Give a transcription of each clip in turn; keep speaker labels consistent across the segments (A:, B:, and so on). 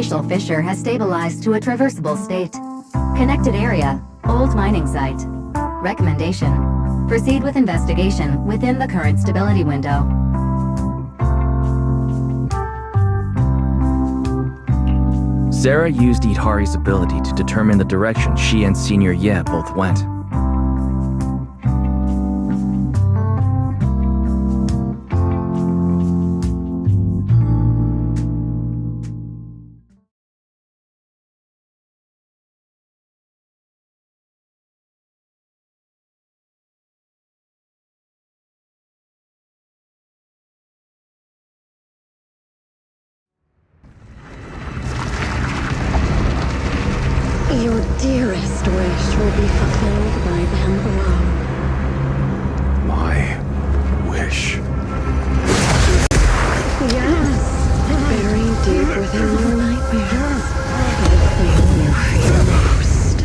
A: spatial fissure has stabilized to a traversable state. Connected area, old mining site. Recommendation: proceed with investigation within the current stability window.
B: Zara used Idhari's ability to determine the direction she and Senior Ye both went.
C: Your dearest wish will be fulfilled by them alone.
D: My wish.
C: Yes, buried deep within your nightmares. The thing you fear most.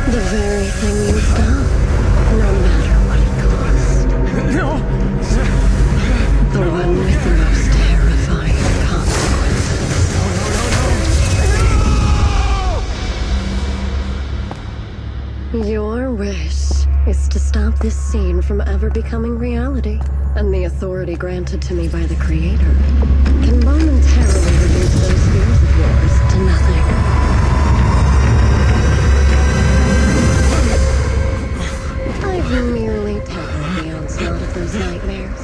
C: The very thing you've done, no matter what it costs. The one with the most terrifying consequences. Your wish is to stop this scene from ever becoming reality, and the authority granted to me by the Creator can momentarily reduce those fears of yours to nothing. I've merely tempered the onslaught of those nightmares.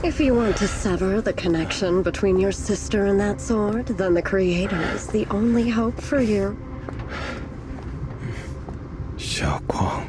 C: If you want to sever the connection between your sister and that sword, then the Creator is the only hope for you.
D: 小光。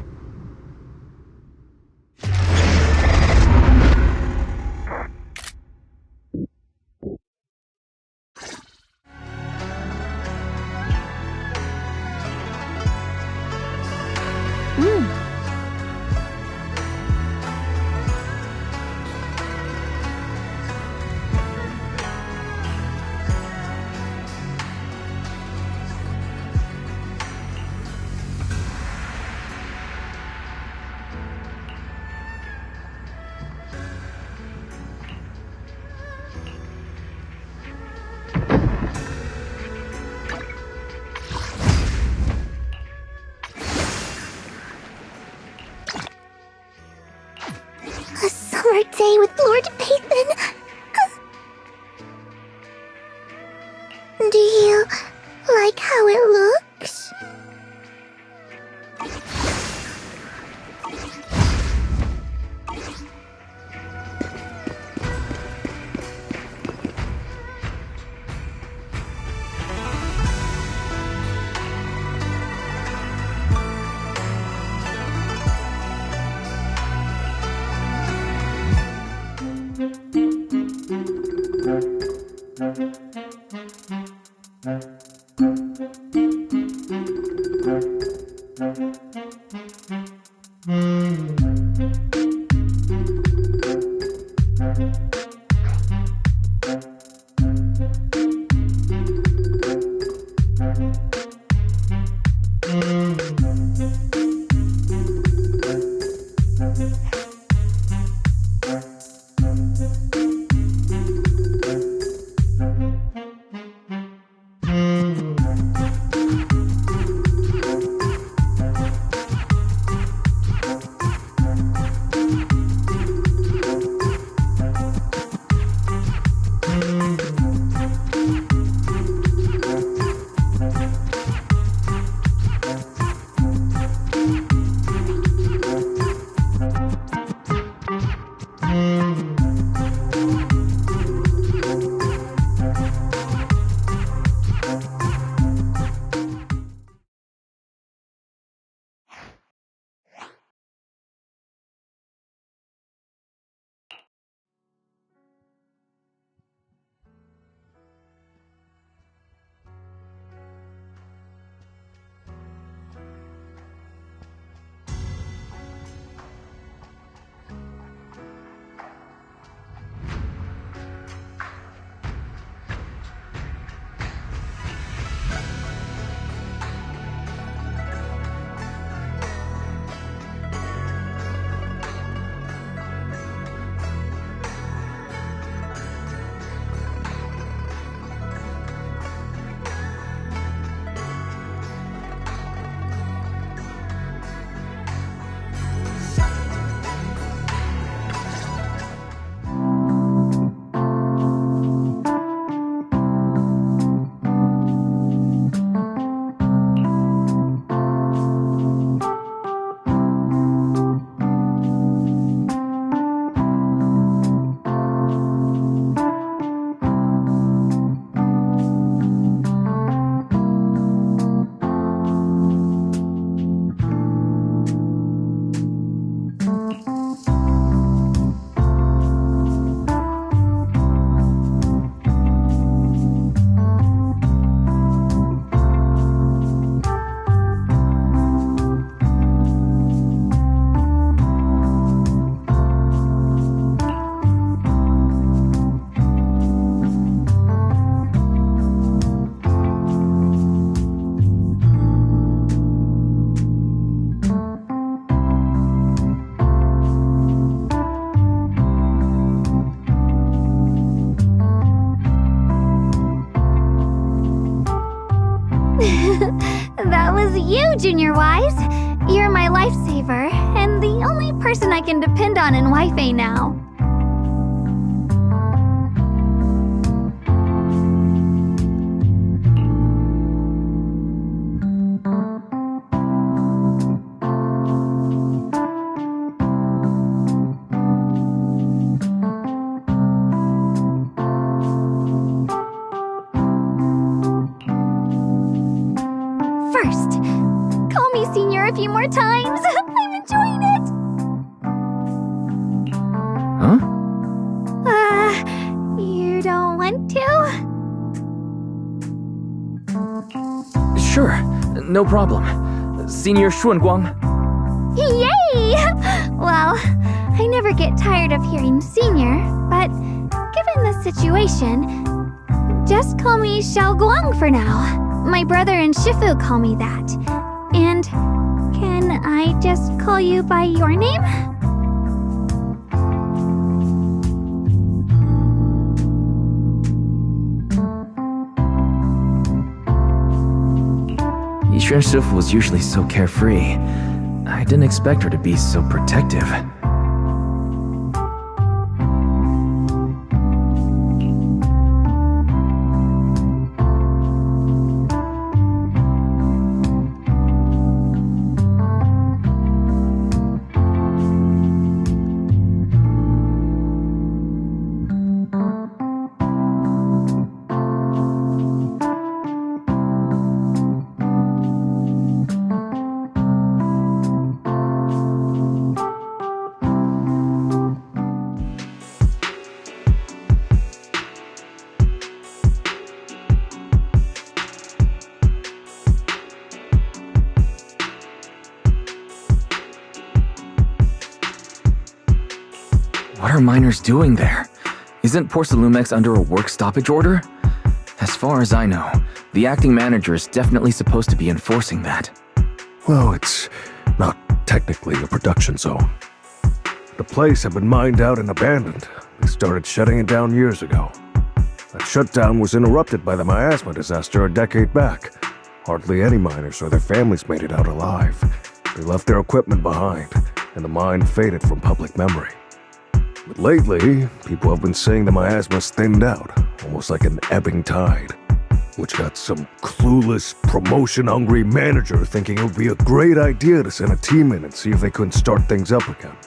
E: A summer day with Lord Pathan. Do you like how it looks?
F: was you, Junior Wise. You're my lifesaver, and the only person I can depend on in Wi-Fi now. First, call me Senior a few more times. I'm enjoying it.
B: Huh?
F: You don't want to?
B: Sure, no problem. Senior Xuanguang.
F: Yay! Well, I never get tired of hearing Senior, but given the situation, just call me Xiaoguang for now. My brother and Shifu call me that. And can I just call you by your name?
B: Yixuan Shifu was usually so carefree. I didn't expect her to be so protective. What are miners doing there? Isn't Porcelumex under a work stoppage order? As far as I know, the acting manager is definitely supposed to be enforcing that.
D: Well, it's not technically a production zone. The place had been mined out and abandoned. They started shutting it down years ago. That shutdown was interrupted by the miasma disaster a decade back. Hardly any miners or their families made it out alive. They left their equipment behind, and the mine faded from public memory. But lately, people have been saying the miasma's thinned out, almost like an ebbing tide, which got some clueless, promotion-hungry manager thinking it would be a great idea to send a team in and see if they couldn't start things up again.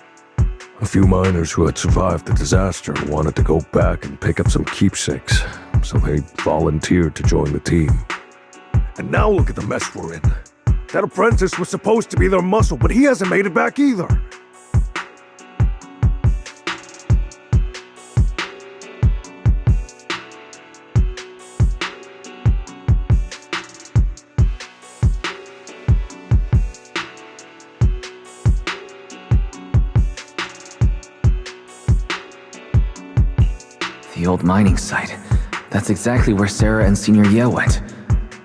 D: A few miners who had survived the disaster wanted to go back and pick up some keepsakes, so they volunteered to join the team. And now look at the mess we're in. That apprentice was supposed to be their muscle, but he hasn't made it back either.
B: The old mining site. That's exactly where Sarah and Senior Ye went.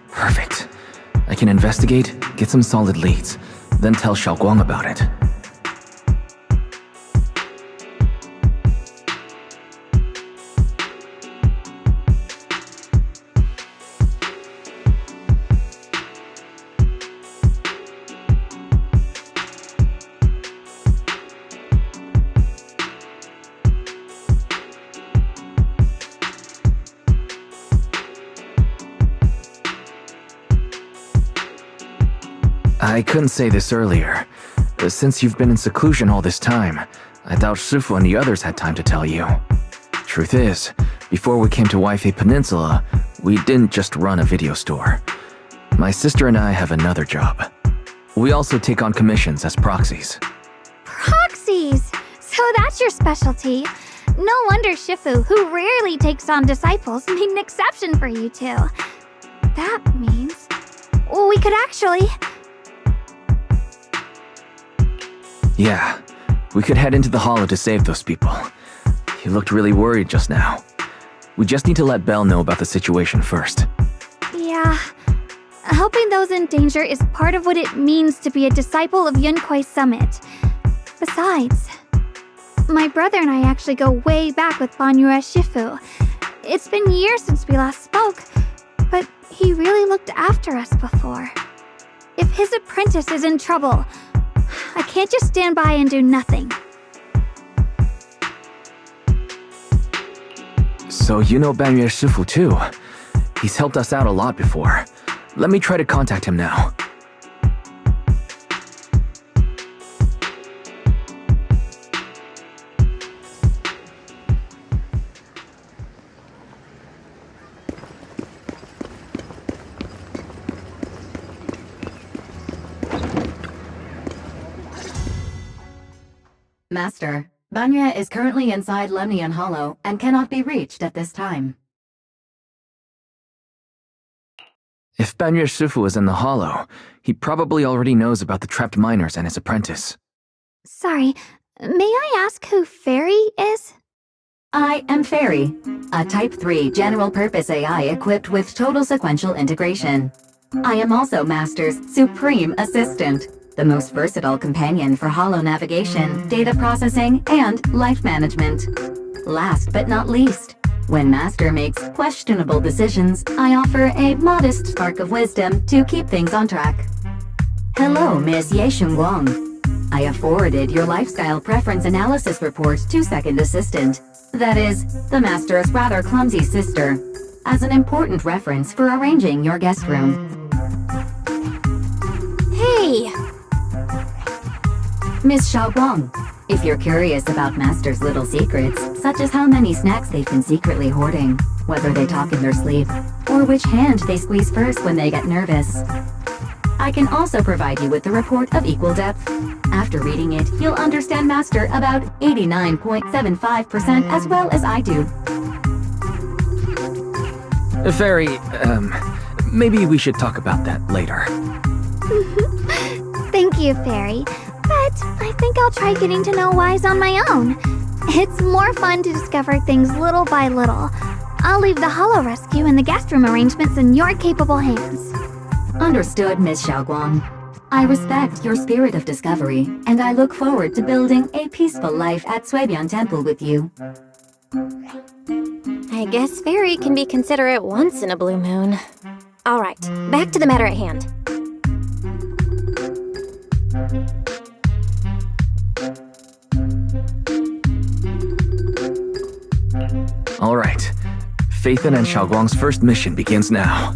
B: Perfect. I can investigate, get some solid leads, then tell Xiaoguang about it. I couldn't say this earlier. Since you've been in seclusion all this time, I doubt Shifu and the others had time to tell you. Truth is, before we came to Wi-Fi Peninsula, we didn't just run a video store. My sister and I have another job. We also take on commissions as proxies.
F: Proxies! So that's your specialty. No wonder Shifu, who rarely takes on disciples, made an exception for you two. That means we could actually...
B: Yeah, we could head into the hollow to save those people. You looked really worried just now. We just need to let Belle know about the situation first.
F: Yeah. Helping those in danger is part of what it means to be a disciple of Yunkuei Summit. Besides, my brother and I actually go way back with Banyue Shifu. It's been years since we last spoke, but he really looked after us before. if his apprentice is in trouble. I can't just stand by and do nothing.
B: So you know Banyue Shifu too. He's helped us out a lot before. Let me try to contact him now.
A: Master, Banyue is currently inside Lemnian Hollow and cannot be reached at this time.
B: If Banyue Shifu is in the hollow, he probably already knows about the trapped miners and his apprentice.
F: Sorry, may I ask who Fairy is?
A: I am Fairy, a Type 3 general-purpose AI equipped with total sequential integration. I am also Master's supreme assistant, the most versatile companion for hollow navigation, data processing, and life management. Last but not least, when Master makes questionable decisions, I offer a modest spark of wisdom to keep things on track. Hello, Miss Ye Shunguang. I have forwarded your lifestyle preference analysis report to Second Assistant, that is, the Master's rather clumsy sister, as an important reference for arranging your guest room.
F: Hey!
A: Miss Xiaoguang, if you're curious about Master's little secrets, such as how many snacks they've been secretly hoarding, whether they talk in their sleep, or which hand they squeeze first when they get nervous, I can also provide you with the report of equal depth. After reading it, you'll understand Master about 89.75% as well as I do.
B: Fairy, maybe we should talk about that later.
F: Thank you, Fairy. But I think I'll try getting to know Wise on my own. It's more fun to discover things little by little. I'll leave the Hollow Rescue and the guest room arrangements in your capable hands.
A: Understood, Miss Xiaoguang. I respect your spirit of discovery, and I look forward to building a peaceful life at Suibian Temple with you.
G: I guess Fairy can be considerate once in a blue moon. Alright, back to the matter at hand.
B: All right. Phaethon and Xiaoguang's first mission begins now.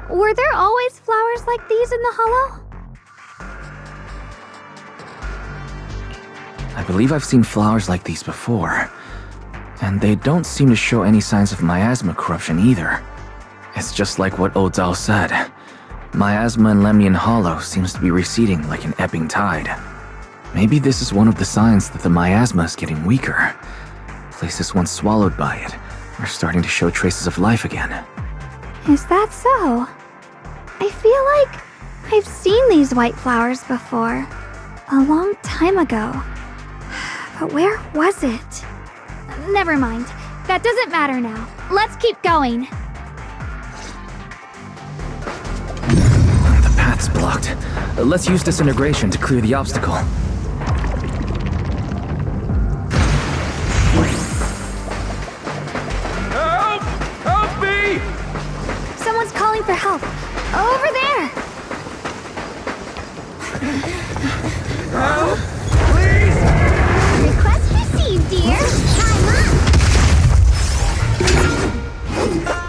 F: Were there always flowers like these in the hollow?
B: I believe I've seen flowers like these before. And they don't seem to show any signs of miasma corruption either. It's just like what Odzao said. Miasma in Lemnian Hollow seems to be receding like an ebbing tide. Maybe this is one of the signs that the miasma is getting weaker. Places once swallowed by it are starting to show traces of life again.
F: Is that so? I feel like I've seen these white flowers before. A long time ago. But where was it? Never mind. That doesn't matter now. Let's keep going.
B: The path's blocked. Let's use disintegration to clear the obstacle.
D: Help! Help me!
F: Someone's calling for help. Over there!
D: Help! Please!
F: Request received, dear. Time up!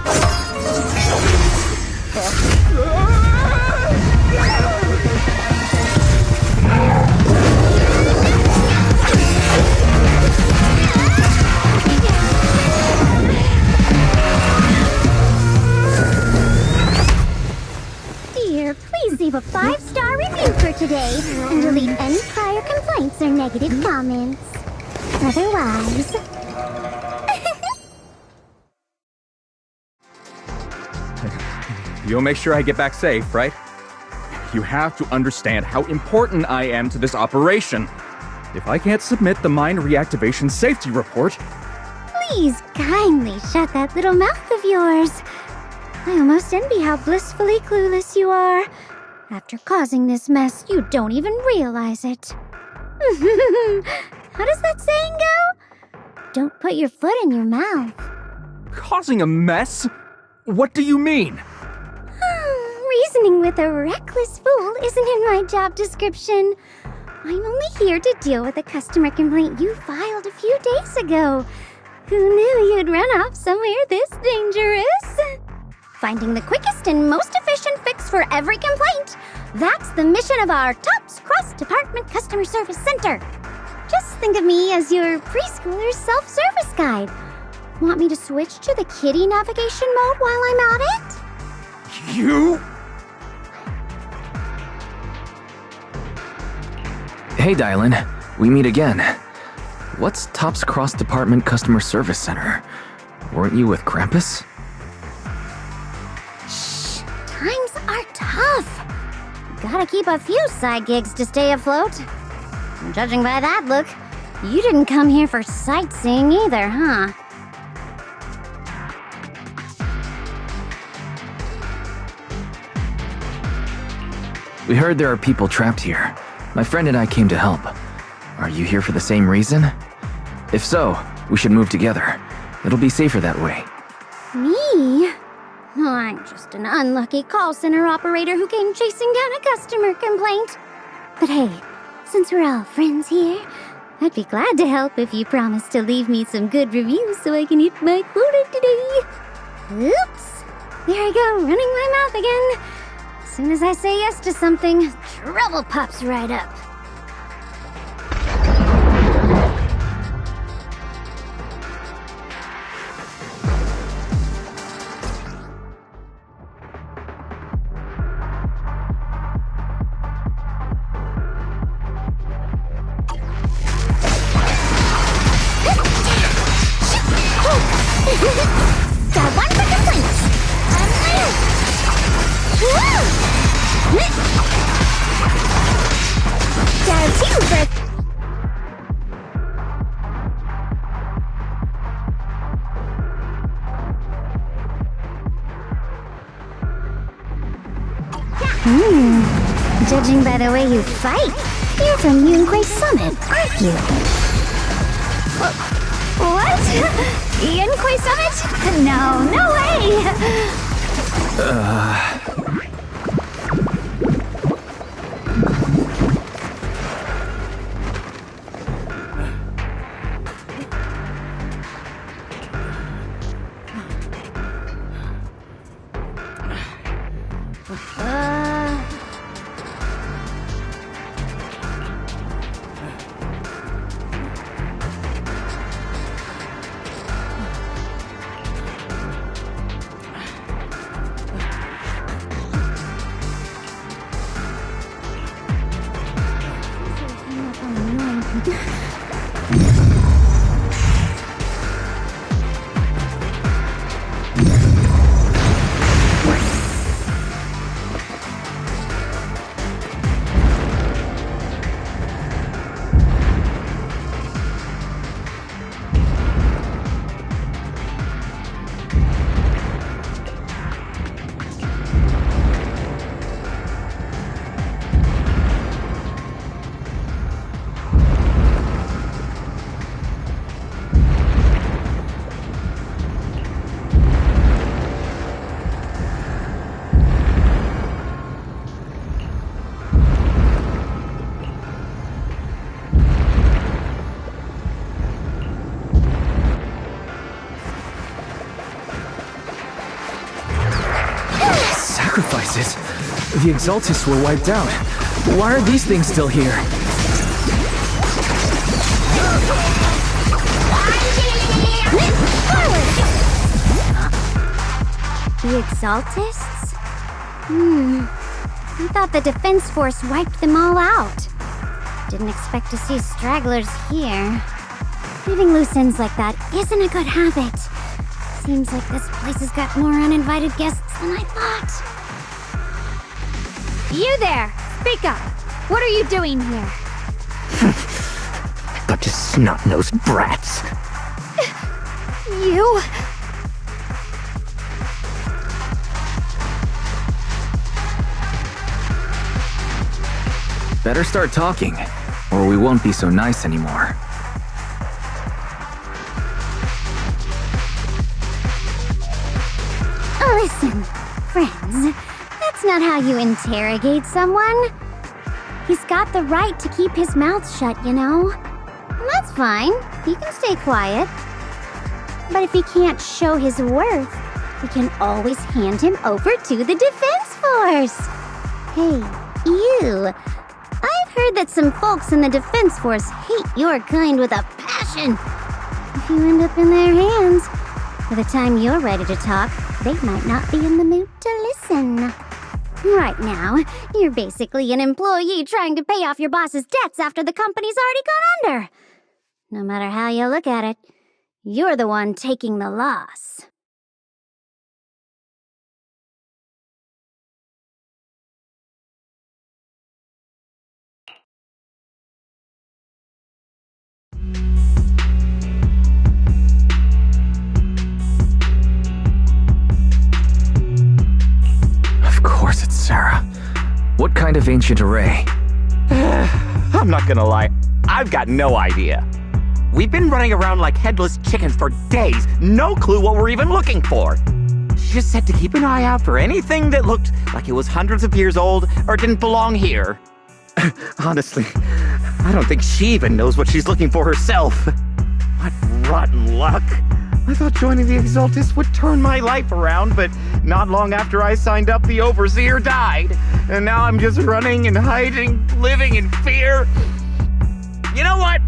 E: negative comments. Otherwise...
H: You'll make sure I get back safe, right? You have to understand how important I am to this operation. If I can't submit the mine reactivation safety report...
E: Please kindly shut that little mouth of yours. I almost envy how blissfully clueless you are. After causing this mess, you don't even realize it. How does that saying go? Don't put your foot in your mouth.
H: Causing a mess? What do you mean?
E: Reasoning with a reckless fool isn't in my job description. I'm only here to deal with a customer complaint you filed a few days ago. Who knew you'd run off somewhere this dangerous? Finding the quickest and most efficient fix for every complaint. That's the mission of our TOPS Cross-Department Customer Service Center. Just think of me as your preschooler's self-service guide. Want me to switch to the kiddie navigation mode while I'm at it?
H: You?
B: Hey, Dylan. We meet again. What's TOPS Cross Department Customer Service Center? Weren't you with Krampus?
E: Shh, times are tough. Gotta keep a few side gigs to stay afloat. Judging by that look, you didn't come here for sightseeing either, huh?
B: We heard there are people trapped here. My friend and I came to help. Are you here for the same reason? If so, we should move together. It'll be safer that way.
E: Me? I'm just an unlucky call center operator who came chasing down a customer complaint. But hey, since we're all friends here, I'd be glad to help if you promise to leave me some good reviews so I can hit my quota today. Oops. There I go, running my mouth again. As soon as I say yes to something, trouble pops right up. Got one for complaints. Got two for... Judging by the way you fight, you're from Yunquay Summit, aren't you?
F: What? Yunquay Summit? No way!
B: Sacrifices? The Exaltists were wiped out. Why are these things still here?
E: The Exaltists? I thought the Defense Force wiped them all out. Didn't expect to see stragglers here. Leaving loose ends like that isn't a good habit. Seems like this place has got more uninvited guests than I thought.
F: You there! Speak up! What are you doing here?
I: Bunch of snot-nosed brats.
F: You?
B: Better start talking, or we won't be so nice anymore.
E: Listen, friends, that's not how you interrogate someone. He's got the right to keep his mouth shut, you know? And that's fine. He can stay quiet. But if he can't show his worth, we can always hand him over to the Defense Force. Hey, you. I've heard that some folks in the Defense Force hate your kind with a passion. If you end up in their hands, by the time you're ready to talk, they might not be in the mood to listen. Right now, you're basically an employee trying to pay off your boss's debts after the company's already gone under. No matter how you look at it, you're the one taking the loss.
B: Of course it's Sarah. What kind of ancient array?
I: I'm not gonna lie, I've got no idea. We've been running around like headless chickens for days, no clue what we're even looking for. She just said to keep an eye out for anything that looked like it was hundreds of years old or didn't belong here. Honestly, I don't think she even knows what she's looking for herself. What rotten luck. I thought joining the Exaltis would turn my life around, but not long after I signed up, the Overseer died. And now I'm just running and hiding, living in fear. You know what?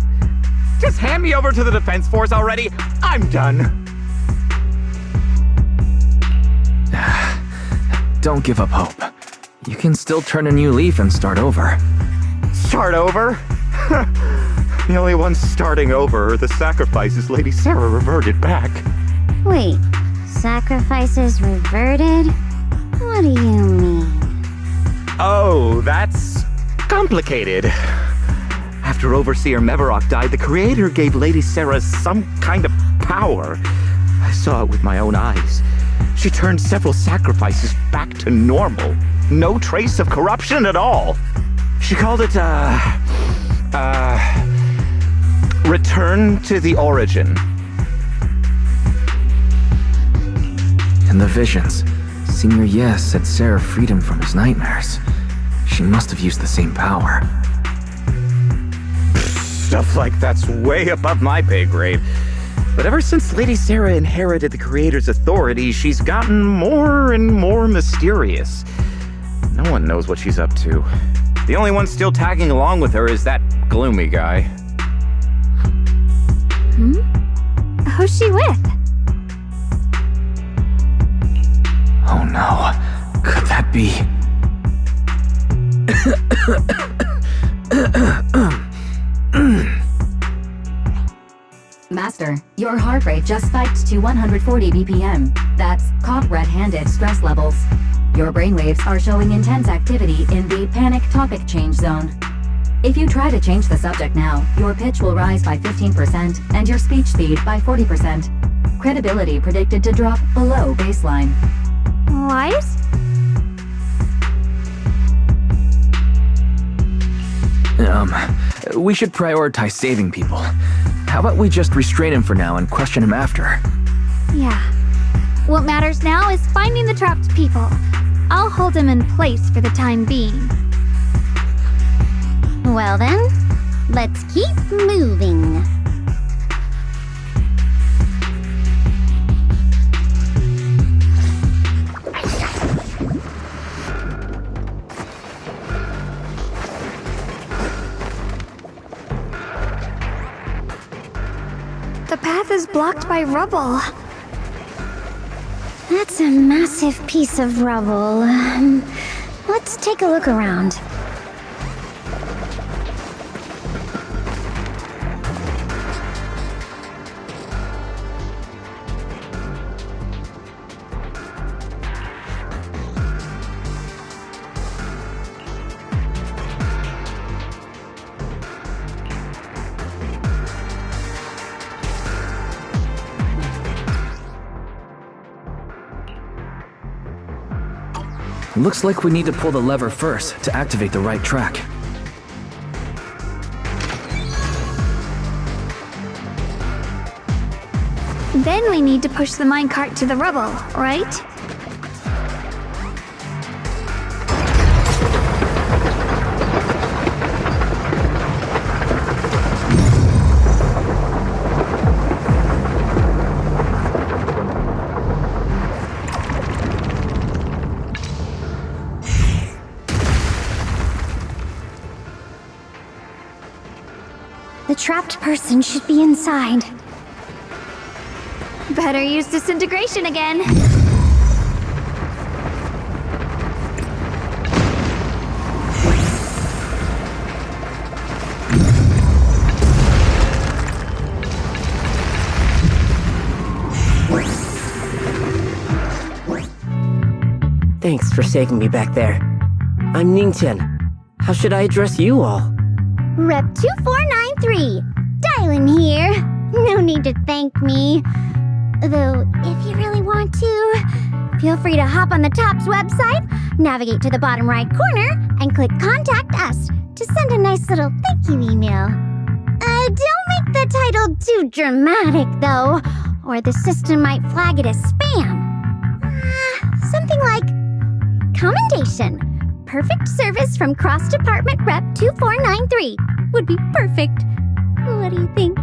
I: Just hand me over to the Defense Force already. I'm done.
B: Don't give up hope. You can still turn a new leaf and start over.
I: Start over? The only ones starting over are the sacrifices Lady Sarah reverted back.
E: Wait, sacrifices reverted? What do you mean?
I: Oh, that's complicated. After Overseer Mevarok died, the Creator gave Lady Sarah some kind of power. I saw it with my own eyes. She turned several sacrifices back to normal. No trace of corruption at all. She called it, Return to the Origin.
B: In the visions, Senior Yes said Sarah freed him from his nightmares. She must have used the same power.
I: Stuff like that's way above my pay grade. But ever since Lady Sarah inherited the Creator's authority, she's gotten more and more mysterious. No one knows what she's up to. The only one still tagging along with her is that gloomy guy.
F: Who's she with?
B: Oh no, could that be?
A: Master, your heart rate just spiked to 140 BPM. That's caught red-handed stress levels. Your brainwaves are showing intense activity in the panic topic change zone. If you try to change the subject now, your pitch will rise by 15% and your speech speed by 40%. Credibility predicted to drop below baseline.
F: What?
B: We should prioritize saving people. How about we just restrain him for now and question him after?
F: Yeah. What matters now is finding the trapped people. I'll hold him in place for the time being.
E: Well then, let's keep moving.
F: The path is blocked by rubble.
E: That's a massive piece of rubble. Let's take a look around.
B: Looks like we need to pull the lever first to activate the right track.
F: Then we need to push the minecart to the rubble, right?
E: The trapped person should be inside.
F: Better use disintegration again.
J: Thanks for saving me back there. I'm Ningtian. How should I address you all?
E: Rep 2493. Dylan here. No need to thank me. Though, if you really want to, feel free to hop on the TOPS website, navigate to the bottom right corner, and click Contact Us to send a nice little thank you email. Don't make the title too dramatic, though, or the system might flag it as spam. Something like Commendation. Perfect service from Cross Department Rep 2493 would be perfect. What do you think?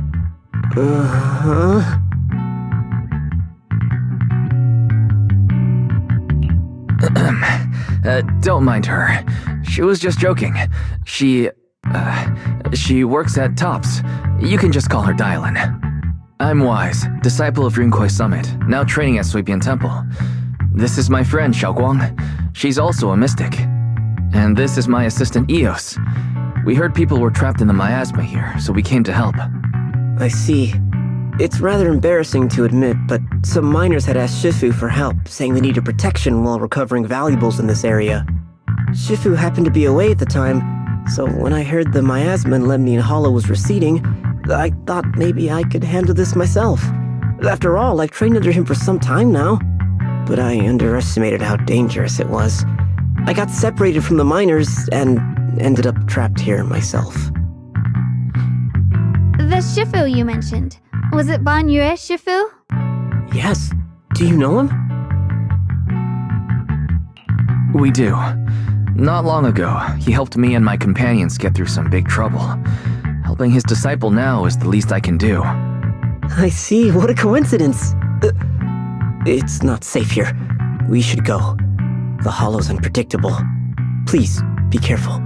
B: Don't mind her. She was just joking. She works at TOPS. You can just call her Dylan. I'm Wise, disciple of Rinkwei Summit, now training at Suibian Temple. This is my friend Xiaoguang. She's also a mystic. And this is my assistant Eos. We heard people were trapped in the miasma here, so we came to help.
J: I see. It's rather embarrassing to admit, but some miners had asked Shifu for help, saying they needed protection while recovering valuables in this area. Shifu happened to be away at the time, so when I heard the miasma in Lemnian Hollow was receding, I thought maybe I could handle this myself. After all, I've trained under him for some time now. But I underestimated how dangerous it was. I got separated from the miners and ended up trapped here myself.
F: The Shifu you mentioned. Was it Ban Yue Shifu?
J: Yes. Do you know him?
B: We do. Not long ago, he helped me and my companions get through some big trouble. Helping his disciple now is the least I can do.
J: I see. What a coincidence. It's not safe here. We should go. The hollow's unpredictable. Please, be careful.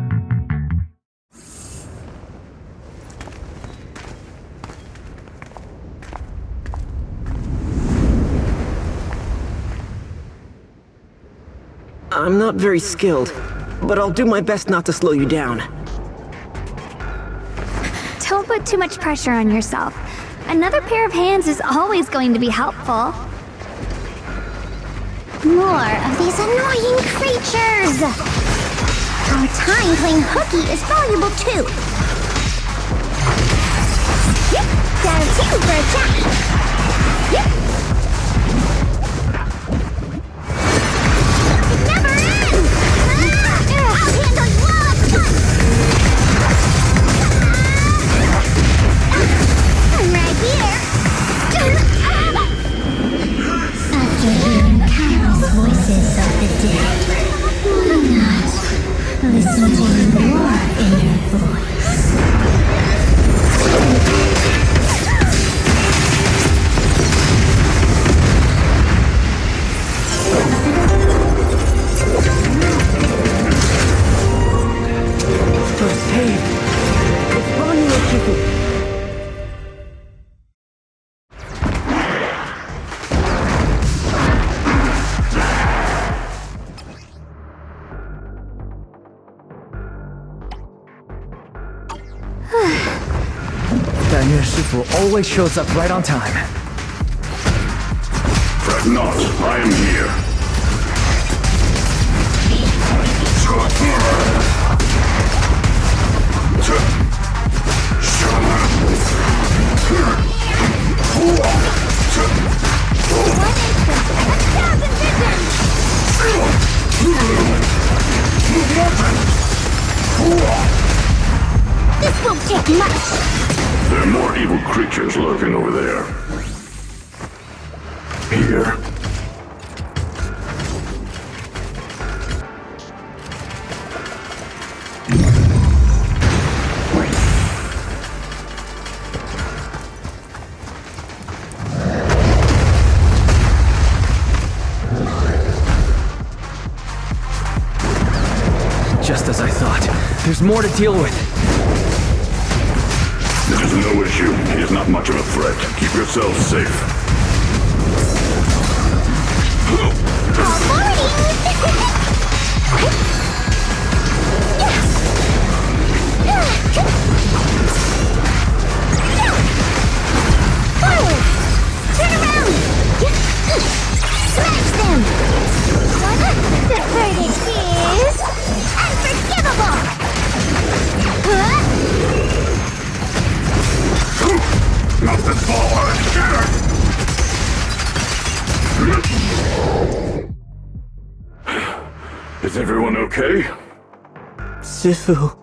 J: I'm not very skilled, but I'll do my best not to slow you down.
F: Don't put too much pressure on yourself. Another pair of hands is always going to be helpful.
E: More of these annoying creatures! Our time playing hooky is valuable too. Yep, down two for a chat. Yep. It never ends! I'll handle you all! I'm right here. After hearing countless voices of the dead, why not listen to your inner voice?
J: First aid. It's running with you.
B: Daniel Shifu always shows up right on time.
K: Fret not, I am here.
E: What is this? 1,000 visions! This won't take much.
K: There are more evil creatures lurking over there. Here.
B: Just as I thought. There's more to deal with.
K: It is no issue. He is not much of a threat. Keep yourselves safe.
E: Forward! Turn around! Smash them! The verdict is unforgivable!
K: Not this forward! Is everyone okay?
J: Shifu.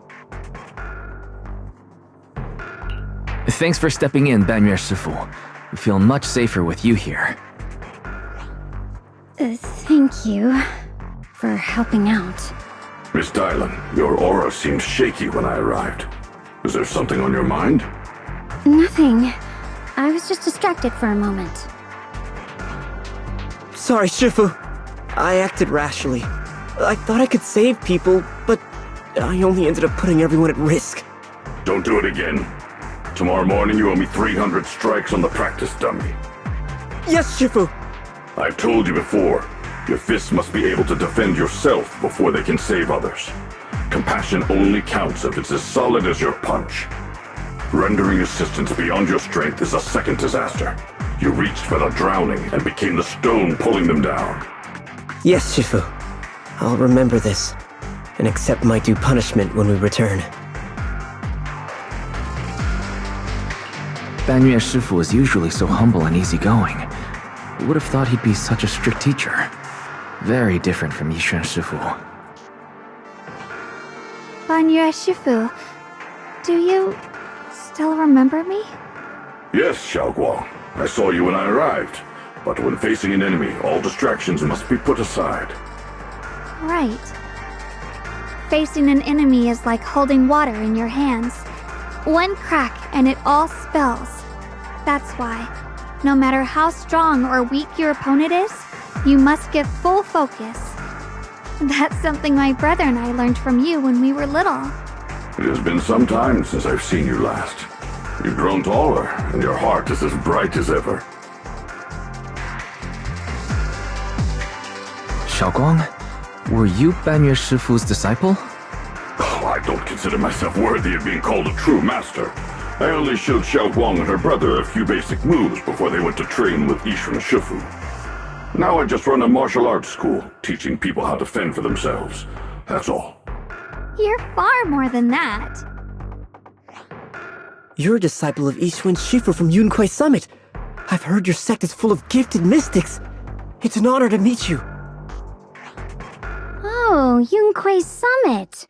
B: Thanks for stepping in, Banyue Shifu. We feel much safer with you here.
E: Thank you for helping out.
K: Miss Dylan, your aura seemed shaky when I arrived. Is there something on your mind?
E: Nothing. I was just distracted for a moment.
J: Sorry, Shifu. I acted rashly. I thought I could save people, but I only ended up putting everyone at risk.
K: Don't do it again. Tomorrow morning you owe me 300 strikes on the practice dummy.
J: Yes, Shifu.
K: I've told you before, your fists must be able to defend yourself before they can save others. Compassion only counts if it's as solid as your punch. Rendering assistance beyond your strength is a second disaster. You reached for the drowning and became the stone pulling them down.
J: Yes, Shifu. I'll remember this, and accept my due punishment when we return.
B: Banyue Shifu is usually so humble and easygoing. Who would have thought he'd be such a strict teacher? Very different from Yixuan Shifu.
F: Banyue Shifu, do you still remember me?
K: Yes, Xiaoguang. I saw you when I arrived. But when facing an enemy, all distractions must be put aside.
F: Right. Facing an enemy is like holding water in your hands. One crack and it all spills. That's why, no matter how strong or weak your opponent is, you must give full focus. That's something my brother and I learned from you when we were little.
K: It has been some time since I've seen you last. You've grown taller, and your heart is as bright as ever.
B: Xiaoguang, were you Banyue Shifu's disciple?
K: Oh, I don't consider myself worthy of being called a true master. I only showed Xiaoguang and her brother a few basic moves before they went to train with Yixuan Shifu. Now I just run a martial arts school, teaching people how to fend for themselves. That's all.
F: You're far more than that.
J: You're a disciple of Yixuan Shifu from Yunquai Summit. I've heard your sect is full of gifted mystics. It's an honor to meet you.
E: Oh, Yunquai Summit.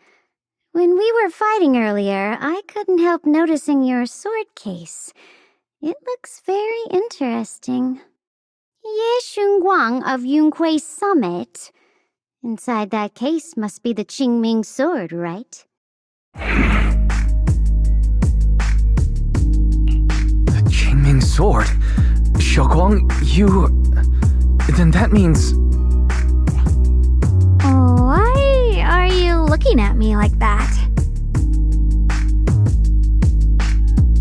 E: When we were fighting earlier, I couldn't help noticing your sword case. It looks very interesting. Ye Shunguang of Yunquai Summit. Inside that case must be the Qingming sword, right?
B: The Qingming sword? Xiaoguang, you... Then that means...
F: Why are you looking at me like that?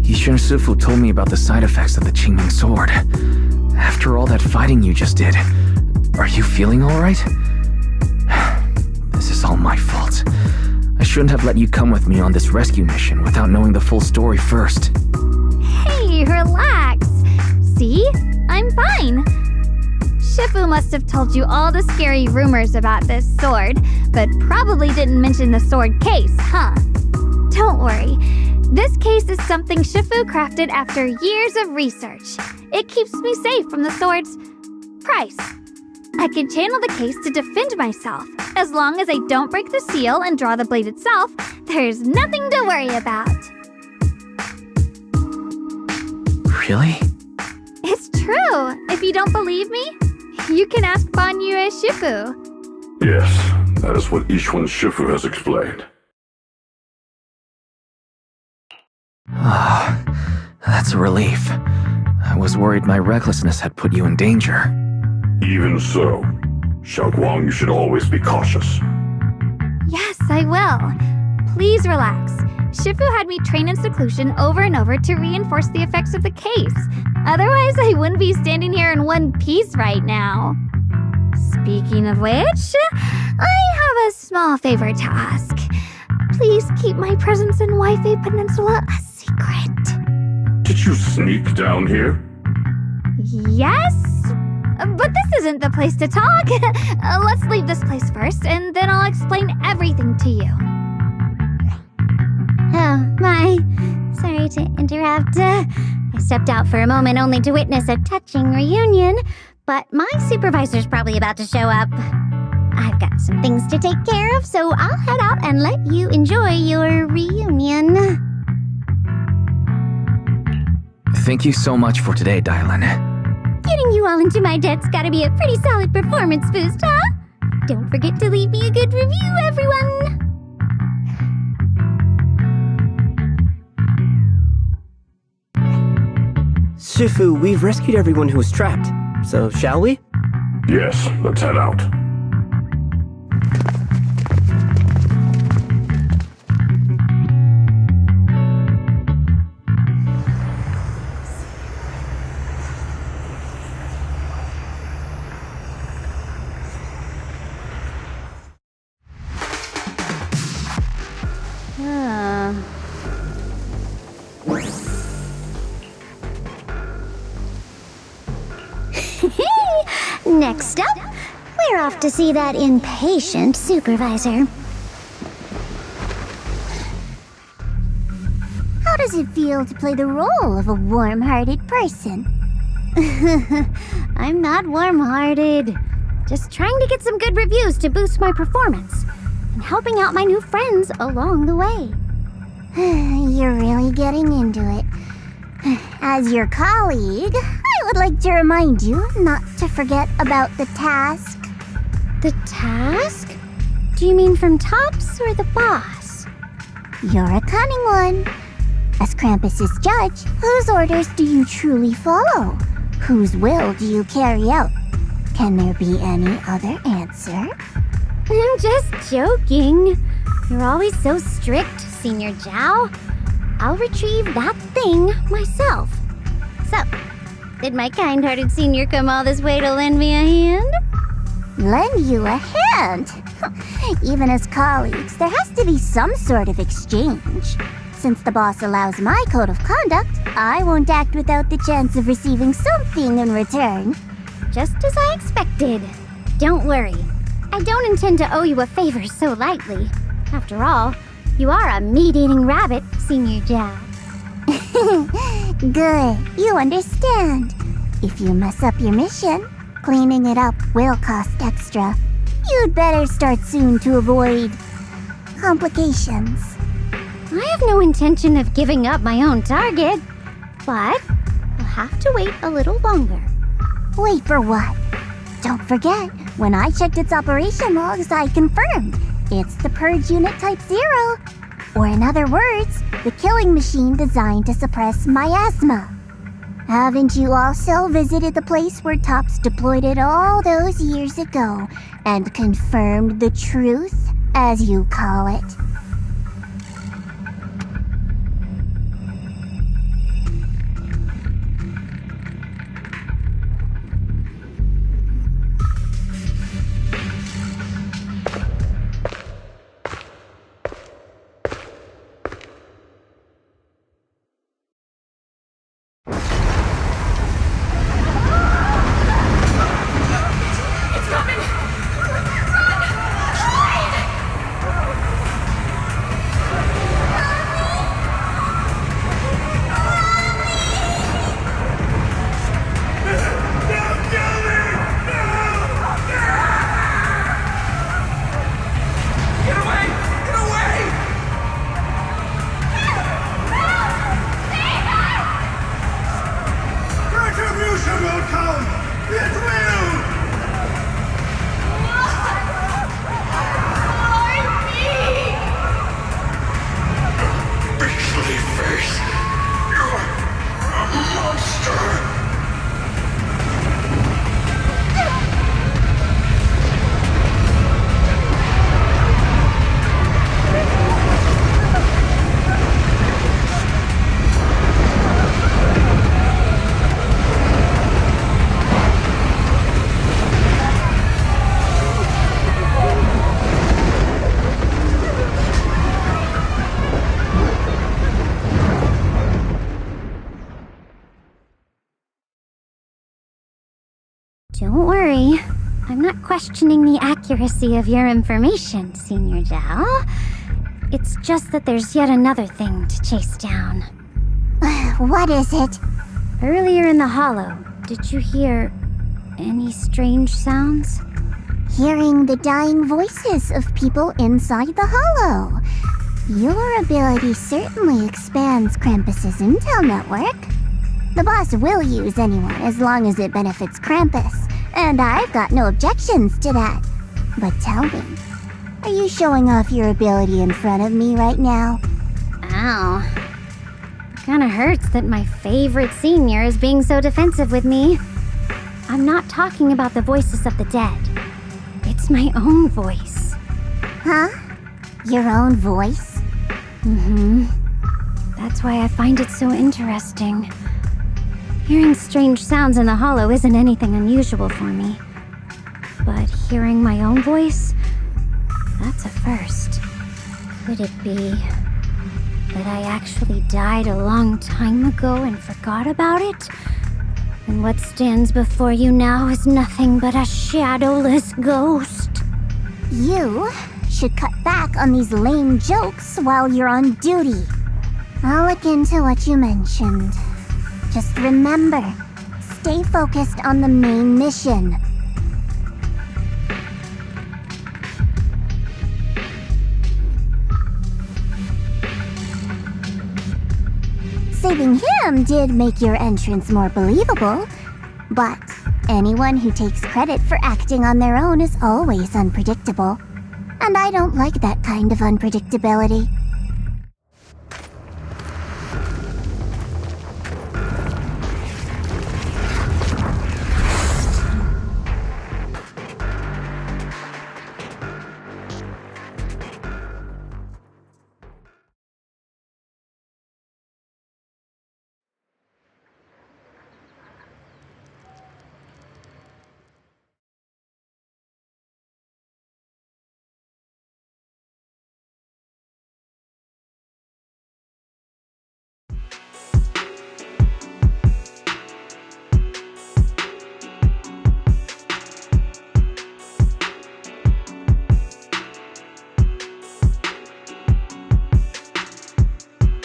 B: Yixuan Shifu told me about the side effects of the Qingming sword. After all that fighting you just did, are you feeling alright? This is all my fault. I shouldn't have let you come with me on this rescue mission without knowing the full story first.
F: Hey, relax. See? I'm fine. Shifu must have told you all the scary rumors about this sword, but probably didn't mention the sword case, huh? Don't worry. This case is something Shifu crafted after years of research. It keeps me safe from the sword's price. I can channel the case to defend myself. As long as I don't break the seal and draw the blade itself, there's nothing to worry about.
B: Really?
F: It's true. If you don't believe me, you can ask Banyue Shifu.
K: Yes, that is what Ishwan Shifu has explained.
B: Ah, that's a relief. I was worried my recklessness had put you in danger.
K: Even so, Xiaoguang, you should always be cautious.
F: Yes, I will. Please relax. Shifu had me train in seclusion over and over to reinforce the effects of the case. Otherwise, I wouldn't be standing here in one piece right now. Speaking of which, I have a small favor to ask. Please keep my presence in Wi-Fi Peninsula a secret.
K: Did you sneak down here?
F: Yes? But this isn't the place to talk. Let's leave this place first, and then I'll explain everything to you.
E: Oh, my. Sorry to interrupt. I stepped out for a moment only to witness a touching reunion, but my supervisor's probably about to show up. I've got some things to take care of, so I'll head out and let you enjoy your reunion.
B: Thank you so much for today, Dylan.
E: Getting you all into my debt's gotta be a pretty solid performance boost, huh? Don't forget to leave me a good review, everyone!
J: Shifu, we've rescued everyone who was trapped. So, shall we?
K: Yes, let's head out.
E: Next up, we're off to see that impatient supervisor. How does it feel to play the role of a warm-hearted person? I'm not warm-hearted. Just trying to get some good reviews to boost my performance, and helping out my new friends along the way. You're really getting into it. As your colleague, I would like to remind you not to forget about the task. The task? Do you mean from Tops or the boss? You're a cunning one. As Krampus's judge, whose orders do you truly follow? Whose will do you carry out? Can there be any other answer? I'm just joking. You're always so strict, Senior Zhao. I'll retrieve that thing myself. So, did my kind-hearted senior come all this way to lend me a hand? Lend you a hand? Even as colleagues, there has to be some sort of exchange. Since the boss allows my code of conduct, I won't act without the chance of receiving something in return. Just as I expected. Don't worry. I don't intend to owe you a favor so lightly. After all, you are a meat-eating rabbit, Senior Zhao. Good, you understand. If you mess up your mission, cleaning it up will cost extra. You'd better start soon to avoid complications. I have no intention of giving up my own target, but I'll have to wait a little longer. Wait for what? Don't forget, when I checked its operation logs, I confirmed it's the Purge Unit Type 0. Or in other words, the killing machine designed to suppress miasma. Haven't you also visited the place where Tops deployed it all those years ago and confirmed the truth, as you call it? Don't worry. I'm not questioning the accuracy of your information, Senior Zhao. It's just that there's yet another thing to chase down.
L: What is it?
E: Earlier in the hollow, did you hear any strange sounds?
L: Hearing the dying voices of people inside the hollow. Your ability certainly expands Krampus's intel network. The boss will use anyone as long as it benefits Krampus, and I've got no objections to that. But tell me, are you showing off your ability in front of me right now?
E: Ow. Kinda hurts that my favorite senior is being so defensive with me. I'm not talking about the voices of the dead. It's my own voice.
L: Huh? Your own voice?
E: Mm-hmm. That's why I find it so interesting. Hearing strange sounds in the hollow isn't anything unusual for me. But hearing my own voice? That's a first. Could it be that I actually died a long time ago and forgot about it? And what stands before you now is nothing but a shadowless ghost.
L: You should cut back on these lame jokes while you're on duty. I'll look into what you mentioned. Just remember, stay focused on the main mission. Saving him did make your entrance more believable, but anyone who takes credit for acting on their own is always unpredictable. And I don't like that kind of unpredictability.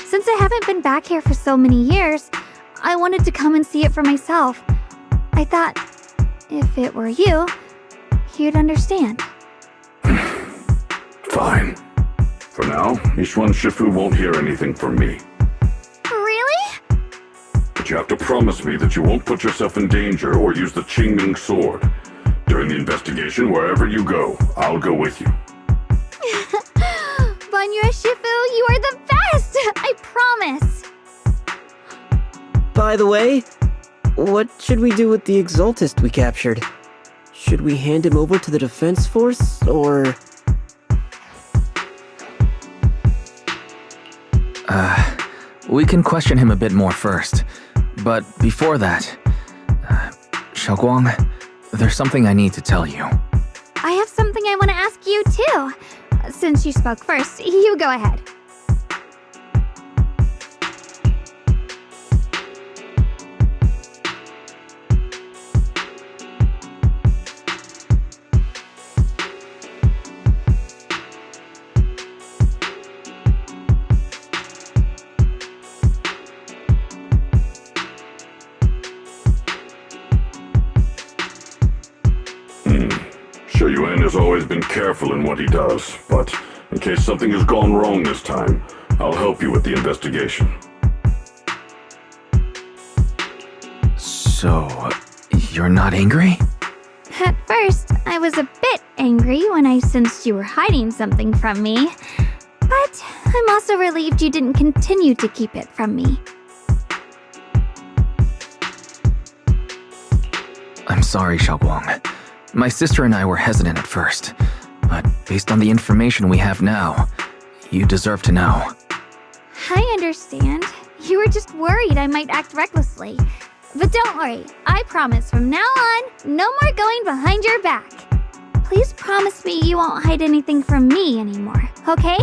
F: Since I haven't been back here for so many years, I wanted to come and see it for myself. I thought, if it were you, you'd understand.
K: Fine. For now, Yishuan Shifu won't hear anything from me.
F: Really?
K: But you have to promise me that you won't put yourself in danger or use the Qingming sword. During the investigation, wherever you go, I'll go with you.
F: Banyue Shifu, you are the best! I promise!
J: By the way, what should we do with the Exaltist we captured? Should we hand him over to the defense force, or...?
B: We can question him a bit more first. But before that, Xiaoguang, there's something I need to tell you.
F: I have something I want to ask you, too. Since you spoke first, you go ahead.
K: Yuan has always been careful in what he does, but in case something has gone wrong this time, I'll help you with the investigation.
B: So, you're not angry?
F: At first, I was a bit angry when I sensed you were hiding something from me. But I'm also relieved you didn't continue to keep it from me.
B: I'm sorry, Xiaoguang. My sister and I were hesitant at first, but based on the information we have now, you deserve to know.
F: I understand. You were just worried I might act recklessly. But don't worry, I promise from now on, no more going behind your back. Please promise me you won't hide anything from me anymore, okay?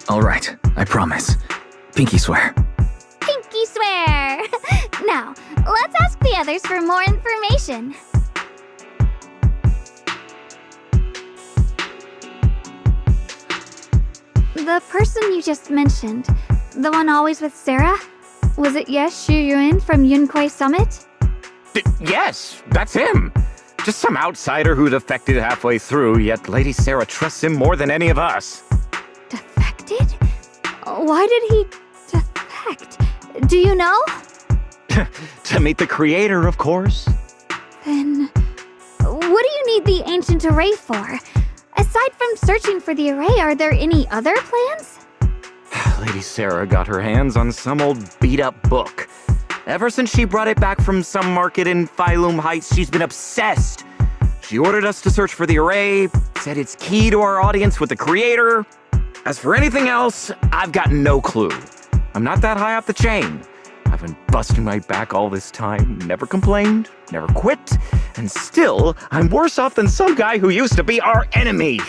B: All right, I promise. Pinky swear.
F: Pinky swear! Now, let's ask the others for more information. The person you just mentioned, the one always with Sarah, was it Yes Shuyuin from Yunquei Summit?
I: Yes, that's him. Just some outsider who defected halfway through, yet Lady Sarah trusts him more than any of us.
F: Defected? Why did he defect? Do you know?
I: To meet the creator, of course.
F: Then, what do you need the ancient array for? Aside from searching for the array, are there any other plans?
I: Lady Sarah got her hands on some old beat-up book. Ever since she brought it back from some market in Phylum Heights, she's been obsessed. She ordered us to search for the array, said it's key to our audience with the creator. As for anything else, I've got no clue. I'm not that high up the chain. I've been busting my back all this time, never complained, never quit, and still, I'm worse off than some guy who used to be our enemy.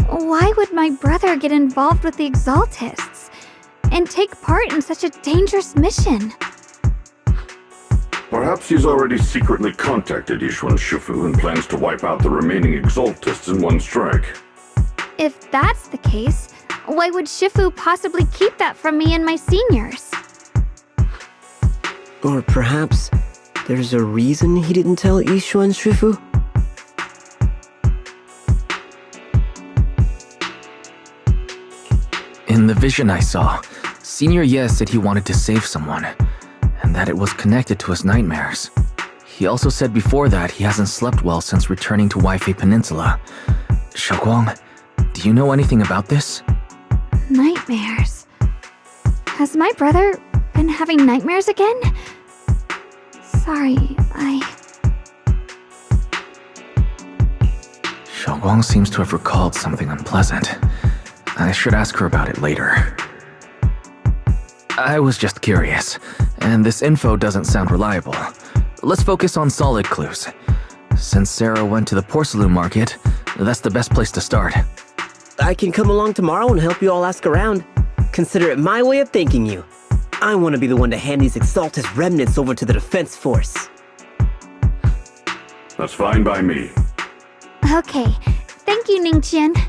F: Why would my brother get involved with the Exaltists and take part in such a dangerous mission?
K: Perhaps he's already secretly contacted Yishuan Shifu and plans to wipe out the remaining Exaltists in one strike.
F: If that's the case, why would Shifu possibly keep that from me and my seniors?
J: Or perhaps there's a reason he didn't tell Yishuan Shifu?
B: In the vision I saw, Senior Yes said he wanted to save someone, and that it was connected to his nightmares. He also said before that he hasn't slept well since returning to Waifei Peninsula. Xiaoguang, do you know anything about this?
F: Nightmares. Has my brother been having nightmares again? Sorry,
B: Xiaoguang seems to have recalled something unpleasant. I should ask her about it later. I was just curious, and this info doesn't sound reliable. Let's focus on solid clues. Since Sarah went to the porcelain market, that's the best place to start.
J: I can come along tomorrow and help you all ask around. Consider it my way of thanking you. I want to be the one to hand these Exaltist remnants over to the defense force.
K: That's fine by me.
F: Okay. Thank you, Ningqian.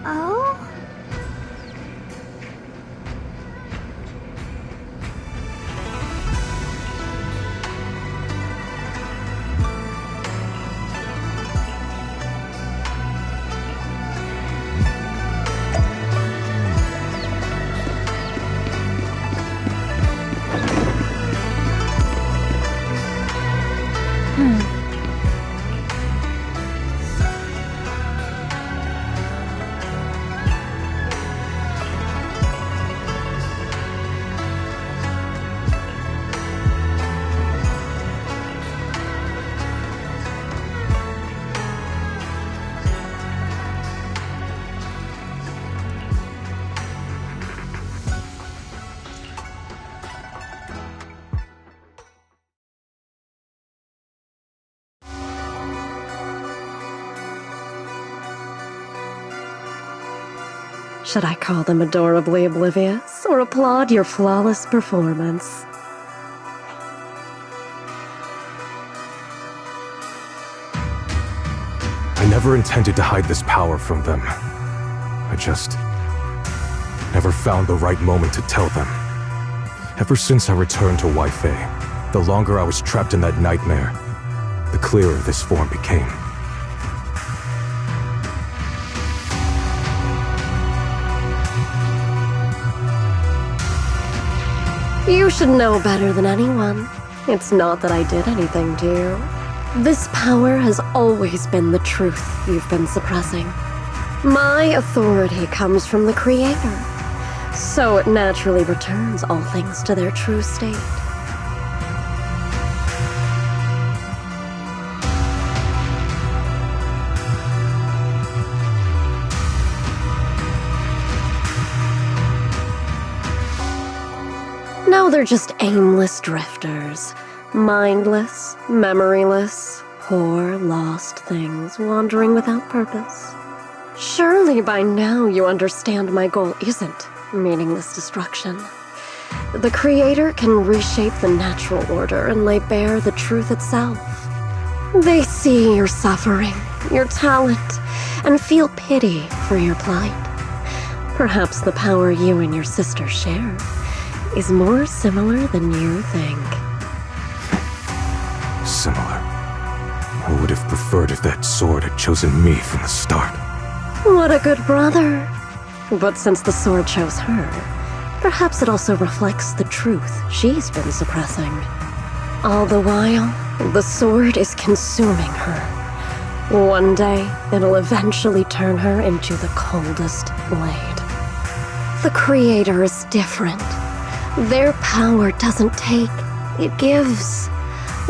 F: Oh?
C: Should I call them adorably oblivious or applaud your flawless performance?
D: I never intended to hide this power from them. I just never found the right moment to tell them. Ever since I returned to Wi-Fi, the longer I was trapped in that nightmare, the clearer this form became.
C: You should know better than anyone. It's not that I did anything to you. This power has always been the truth you've been suppressing. My authority comes from the Creator, so it naturally returns all things to their true state. Now they're just aimless drifters, mindless, memoryless, poor, lost things wandering without purpose. Surely by now you understand my goal isn't meaningless destruction. The Creator can reshape the natural order and lay bare the truth itself. They see your suffering, your talent, and feel pity for your plight. Perhaps the power you and your sister share is more similar than you think.
D: Similar? I would have preferred if that sword had chosen me from the start.
C: What a good brother. But since the sword chose her, perhaps it also reflects the truth she's been suppressing. All the while, the sword is consuming her. One day, it'll eventually turn her into the coldest blade. The Creator is different. Their power doesn't take, it gives.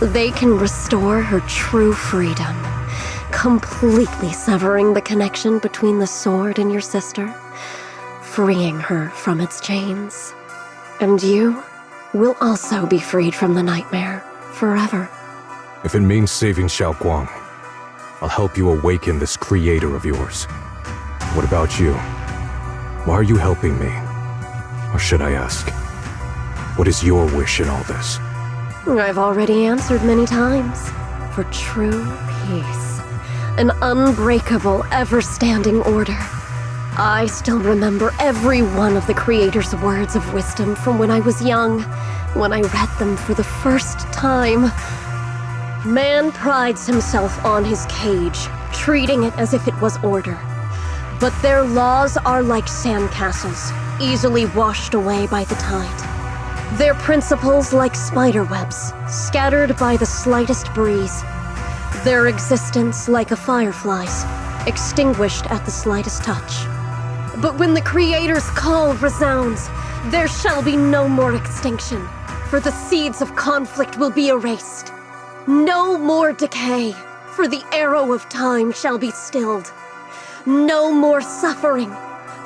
C: They can restore her true freedom, completely severing the connection between the sword and your sister, freeing her from its chains. And you will also be freed from the nightmare forever.
D: If it means saving Xiaoguang, I'll help you awaken this Creator of yours. What about you? Why are you helping me? Or should I ask, what is your wish in all this?
C: I've already answered many times. For true peace. An unbreakable, ever-standing order. I still remember every one of the Creator's words of wisdom from when I was young, when I read them for the first time. Man prides himself on his cage, treating it as if it was order. But their laws are like sandcastles, easily washed away by the tide. Their principles like spiderwebs, scattered by the slightest breeze. Their existence like a firefly's, extinguished at the slightest touch. But when the Creator's call resounds, there shall be no more extinction, for the seeds of conflict will be erased. No more decay, for the arrow of time shall be stilled. No more suffering,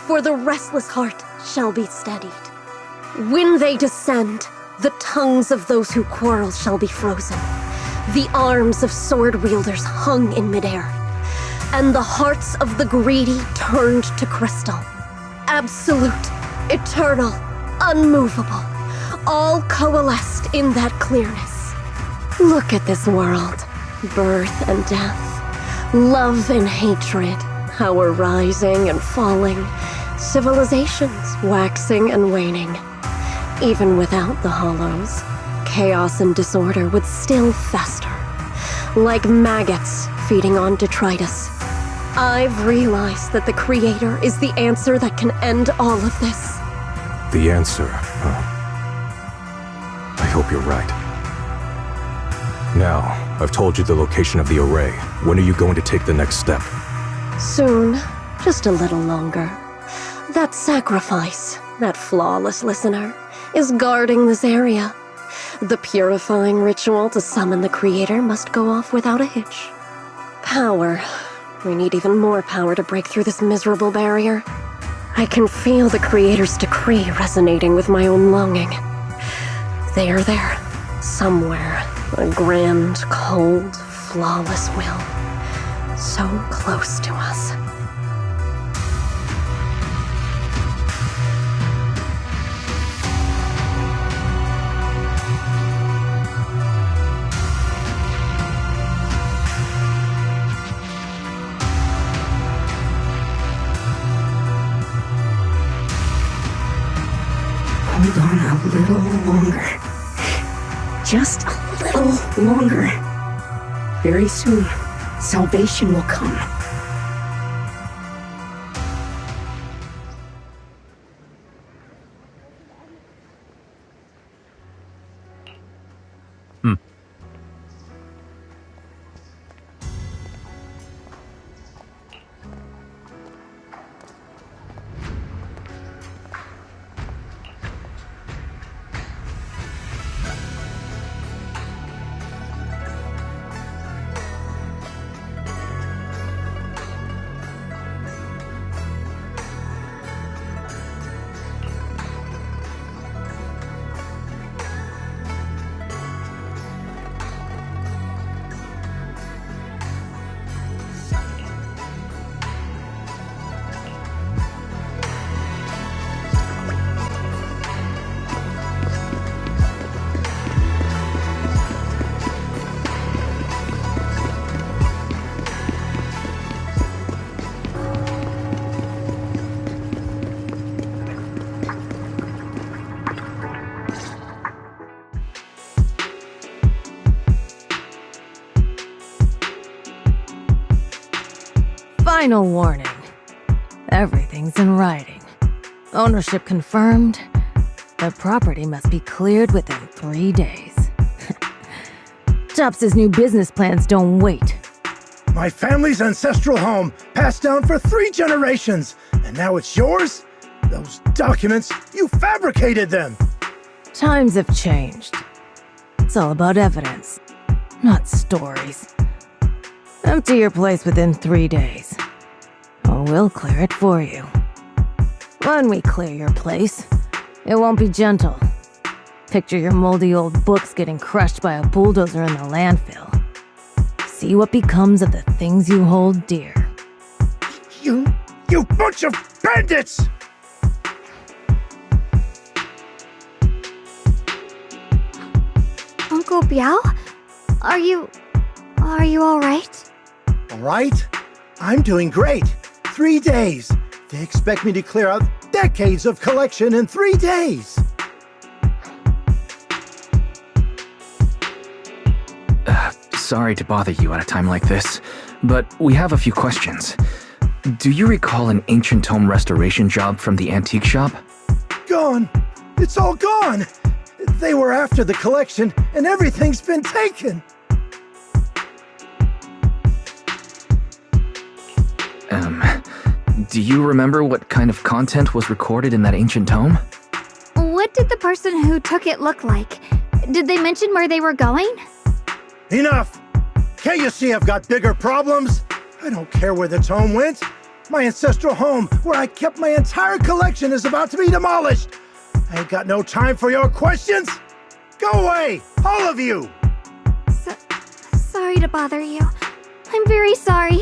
C: for the restless heart shall be steadied. When they descend, the tongues of those who quarrel shall be frozen, the arms of sword-wielders hung in midair, and the hearts of the greedy turned to crystal. Absolute, eternal, unmovable, all coalesced in that clearness. Look at this world, birth and death, love and hatred, Power rising and falling, civilizations waxing and waning. Even without the hollows, chaos and disorder would still fester, like maggots feeding on detritus. I've realized that the Creator is the answer that can end all of this.
D: The answer, huh? I hope you're right. Now, I've told you the location of the array. When are you going to take the next step?
C: Soon, just a little longer. That sacrifice, that flawless listener, is guarding this area. The purifying ritual to summon the Creator must go off without a hitch. Power. We need even more power to break through this miserable barrier. I can feel the Creator's decree resonating with my own longing. They are there, somewhere. A grand, cold, flawless will. So close to us.
M: Hold on a little longer. Just a little longer. Very soon, salvation will come.
N: Final warning. Everything's in writing. Ownership confirmed. The property must be cleared within 3 days. Tubbs' new business plans don't wait.
O: My family's ancestral home, passed down for 3 generations, and now it's yours? Those documents, you fabricated them!
N: Times have changed. It's all about evidence, not stories. Empty your place within 3 days, or we'll clear it for you. When we clear your place, it won't be gentle. Picture your moldy old books getting crushed by a bulldozer in the landfill. See what becomes of the things you hold dear.
O: You bunch of bandits!
F: Uncle Biao? Are you all right?
O: All right? I'm doing great. 3 days. They expect me to clear out decades of collection in 3 days.
B: Sorry to bother you at a time like this, but we have a few questions. Do you recall an ancient tome restoration job from the antique shop?
O: Gone. It's all gone. They were after the collection, and everything's been taken.
B: Do you remember what kind of content was recorded in that ancient tome?
F: What did the person who took it look like? Did they mention where they were going?
O: Enough! Can't you see I've got bigger problems? I don't care where the tome went. My ancestral home, where I kept my entire collection, is about to be demolished. I ain't got no time for your questions. Go away, all of you!
F: Sorry to bother you. I'm very sorry.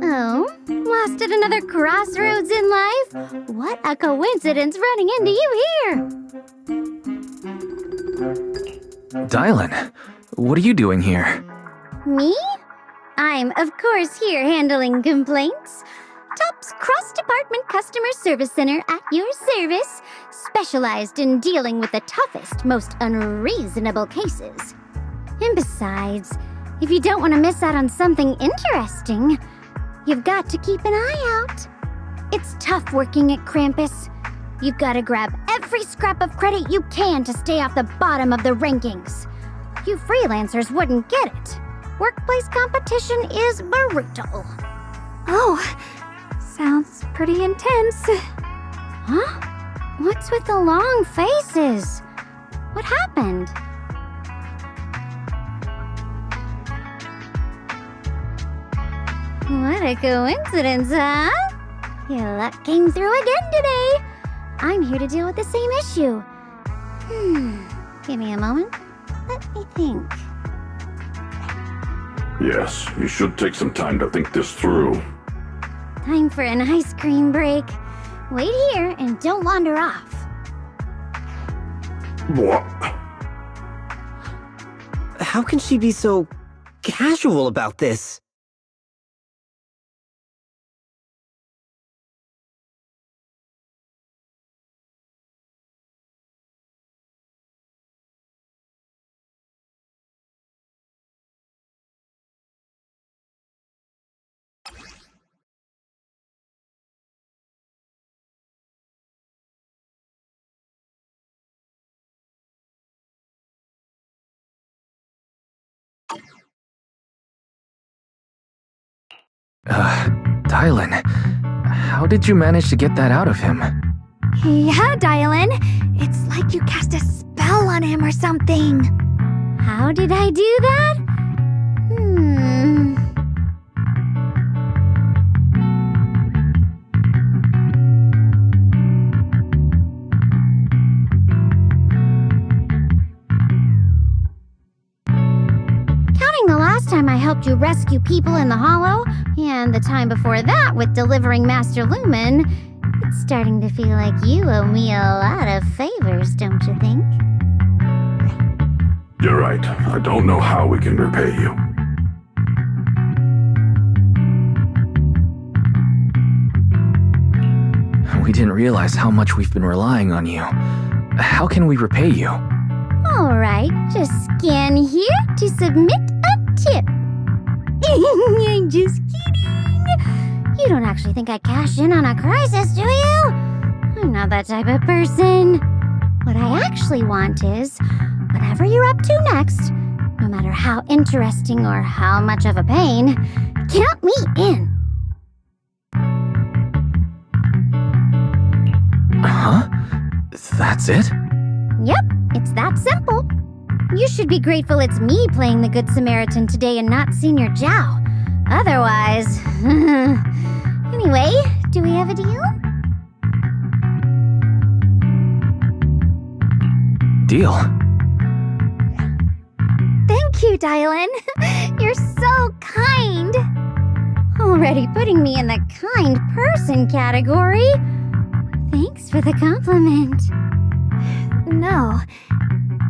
E: Oh, lost at another crossroads in life? What a coincidence running into you here!
B: Dylan, what are you doing here?
E: Me? I'm, of course, here handling complaints. TOP's cross-department customer service center at your service, specialized in dealing with the toughest, most unreasonable cases. And besides, if you don't want to miss out on something interesting, you've got to keep an eye out. It's tough working at Krampus. You've got to grab every scrap of credit you can to stay off the bottom of the rankings. You freelancers wouldn't get it. Workplace competition is brutal.
F: Oh, sounds pretty intense.
E: Huh? What's with the long faces? What happened? What a coincidence, huh? Your luck came through again today. I'm here to deal with the same issue. Give me a moment. Let me think.
K: Yes, you should take some time to think this through.
E: Time for an ice cream break. Wait here and don't wander off.
K: What?
J: How can she be so casual about this?
B: Dylan, how did you manage to get that out of him?
F: Yeah, Dylan. It's like you cast a spell on him or something.
E: How did I do that? Counting the last time I helped you rescue people in the Hollow, and the time before that with delivering Master Lumen, it's starting to feel like you owe me a lot of favors, don't you think?
K: You're right. I don't know how we can repay you.
B: We didn't realize how much we've been relying on you. How can we repay you?
E: Alright, just scan here to submit a tip. I'm just kidding. You don't actually think I cash in on a crisis, do you? I'm not that type of person. What I actually want is, whatever you're up to next, no matter how interesting or how much of a pain, count me in.
B: Huh? That's it?
E: Yep, it's that simple. You should be grateful it's me playing the Good Samaritan today and not Senior Zhao. Otherwise... Anyway, do we have a deal?
B: Deal?
F: Thank you, Dylan. You're so kind.
E: Already putting me in the kind person category. Thanks for the compliment.
F: No.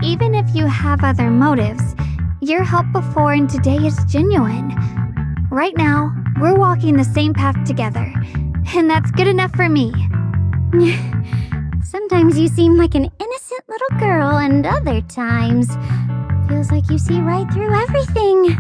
F: Even if you have other motives, your help before and today is genuine. Right now, we're walking the same path together, and that's good enough for me.
E: Sometimes you seem like an innocent little girl, and other times, feels like you see right through everything.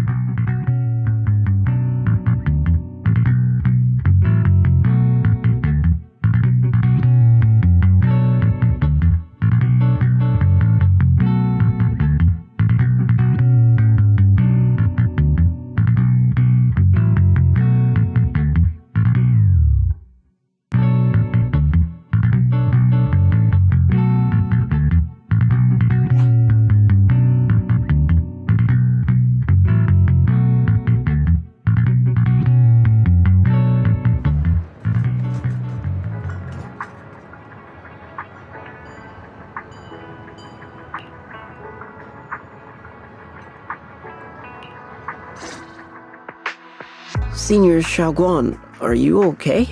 J: Senior Xiaoguang, are you okay?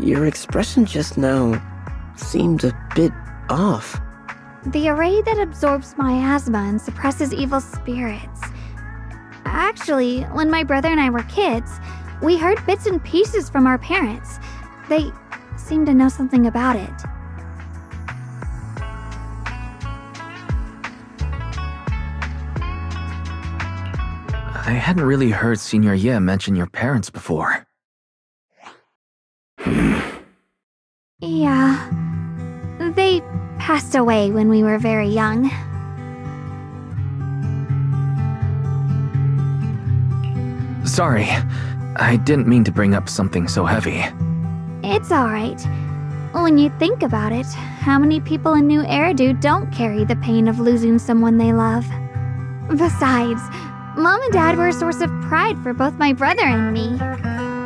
J: Your expression just now seemed a bit off.
F: The array that absorbs miasma and suppresses evil spirits. Actually, when my brother and I were kids, we heard bits and pieces from our parents. They seemed to know something about it.
B: I hadn't really heard Senior Ye mention your parents before.
F: Yeah. They passed away when we were very young.
B: Sorry, I didn't mean to bring up something so heavy.
F: It's alright. When you think about it, how many people in New Eridu don't carry the pain of losing someone they love? Besides, Mom and Dad were a source of pride for both my brother and me.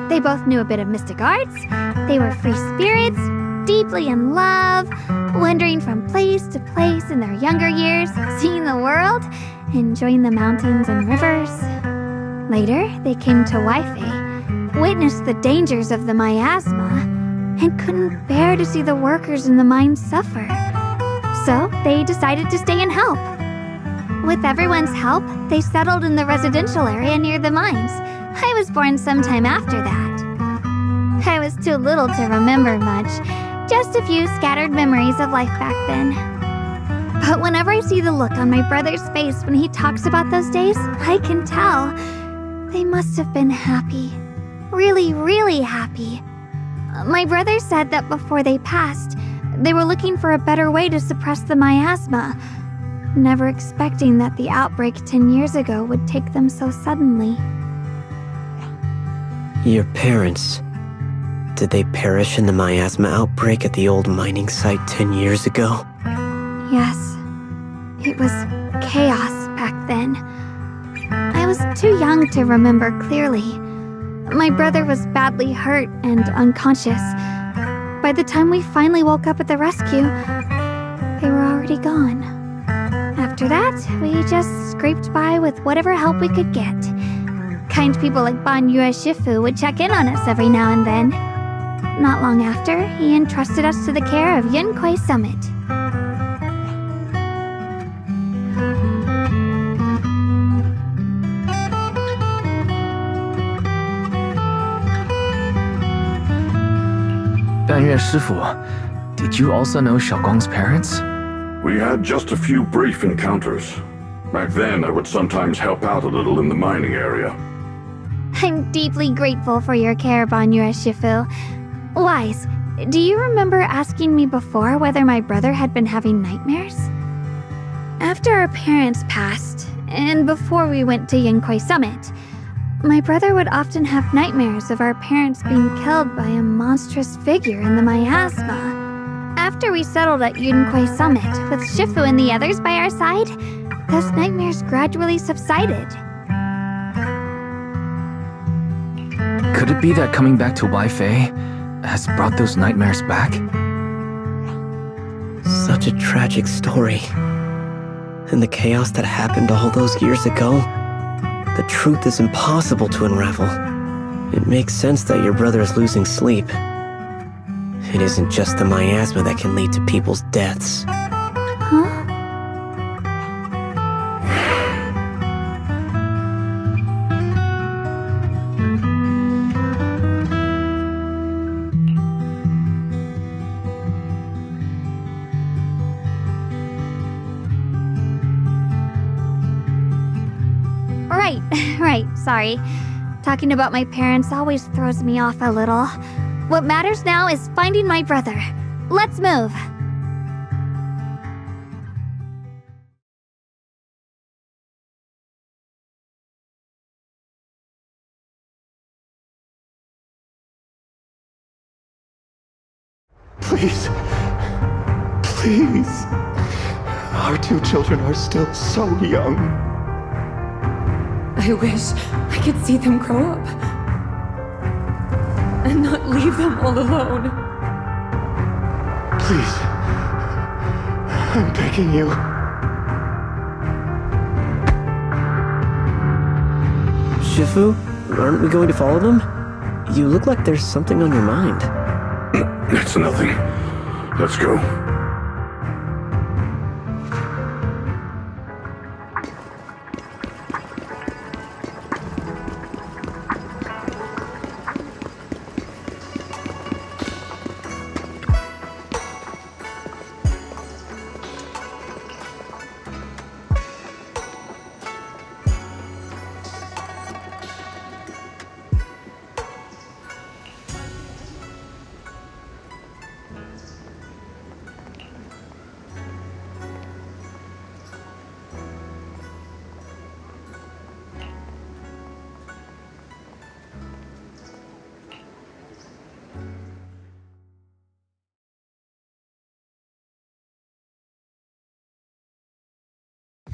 F: They both knew a bit of mystic arts, they were free spirits, deeply in love, wandering from place to place in their younger years, seeing the world, enjoying the mountains and rivers. Later, they came to Waifei, witnessed the dangers of the miasma, and couldn't bear to see the workers in the mines suffer. So they decided to stay and help. With everyone's help, they settled in the residential area near the mines. I was born sometime after that. I was too little to remember much, just a few scattered memories of life back then. But whenever I see the look on my brother's face when he talks about those days, I can tell. They must have been happy. Really, really happy. My brother said that before they passed, they were looking for a better way to suppress the miasma, never expecting that the outbreak 10 years ago would take them so suddenly.
J: Your parents, did they perish in the miasma outbreak at the old mining site 10 years ago?
F: Yes. It was chaos back then. I was too young to remember clearly. My brother was badly hurt and unconscious. By the time we finally woke up at the rescue, they were already gone. After that, we just scraped by with whatever help we could get. Kind people like Ban Yue Shifu would check in on us every now and then. Not long after, he entrusted us to the care of XCIII Summit.
B: Ban Yue Shifu, did you also know Xiaoguang's parents?
K: We had just a few brief encounters. Back then, I would sometimes help out a little in the mining area.
F: I'm deeply grateful for your care, Ban Yue Shifu. Wise, do you remember asking me before whether my brother had been having nightmares? After our parents passed, and before we went to XCIII Summit, my brother would often have nightmares of our parents being killed by a monstrous figure in the miasma. After we settled at XCIII Summit, with Shifu and the others by our side, those nightmares gradually subsided.
B: Could it be that coming back to Waifei has brought those nightmares back?
J: Such a tragic story. And the chaos that happened all those years ago, the truth is impossible to unravel. It makes sense that your brother is losing sleep. It isn't just the miasma that can lead to people's deaths.
F: Huh? Right, sorry. Talking about my parents always throws me off a little. What matters now is finding my brother. Let's move.
P: Please. Please. Our two children are still so young.
Q: I wish I could see them grow up. And not leave them all alone.
P: Please. I'm begging you.
J: Shifu, Aren't we going to follow them? You look like there's something on your mind.
K: It's nothing. Let's go.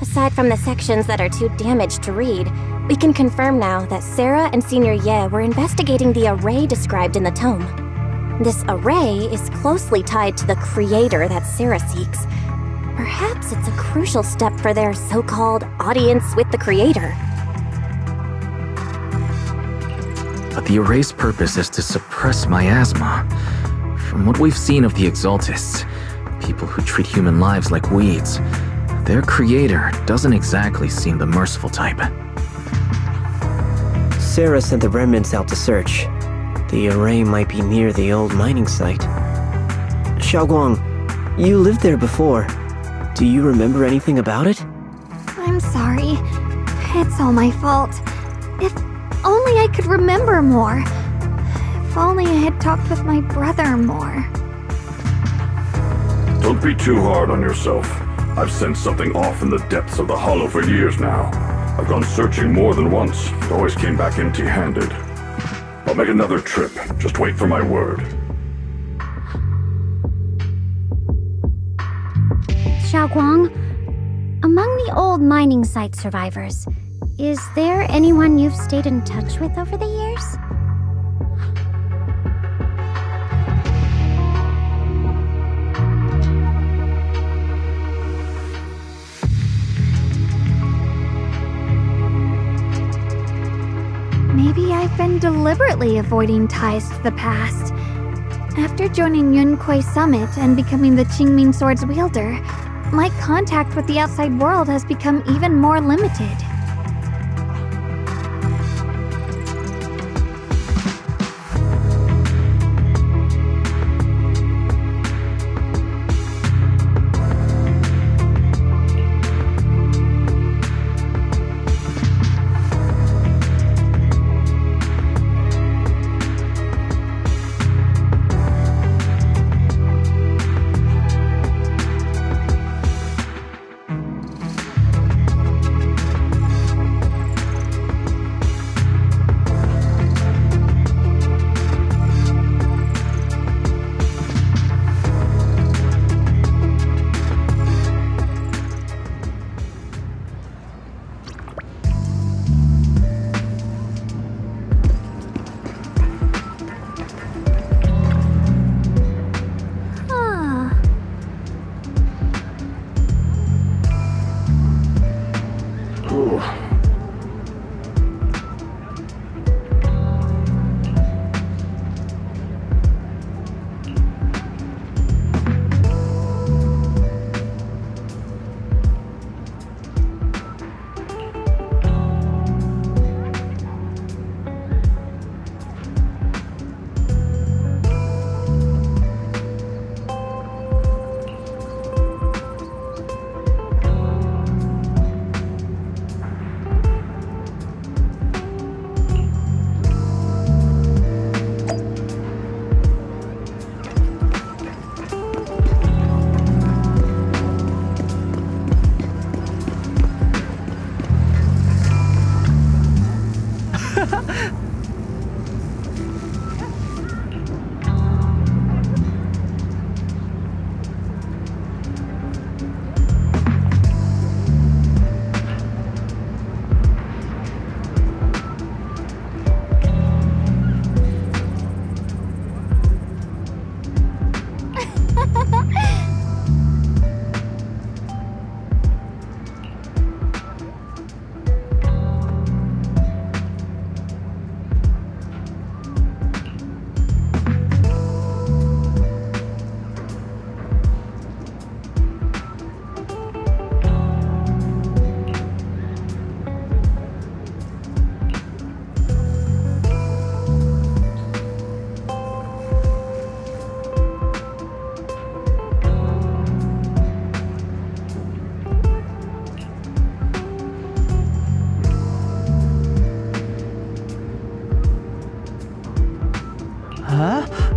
G: Aside from the sections that are too damaged to read, we can confirm now that Sarah and Senior Ye were investigating the array described in the tome. This array is closely tied to the creator that Sarah seeks. Perhaps it's a crucial step for their so-called audience with the creator.
B: But the array's purpose is to suppress miasma. From what we've seen of the Exaltists, people who treat human lives like weeds, their creator doesn't exactly seem the merciful type.
J: Sarah sent the remnants out to search. The array might be near the old mining site. Xiaoguang, you lived there before. Do you remember anything about it?
F: I'm sorry. It's all my fault. If only I could remember more. If only I had talked with my brother more.
K: Don't be too hard on yourself. I've sensed something off in the depths of the hollow for years now. I've gone searching more than once, but always came back empty-handed. I'll make another trip. Just wait for my word.
E: Xiaoguang, among the old mining site survivors, is there anyone you've stayed in touch with over the years?
F: Maybe I've been deliberately avoiding ties to the past. After joining Yunkuei Summit and becoming the Qingming Sword's wielder, my contact with the outside world has become even more limited.
N: Huh?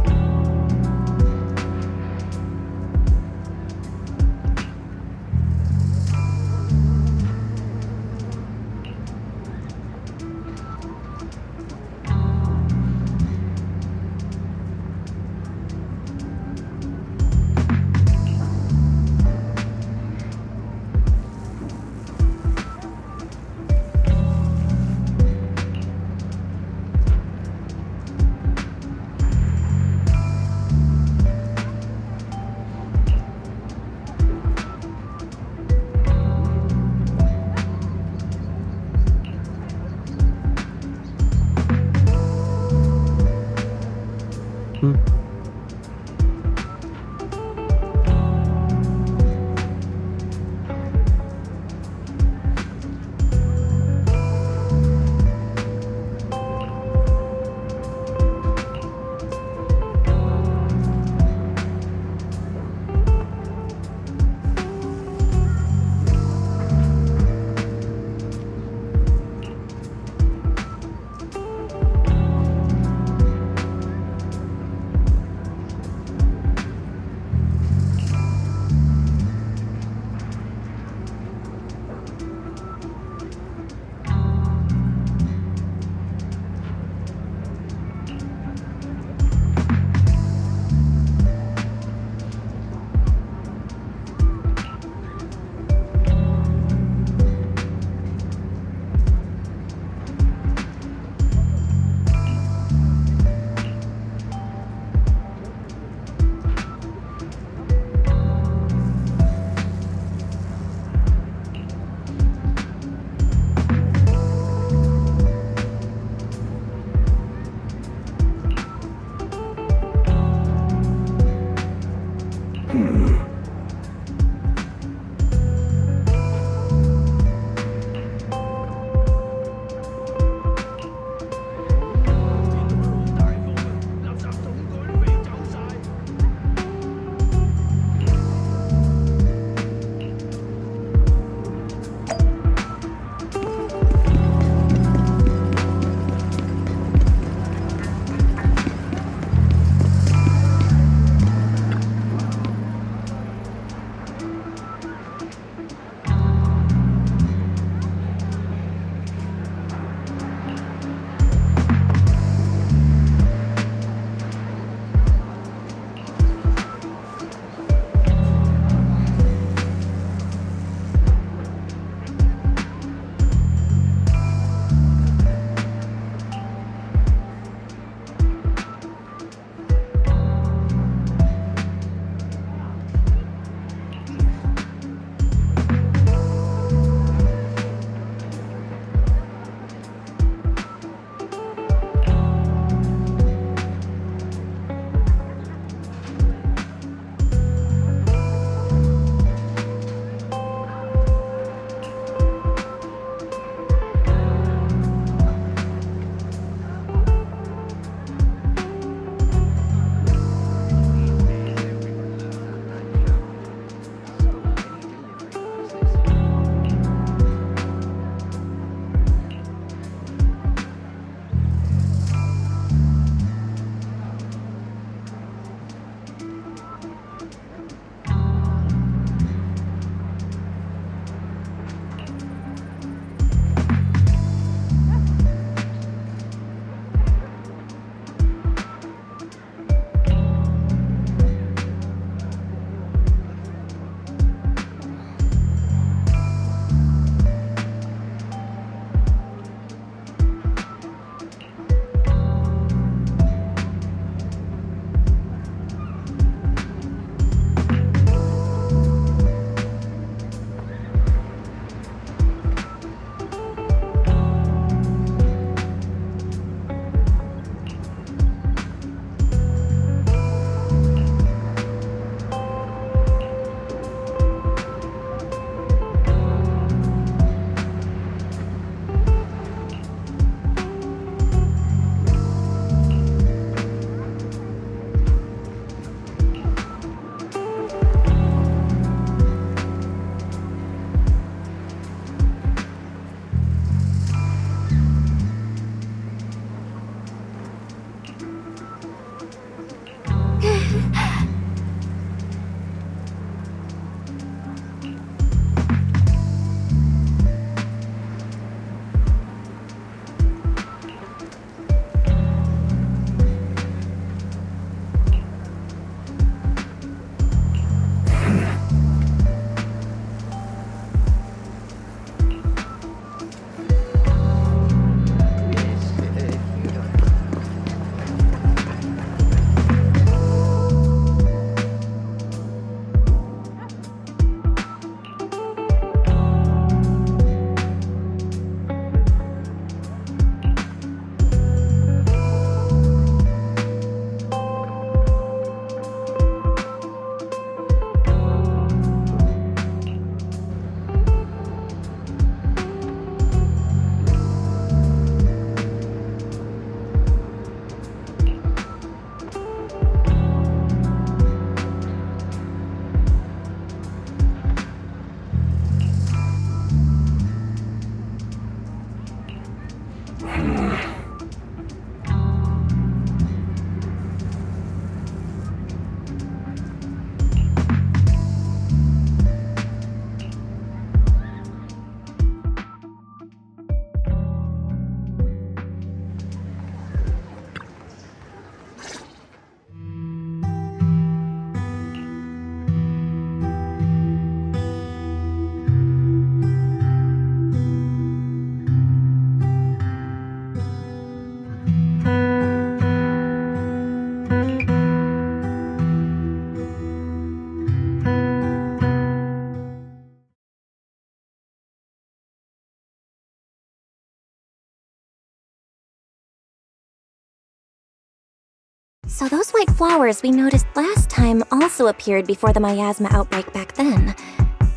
G: So those white flowers we noticed last time also appeared before the miasma outbreak back then.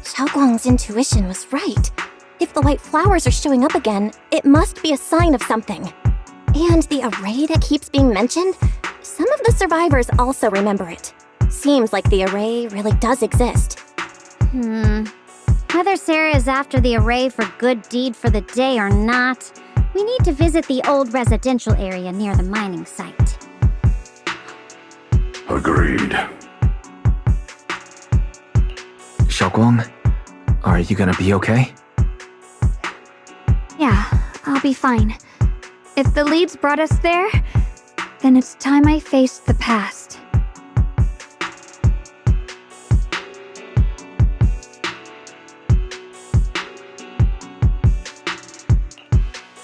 G: Xiaoguang's intuition was right. If the white flowers are showing up again, it must be a sign of something. And the array that keeps being mentioned? Some of the survivors also remember it. Seems like the array really does exist.
E: Whether Sarah is after the array for good deed for the day or not, we need to visit the old residential area near the mining site.
K: Agreed.
B: Xiaoguang, are you gonna be okay?
F: Yeah, I'll be fine. If the leads brought us there, then it's time I faced the past.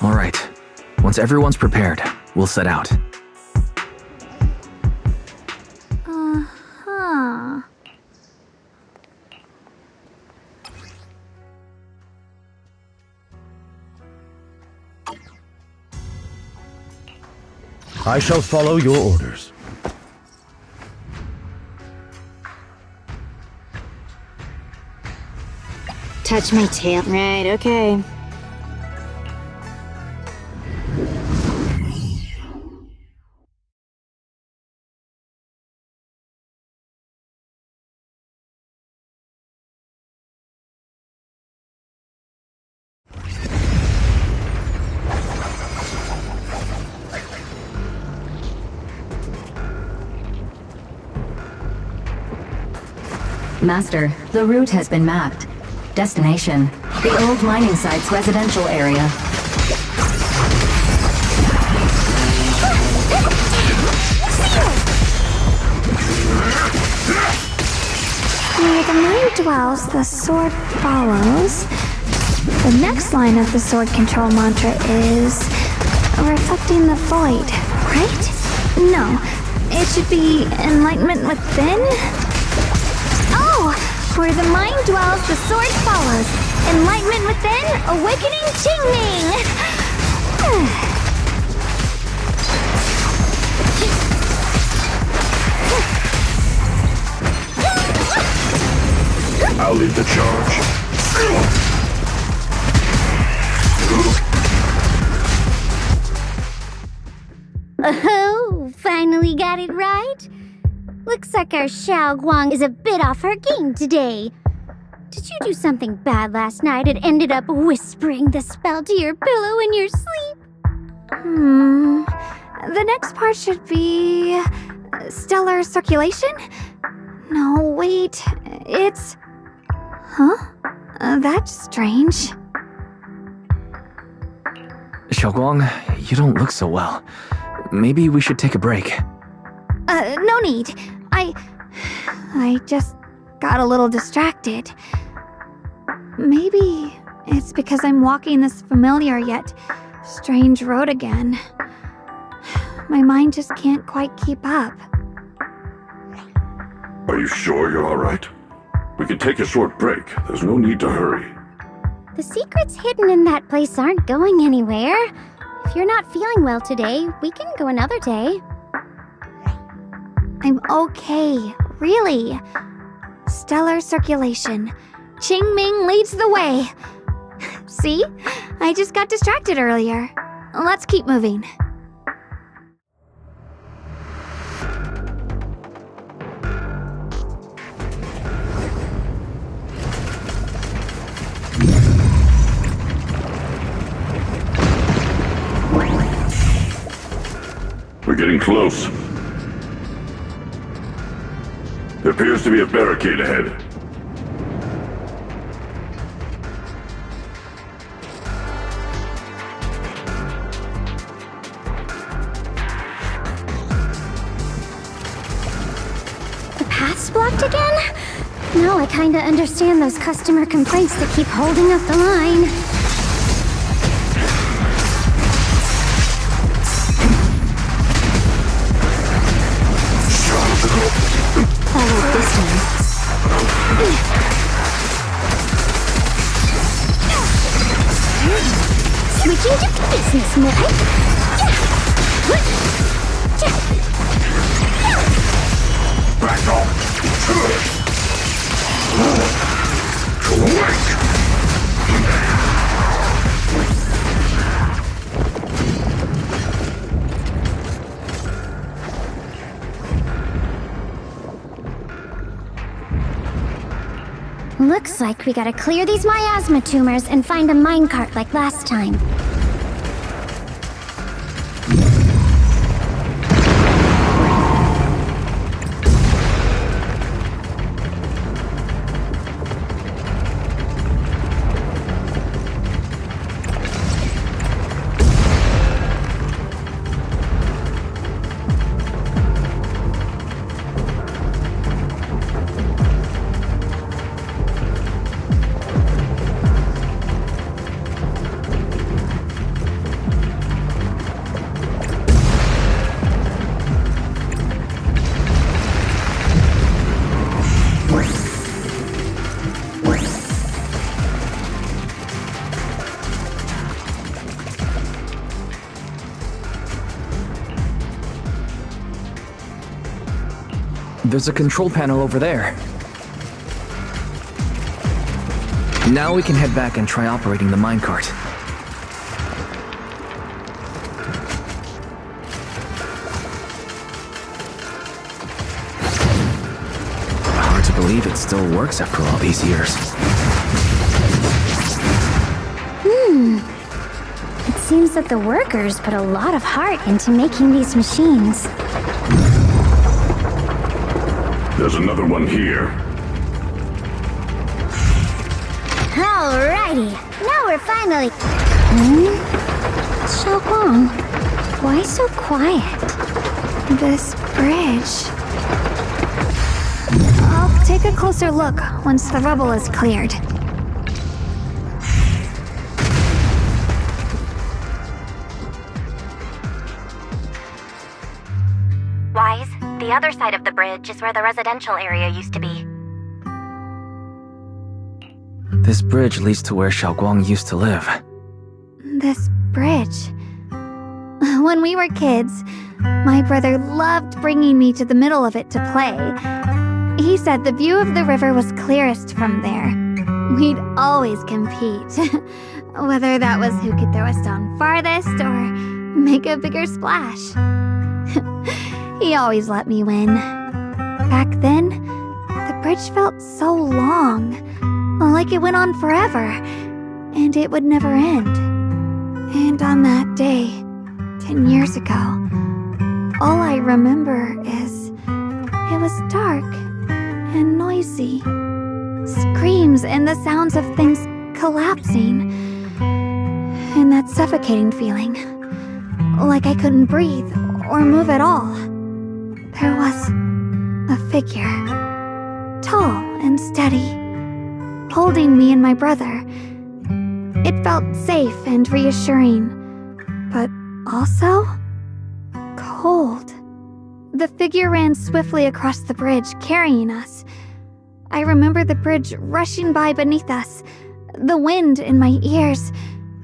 B: All right. Once everyone's prepared, we'll set out.
F: Uh-huh.
D: I shall follow your orders.
E: Touch my tail. Right, okay.
A: Master, the route has been mapped. Destination, the old mining site's residential area.
F: Where the mind dwells, the sword follows. The next line of the sword control mantra is reflecting the void, right? No, it should be enlightenment within. Oh, where the mind dwells, the sword follows. Enlightenment within, awakening Qingming.
K: I'll lead the charge.
E: Oh, finally got it right? Looks like our Xiaoguang is a bit off her game today. Did you do something bad last night and ended up whispering the spell to your pillow in your sleep?
F: The next part should be stellar circulation? No, wait, it's... Huh? That's strange.
B: Xiaoguang, you don't look so well. Maybe we should take a break.
F: No need. I just got a little distracted. Maybe it's because I'm walking this familiar yet strange road again. My mind just can't quite keep up.
K: Are you sure you're all right? We can take a short break. There's no need to hurry.
E: The secrets hidden in that place aren't going anywhere. If you're not feeling well today, we can go another day.
F: I'm okay, really. Stellar circulation. Qingming leads the way. See? I just got distracted earlier. Let's keep moving.
K: We're getting close. There appears to be a barricade ahead.
E: The path's blocked again? Now I kinda understand those customer complaints that keep holding up the line. Follow this one. Switching to business mode.
L: Looks like we gotta clear these miasma tumors and find a minecart like last time.
B: There's a control panel over there. Now we can head back and try operating the minecart. Hard to believe it still works after all these years.
L: It seems that the workers put a lot of heart into making these machines.
K: There's another one here.
L: Alrighty, now we're finally... Xiaoguang, why so quiet?
F: This bridge. I'll take a closer look once the rubble is cleared.
G: Wise, the other side of the bridge is where the residential area used to be.
B: This bridge leads to where Xiaoguang used to live.
F: This bridge. When we were kids, my brother loved bringing me to the middle of it to play. He said the view of the river was clearest from there. We'd always compete, whether that was who could throw a stone farthest or make a bigger splash. He always let me win. Back then, the bridge felt so long, like it went on forever, and it would never end. And on that day, 10 years ago, all I remember is it was dark and noisy. Screams and the sounds of things collapsing. And that suffocating feeling, like I couldn't breathe or move at all. There was a figure, tall and steady, holding me and my brother. It felt safe and reassuring, but also cold. The figure ran swiftly across the bridge, carrying us. I remember the bridge rushing by beneath us, the wind in my ears,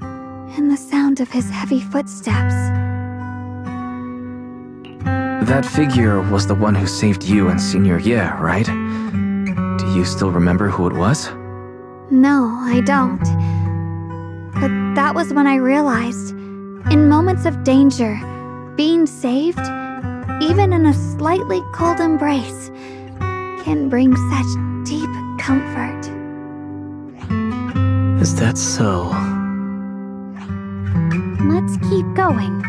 F: and the sound of his heavy footsteps.
B: That figure was the one who saved you and Senior Ye, right? Do you still remember who it was?
F: No, I don't. But that was when I realized, in moments of danger, being saved, even in a slightly cold embrace, can bring such deep comfort.
J: Is that so?
L: Let's keep going.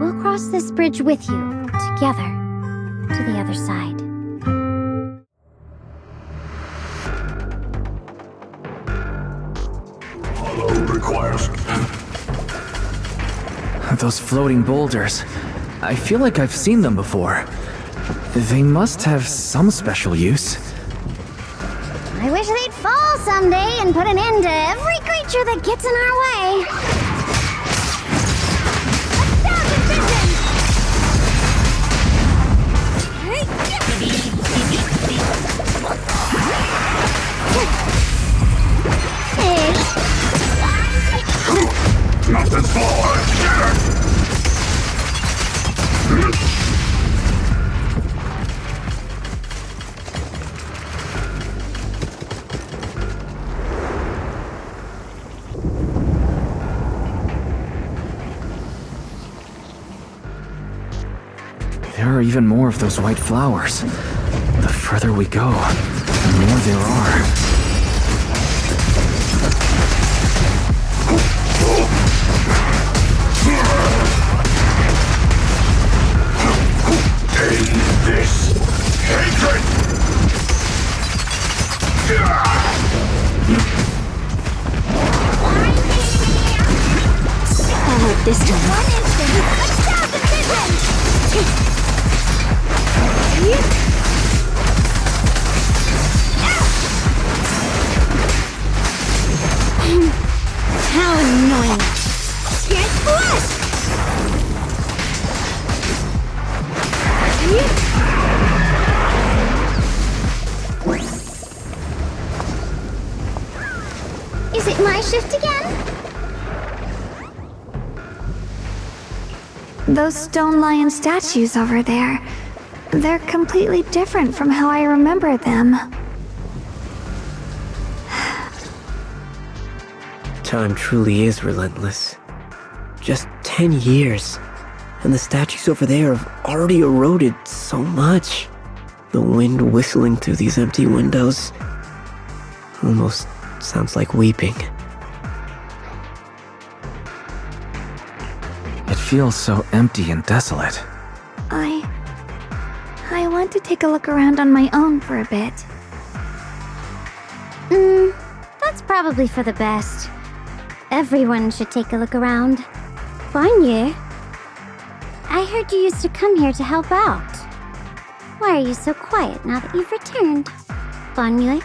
L: We'll cross this bridge with you, together, to the other side.
K: Requires...
B: Those floating boulders. I feel like I've seen them before. They must have some special use.
L: I wish they'd fall someday and put an end to every creature that gets in our way.
K: Nothing forward!
B: There are even more of those white flowers. The further we go, the more there are.
K: End this hatred!
E: I'll hope this time. One instant! Let's How annoying! Get flush!
L: Is it my shift again?
F: Those stone lion statues over there, they're completely different from how I remember them.
J: Time truly is relentless. Just 10 years, and the statues over there have already eroded so much. The wind whistling through these empty windows almost sounds like weeping.
B: It feels so empty and desolate.
F: I want to take a look around on my own for a bit.
L: That's probably for the best. Everyone should take a look around. Banyu, I heard you used to come here to help out. Why are you so quiet now that you've returned? Banyu?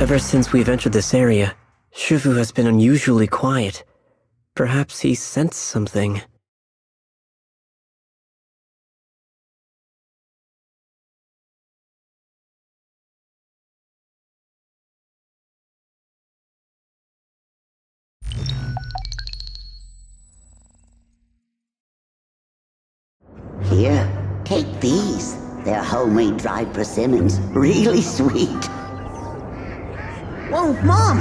J: Ever since we've entered this area, Shifu has been unusually quiet. Perhaps he sensed something.
R: Here, take these. They're homemade dried persimmons. Really sweet.
S: Whoa, Mom!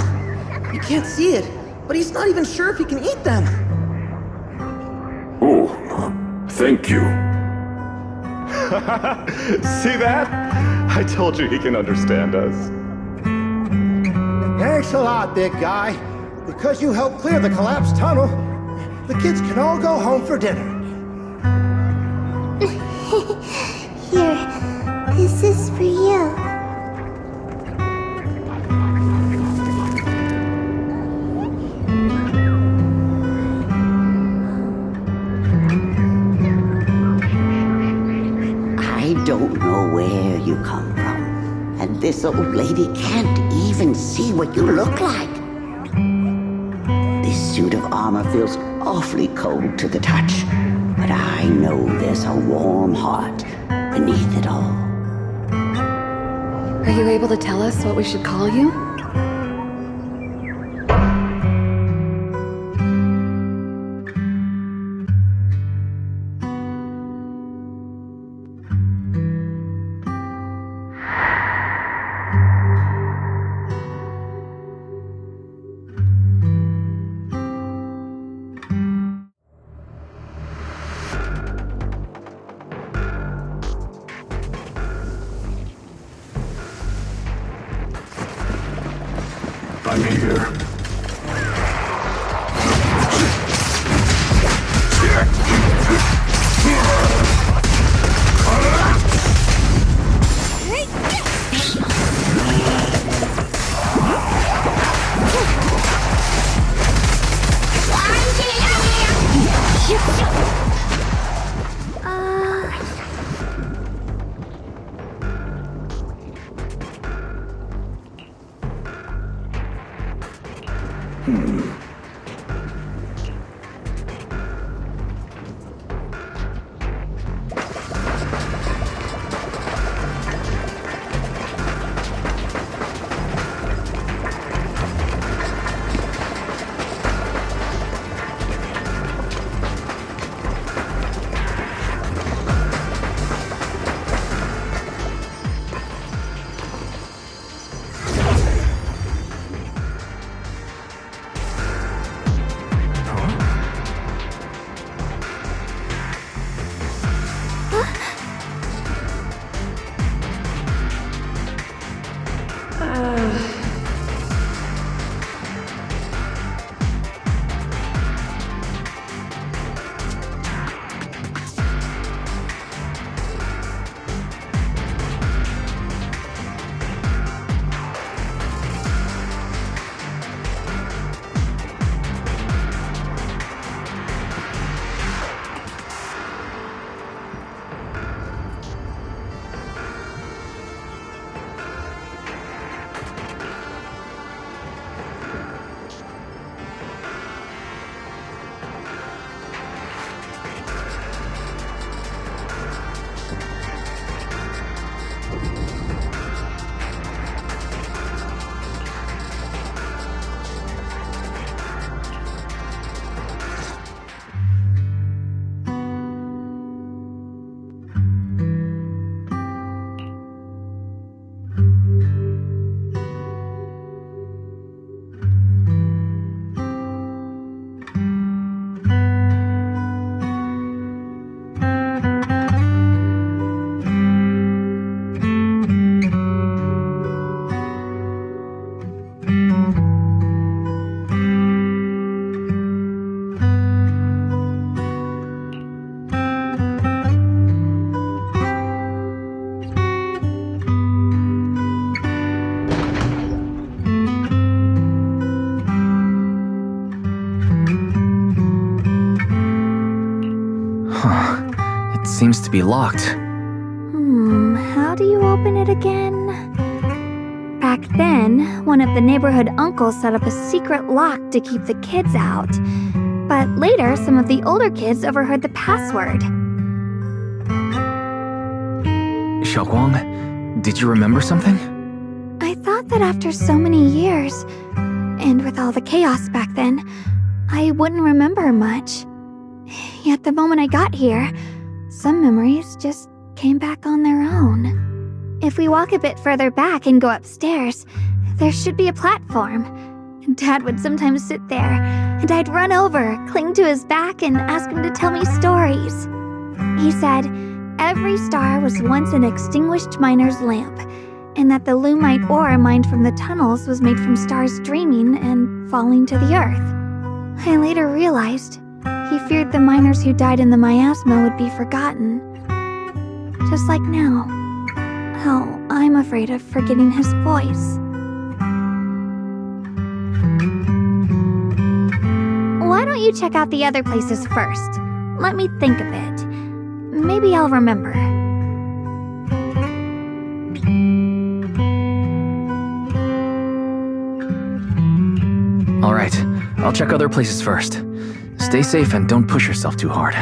S: You can't see it, but he's not even sure if he can eat them.
K: Oh, thank you.
P: See that? I told you he can understand us.
O: Thanks a lot, big guy. Because you helped clear the collapsed tunnel, the kids can all go home for dinner.
L: Here, this is for you.
R: I don't know where you come from, and this old lady can't even see what you look like. This suit of armor feels awfully cold to the touch, but I know there's a warm heart beneath it all.
Q: Are you able to tell us what we should call you?
K: I'm here.
B: seems to be locked.
F: How do you open it again? Back then, one of the neighborhood uncles set up a secret lock to keep the kids out. But later, some of the older kids overheard the password.
B: Xiaoguang, did you remember something?
F: I thought that after so many years, and with all the chaos back then, I wouldn't remember much. Yet the moment I got here, some memories just came back on their own. If we walk a bit further back and go upstairs, there should be a platform. Dad would sometimes sit there, and I'd run over, cling to his back, and ask him to tell me stories. He said every star was once an extinguished miner's lamp, and that the lumite ore mined from the tunnels was made from stars dreaming and falling to the earth. I later realized he feared the miners who died in the miasma would be forgotten. Just like now. How I'm afraid of forgetting his voice. Why don't you check out the other places first? Let me think a bit. Maybe I'll remember.
B: Alright, I'll check other places first. Stay safe and don't push yourself too hard.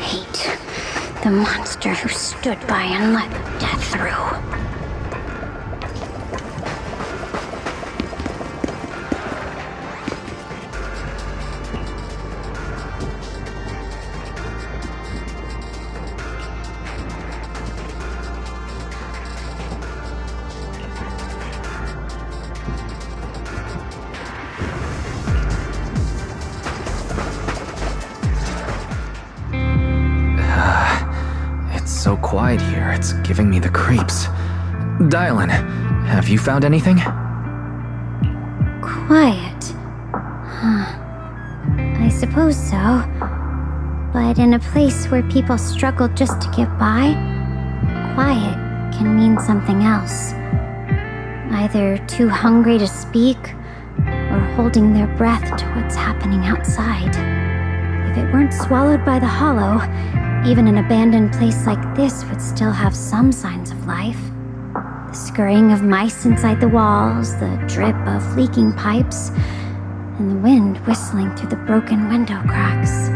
L: Hate. The monster who stood by and let death through.
B: So quiet here, it's giving me the creeps. Dylan, have you found anything?
L: Quiet. Huh. I suppose so. But in a place where people struggle just to get by, quiet can mean something else. Either too hungry to speak, or holding their breath to what's happening outside. If it weren't swallowed by the hollow, even an abandoned place like this would still have some signs of life. The scurrying of mice inside the walls, the drip of leaking pipes, and the wind whistling through the broken window cracks.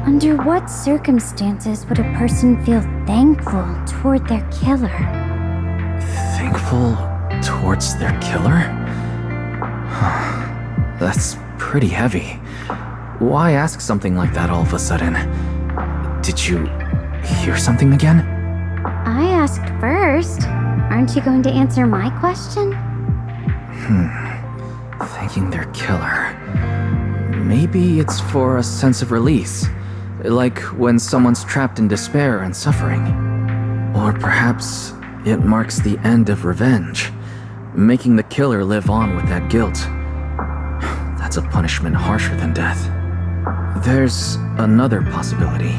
L: Under what circumstances would a person feel thankful toward their killer?
B: Thankful towards their killer? That's pretty heavy. Why ask something like that all of a sudden? Did you hear something again?
L: I asked first. Aren't you going to answer my question?
B: Thanking their killer. Maybe it's for a sense of release. Like when someone's trapped in despair and suffering. Or perhaps it marks the end of revenge, making the killer live on with that guilt. That's a punishment harsher than death. There's another possibility.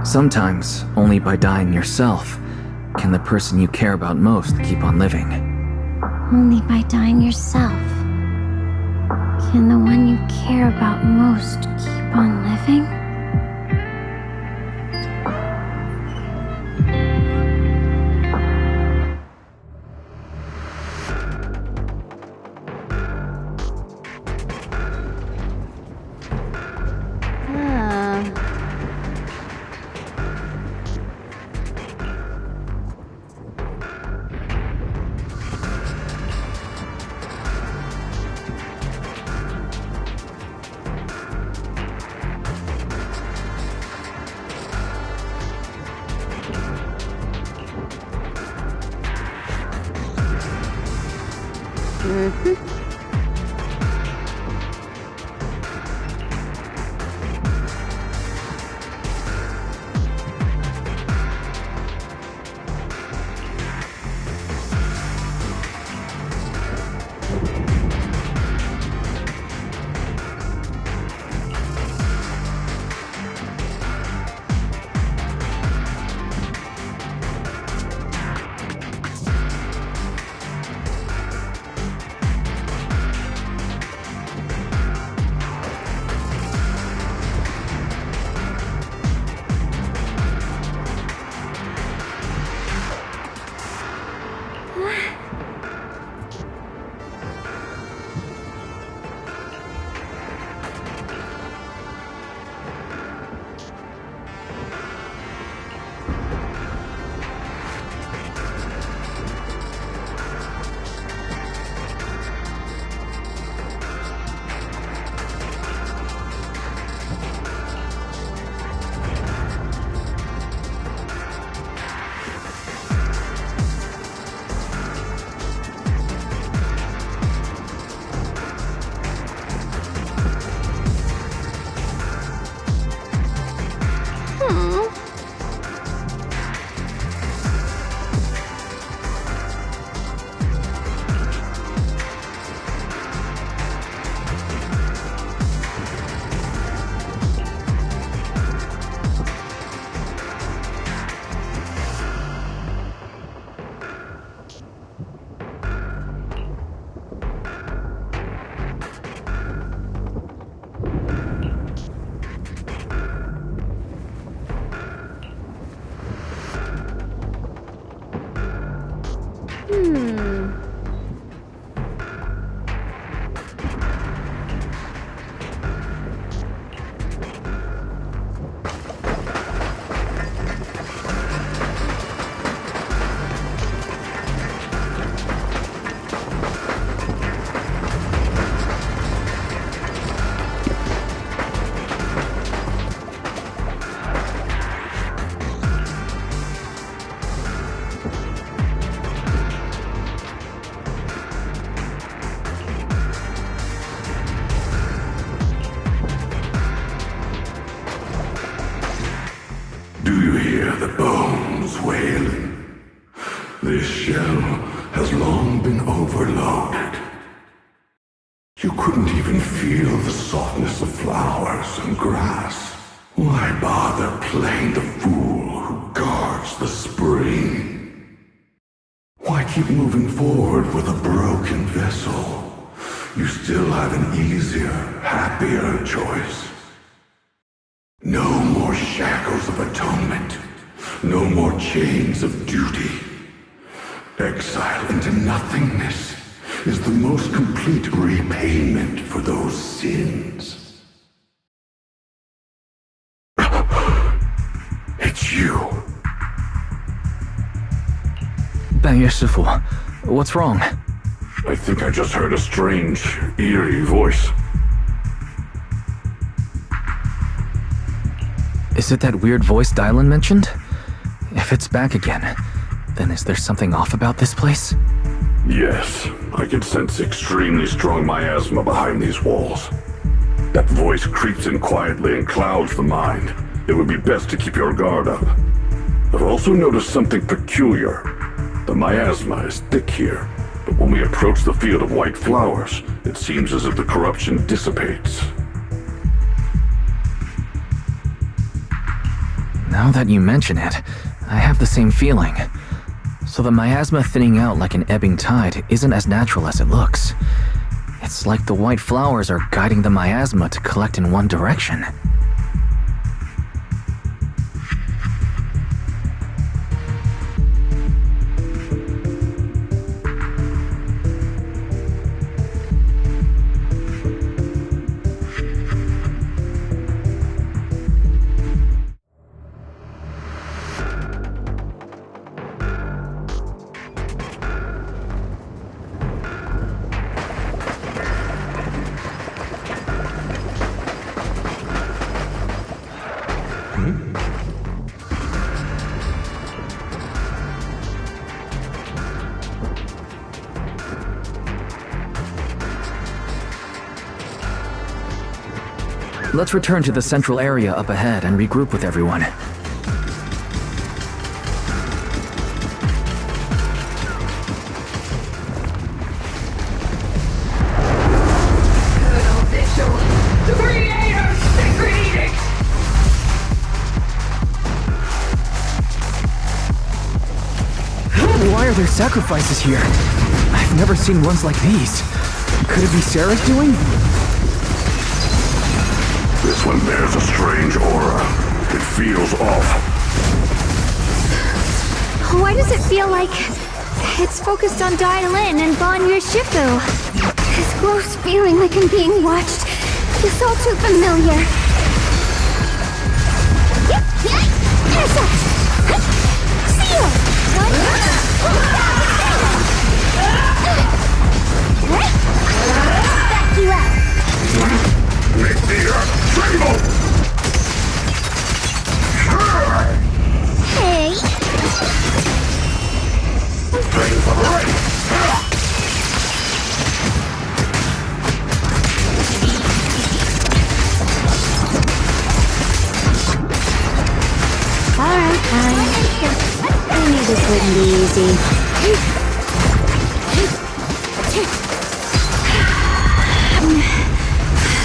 B: Sometimes, only by dying yourself, can the person you care about most keep on living.
E: Only by dying yourself can the one you care about most keep on living?
K: Do you hear the bones wailing? This shell has long been overloaded. You couldn't even feel the softness of flowers and grass. Why bother playing the fool who guards the spring? Why keep moving forward with a broken vessel? You still have an easier, happier choice. No more shackles of atonement. No more chains of duty. Exile into nothingness is the most complete repayment for those sins. It's you.
B: 半月师傅, what's wrong?
K: I think I just heard a strange, eerie voice.
B: Is it that weird voice Dylan mentioned? If it's back again, then is there something off about this place?
K: Yes, I can sense extremely strong miasma behind these walls. That voice creeps in quietly and clouds the mind. It would be best to keep your guard up. I've also noticed something peculiar. The miasma is thick here, but when we approach the field of white flowers, it seems as if the corruption dissipates.
B: Now that you mention it, I have the same feeling. So the miasma thinning out like an ebbing tide isn't as natural as it looks. It's like the white flowers are guiding the miasma to collect in one direction. Let's return to the central area up ahead and regroup with everyone.
T: The creators! The creators!
B: Why are there sacrifices here? I've never seen ones like these. Could it be Sarah's doing?
K: This one bears a strange aura. It feels off.
F: Why does it feel like it's focused on Dai-Lin and Banyu Shifu?
E: This gross feeling like I'm being watched is all too familiar. Back you up.
K: Make the earth tremble!
E: Hey.
K: Pay for the rain!
F: Alright, fine. I knew this wouldn't be easy.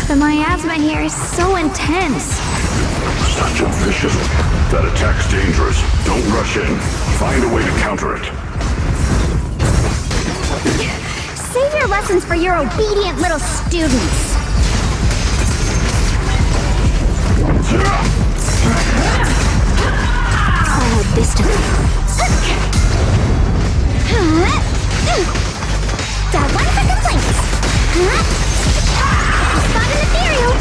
F: The miasma here is so intense.
K: Such a vicious... That attack's dangerous. Don't rush in. Find a way to counter it.
E: Save your lessons for your obedient little students.
F: Oh, this time.
E: Got one for complaints. Spot an ethereal.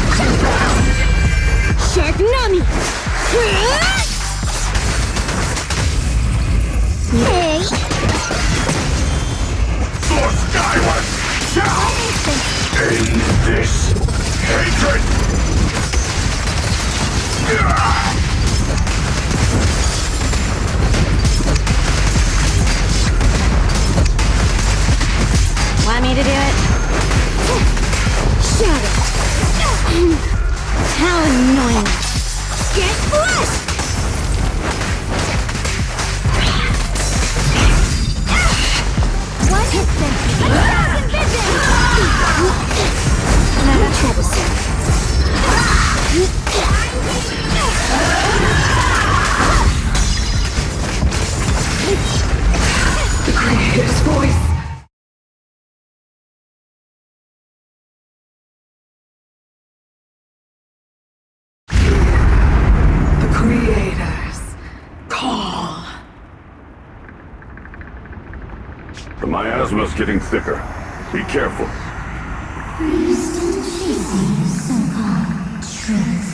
E: Shark Nami. Hey.
K: For skyward! End this hatred!
F: Want me to do it?
E: Shadow. How annoying. Get flushed! What hit them? Attack vision! Another troublesome.
T: The creator's voice. The creators call.
K: The miasma's getting thicker. Be careful.
L: Are you still chasing the so-called truth?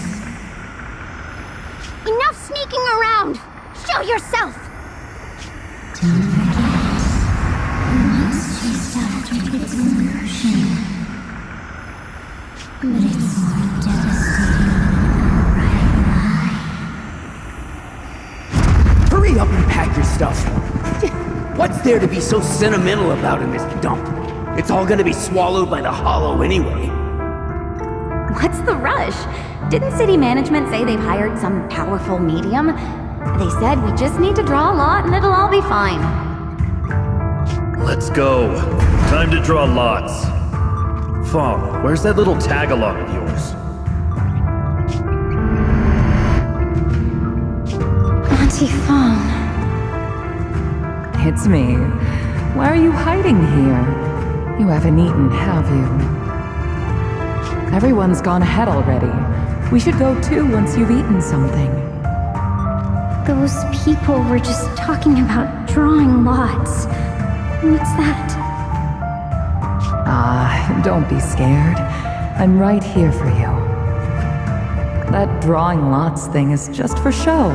E: Enough sneaking around! Show yourself!
L: Don't forget, once chased after its illusion. But it's more devastating right eye.
U: Hurry up and pack your stuff. What's there to be so sentimental about in this dump? It's all gonna be swallowed by the hollow anyway.
A: What's the rush? Didn't city management say they've hired some powerful medium? They said we just need to draw a lot and it'll all be fine.
V: Let's go. Time to draw lots. Fong, where's that little tag-along of yours?
E: Auntie Fong.
H: It's me. Why are you hiding here? You haven't eaten, have you? Everyone's gone ahead already. We should go too once you've eaten something.
E: Those people were just talking about drawing lots. What's that?
H: Don't be scared. I'm right here for you. That drawing lots thing is just for show.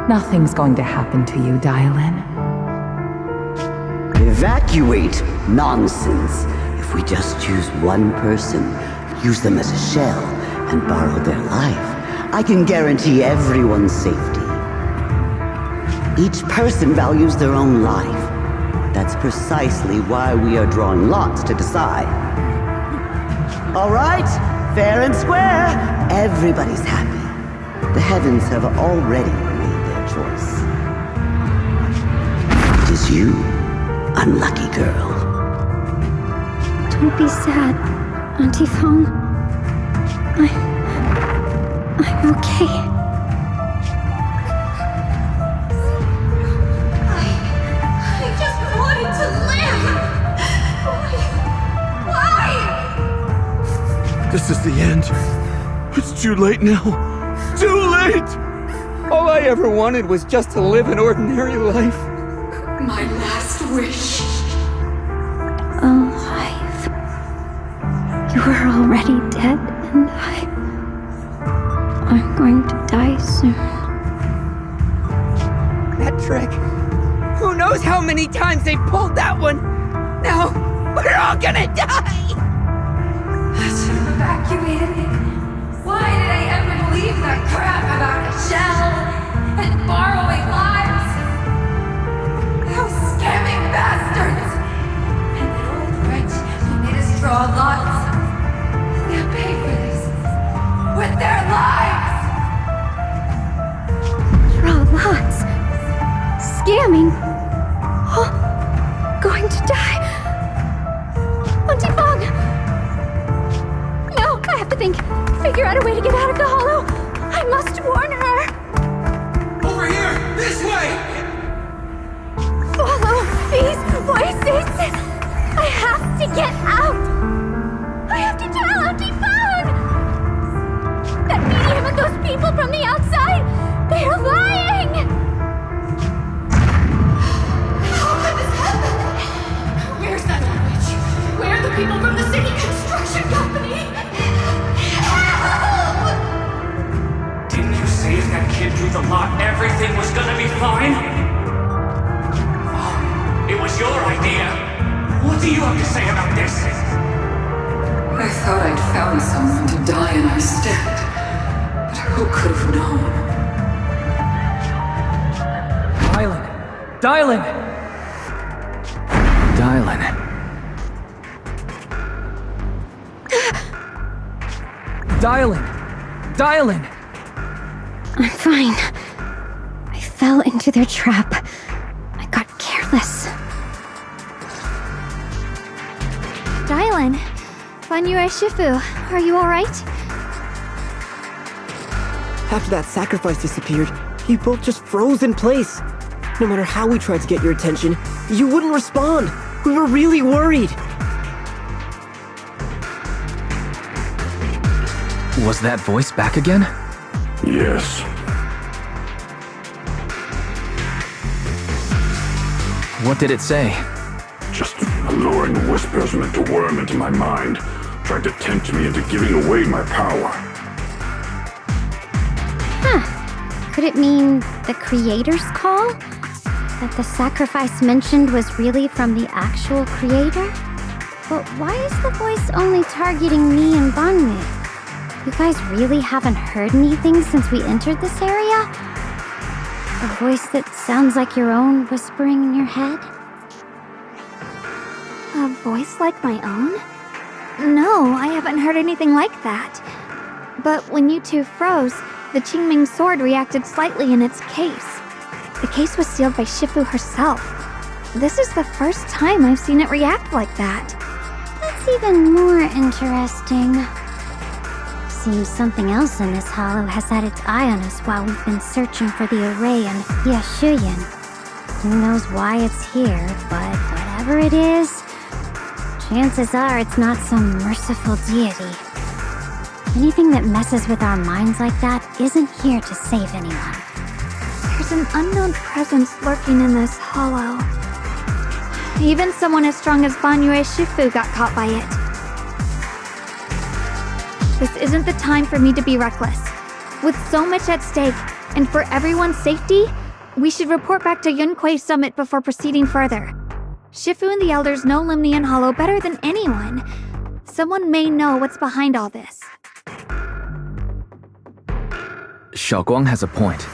H: Nothing's going to happen to you, Dylan.
R: Evacuate? Nonsense. If we just choose one person, use them as a shell, and borrow their life, I can guarantee everyone's safety. Each person values their own life. That's precisely why we are drawing lots to decide. All right, fair and square. Everybody's happy. The heavens have already made their choice. It is you, unlucky girl.
E: Don't be sad, Auntie Fong. I'm okay.
T: I just wanted to live! Why?
P: This is the end. It's too late now. Too late!
U: All I ever wanted was just to live an ordinary life.
T: My last wish.
E: Alive. You were already dead, and I'm going to die soon.
J: That trick. Who knows how many times they pulled that one? Now, we're all gonna die!
T: I should have evacuated me. Why did I ever believe that crap about a shell and borrowing lives? Those scamming bastards! And that old wretch who made us draw lots. They'll pay for this with their lives!
E: Draw lots. Scamming. Oh, going to die. Auntie Fong! No, I have to figure out a way to get out of the hollow. I must warn her.
U: Over here! This way!
E: Follow these voices. I have to get out. I have to tell Auntie Fong. That medium and those people from the outside, they're lying.
T: How could this happen? Where's that witch? Where are the people from the city construction company? Help!
I: Didn't you say if that kid drew the lot, everything was gonna be fine? Oh, it was your idea. What do you have to say about this?
T: I thought I'd found someone to die in our stead. But who could have known?
B: Dylan! Dylan!
E: I'm fine. I fell into their trap. I got careless.
F: Dylan, Fanue Shifu, are you alright?
J: After that sacrifice disappeared, you both just froze in place. No matter how we tried to get your attention, you wouldn't respond. We were really worried.
B: Was that voice back again?
K: Yes.
B: What did it say?
K: Just alluring whispers meant to worm into my mind, trying to tempt me into giving away my power.
E: Huh. Could it mean the creator's call? That the sacrifice mentioned was really from the actual creator? But why is the voice only targeting me and Banmi? You guys really haven't heard anything since we entered this area? A voice that sounds like your own whispering in your head?
F: A voice like my own? No, I haven't heard anything like that. But when you two froze, the Qingming sword reacted slightly in its case. The case was sealed by Shifu herself. This is the first time I've seen it react like that.
E: That's even more interesting. Seems something else in this hollow has had its eye on us while we've been searching for the array and Yashuyan. Who knows why it's here, but whatever it is, chances are it's not some merciful deity. Anything that messes with our minds like that isn't here to save anyone.
F: There's an unknown presence lurking in this hollow. Even someone as strong as Banyue Shifu got caught by it. This isn't the time for me to be reckless. With so much at stake, and for everyone's safety, we should report back to Yunquei Summit before proceeding further. Shifu and the elders know Limnian Hollow better than anyone. Someone may know what's behind all this.
B: Xiaoguang has a point.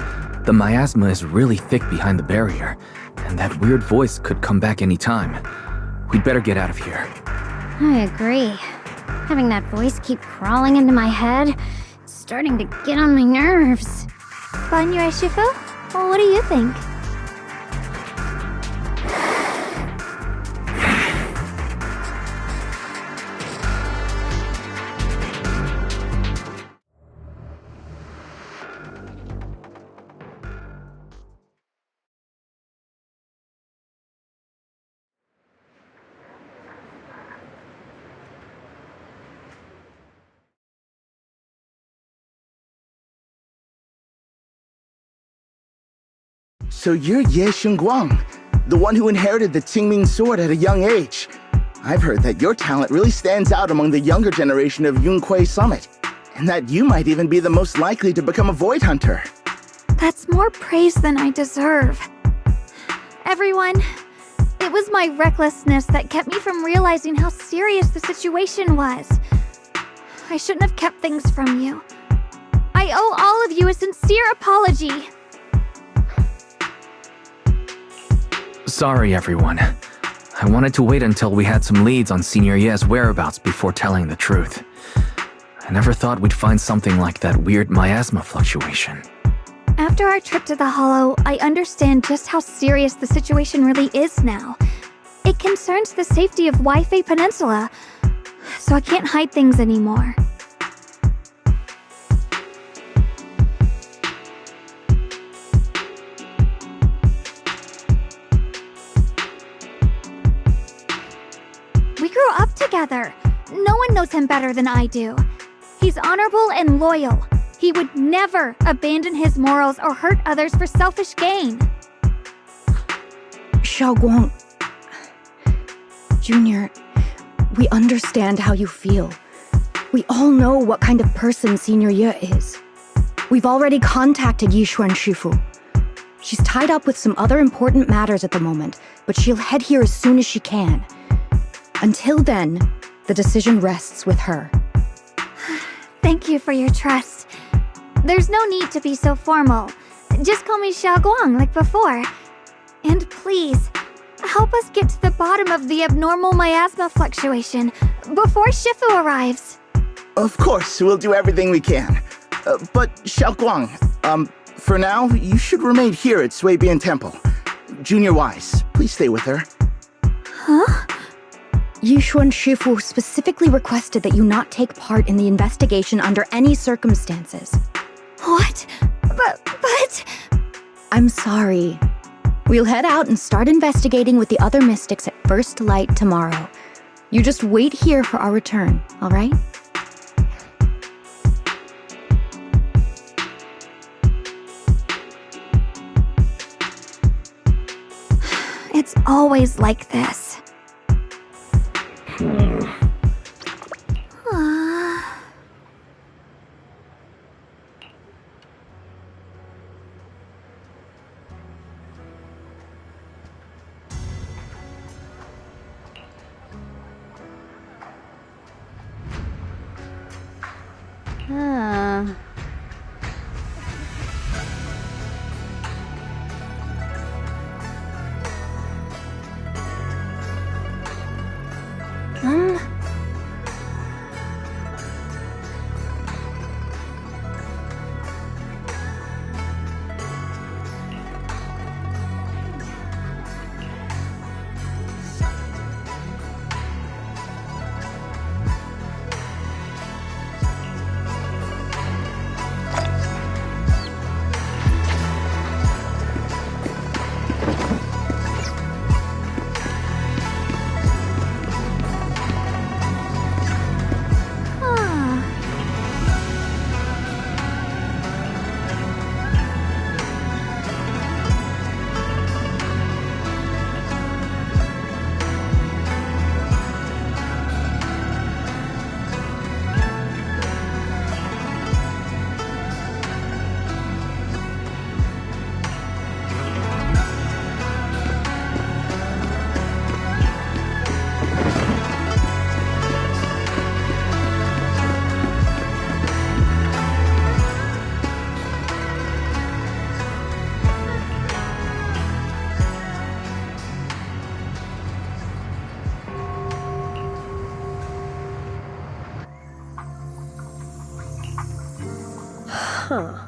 B: The miasma is really thick behind the barrier, and that weird voice could come back any time. We'd better get out of here.
E: I agree. Having that voice keep crawling into my head, it's starting to get on my nerves.
F: Banyue Shifu? Well, what do you think?
C: So you're Ye Xingguang, the one who inherited the Qingming sword at a young age. I've heard that your talent really stands out among the younger generation of Yunquei Summit, and that you might even be the most likely to become a Void Hunter.
F: That's more praise than I deserve. Everyone, it was my recklessness that kept me from realizing how serious the situation was. I shouldn't have kept things from you. I owe all of you a sincere apology.
B: Sorry, everyone. I wanted to wait until we had some leads on Senior Ye's whereabouts before telling the truth. I never thought we'd find something like that weird miasma fluctuation.
F: After our trip to the Hollow, I understand just how serious the situation really is now. It concerns the safety of Waifei Peninsula, so I can't hide things anymore. We grew up together. No one knows him better than I do. He's honorable and loyal. He would never abandon his morals or hurt others for selfish gain.
M: Xiaoguang, Junior, we understand how you feel. We all know what kind of person Senior Ye is. We've already contacted Yishuan Shifu. She's tied up with some other important matters at the moment, but she'll head here as soon as she can. Until then, the decision rests with her.
F: Thank you for your trust. There's no need to be so formal. Just call me Xiaoguang like before. And please, help us get to the bottom of the abnormal miasma fluctuation before Shifu arrives.
C: Of course, we'll do everything we can. But Xiaoguang, for now, you should remain here at Suibian Temple. Junior Wise, please stay with her.
F: Huh?
M: Yishuan Shifu specifically requested that you not take part in the investigation under any circumstances.
F: What? But...
M: I'm sorry. We'll head out and start investigating with the other mystics at first light tomorrow. You just wait here for our return, all right?
F: It's always like this.
D: Huh.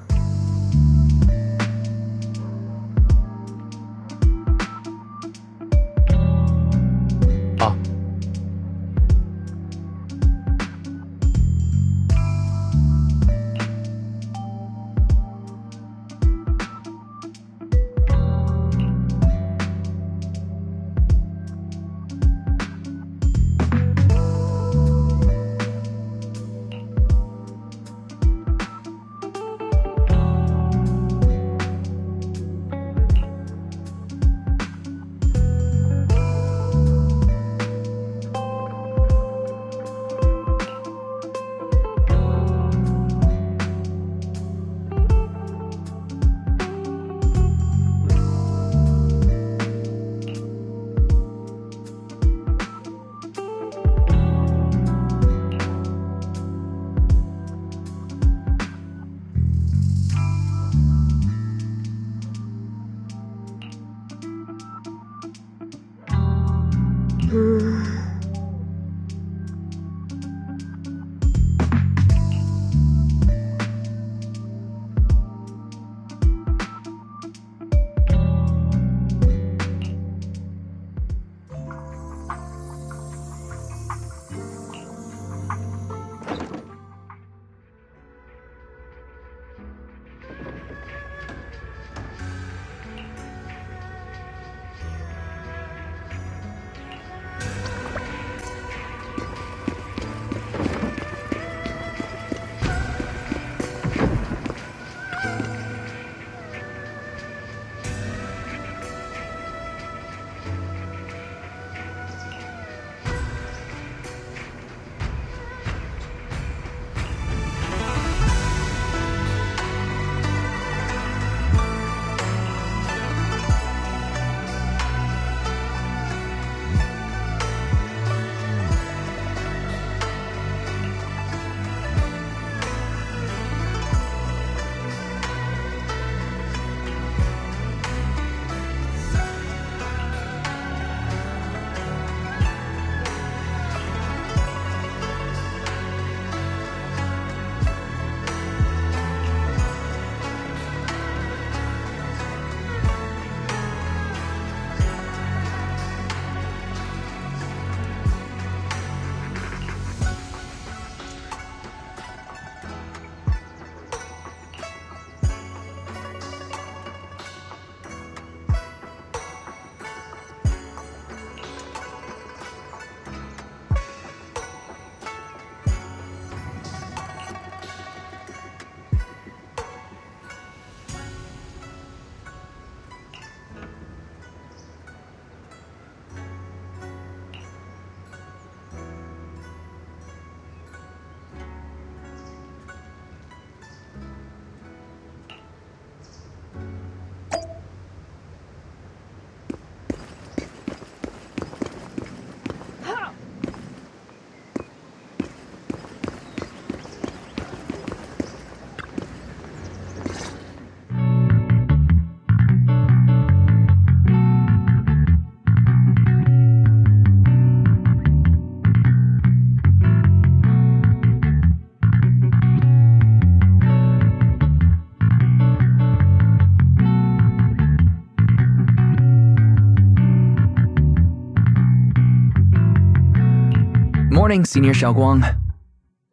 B: Morning, Senior Xiaoguang.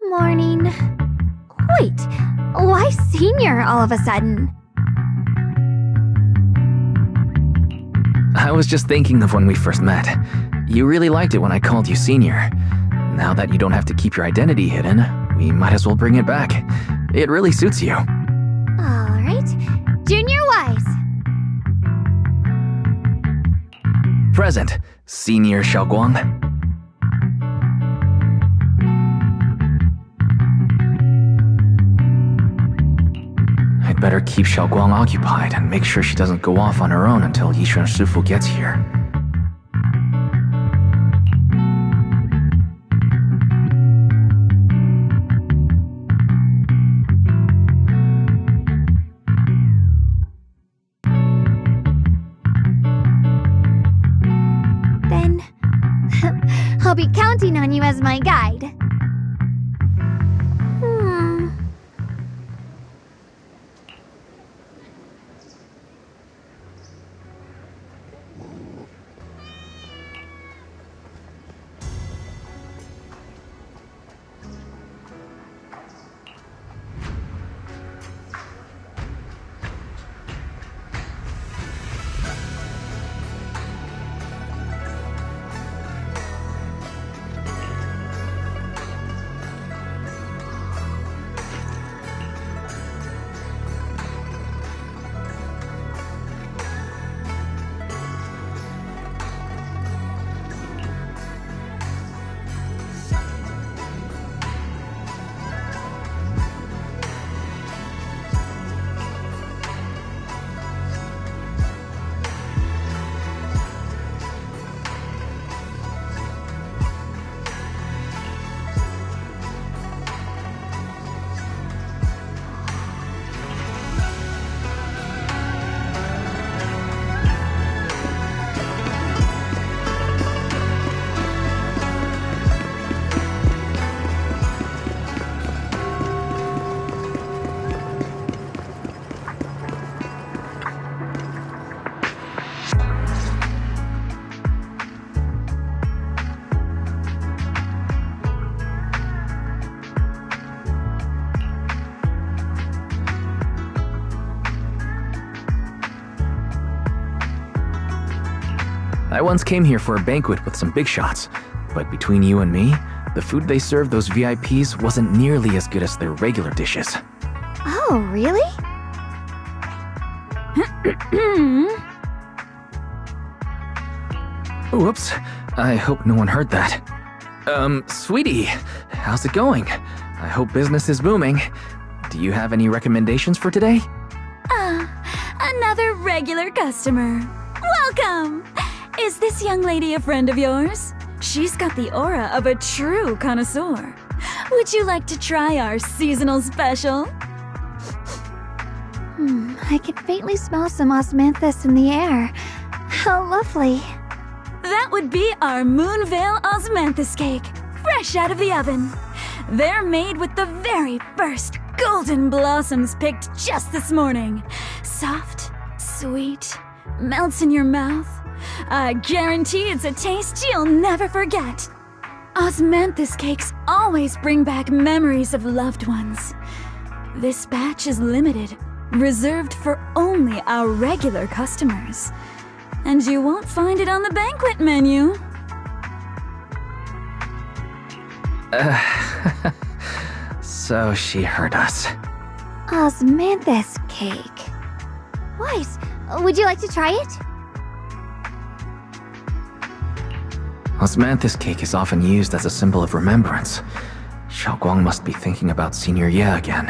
F: Morning. Wait, why Senior all of a sudden?
B: I was just thinking of when we first met. You really liked it when I called you Senior. Now that you don't have to keep your identity hidden, we might as well bring it back. It really suits you.
F: Alright. Junior Wise.
B: Present, Senior Xiaoguang. I'd better keep Xiaoguang occupied and make sure she doesn't go off on her own until Yishuan Shifu gets here.
F: Then I'll be counting on you as my guide.
B: I once came here for a banquet with some big shots, but between you and me, the food they served those VIPs wasn't nearly as good as their regular dishes.
F: Oh, really?
B: Whoops, I hope no one heard that. Sweetie, how's it going? I hope business is booming. Do you have any recommendations for today?
D: Another regular customer. Welcome! Is this young lady a friend of yours? She's got the aura of a true connoisseur. Would you like to try our seasonal special?
F: I can faintly smell some osmanthus in the air. How lovely.
D: That would be our Moonvale Osmanthus cake, fresh out of the oven. They're made with the very first golden blossoms picked just this morning. Soft, sweet, melts in your mouth. I guarantee it's a taste you'll never forget. Osmanthus cakes always bring back memories of loved ones. This batch is limited, reserved for only our regular customers. And you won't find it on the banquet menu.
B: So she heard us.
F: Osmanthus cake. Weiss, would you like to try it?
B: Osmanthus cake is often used as a symbol of remembrance. Xiaoguang must be thinking about Senior Ye again.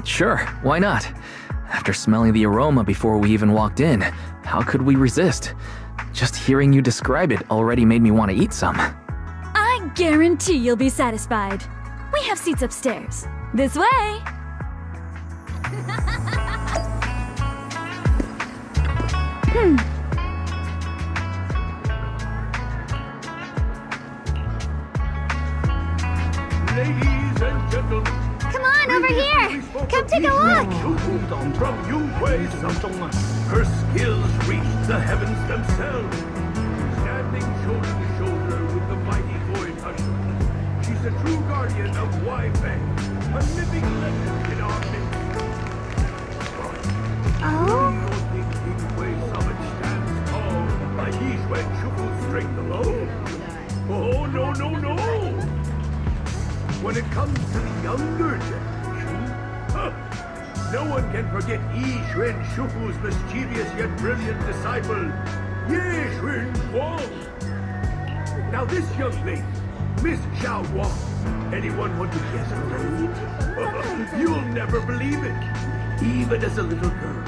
B: Sure, why not? After smelling the aroma before we even walked in, how could we resist? Just hearing you describe it already made me want to eat some.
D: I guarantee you'll be satisfied. We have seats upstairs. This way!
N: Ladies and gentlemen,
F: come on, over here! Come take a look!
N: From Yunhui Summit, her skills reach the heavens themselves. Standing shoulder to shoulder with the mighty void usher, she's a true guardian of Wei-Fei, a living legend in our midst.
F: Oh?
N: You don't think Yunhui Summit stands tall by Yixuan Shufu's strength alone? Oh, no, no, no! When it comes to the younger generation, no one can forget Yixuan Shufu's mischievous yet brilliant disciple, Yixuan Guang. Now this young lady, Miss Xiao Guang, anyone want to guess her age? You'll never believe it, even as a little girl.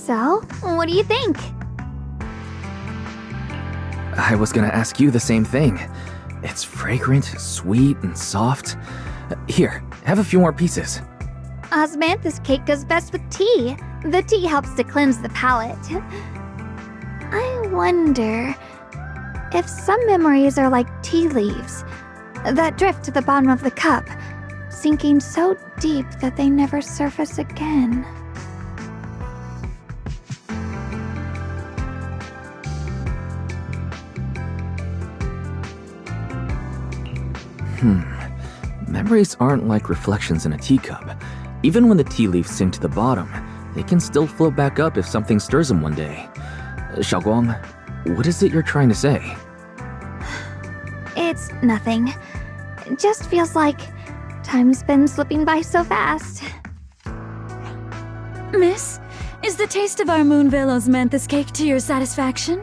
F: So, what do you think?
B: I was gonna ask you the same thing. It's fragrant, sweet, and soft. Here, have a few more pieces.
F: Osmanthus cake goes best with tea. The tea helps to cleanse the palate. I wonder if some memories are like tea leaves that drift to the bottom of the cup, sinking so deep that they never surface again.
B: Memories aren't like reflections in a teacup. Even when the tea leaves sink to the bottom, they can still float back up if something stirs them one day. Xiaoguang, what is it you're trying to say?
F: It's nothing. It just feels like time's been slipping by so fast.
D: Miss, is the taste of our Moonvale Osmanthus cake to your satisfaction?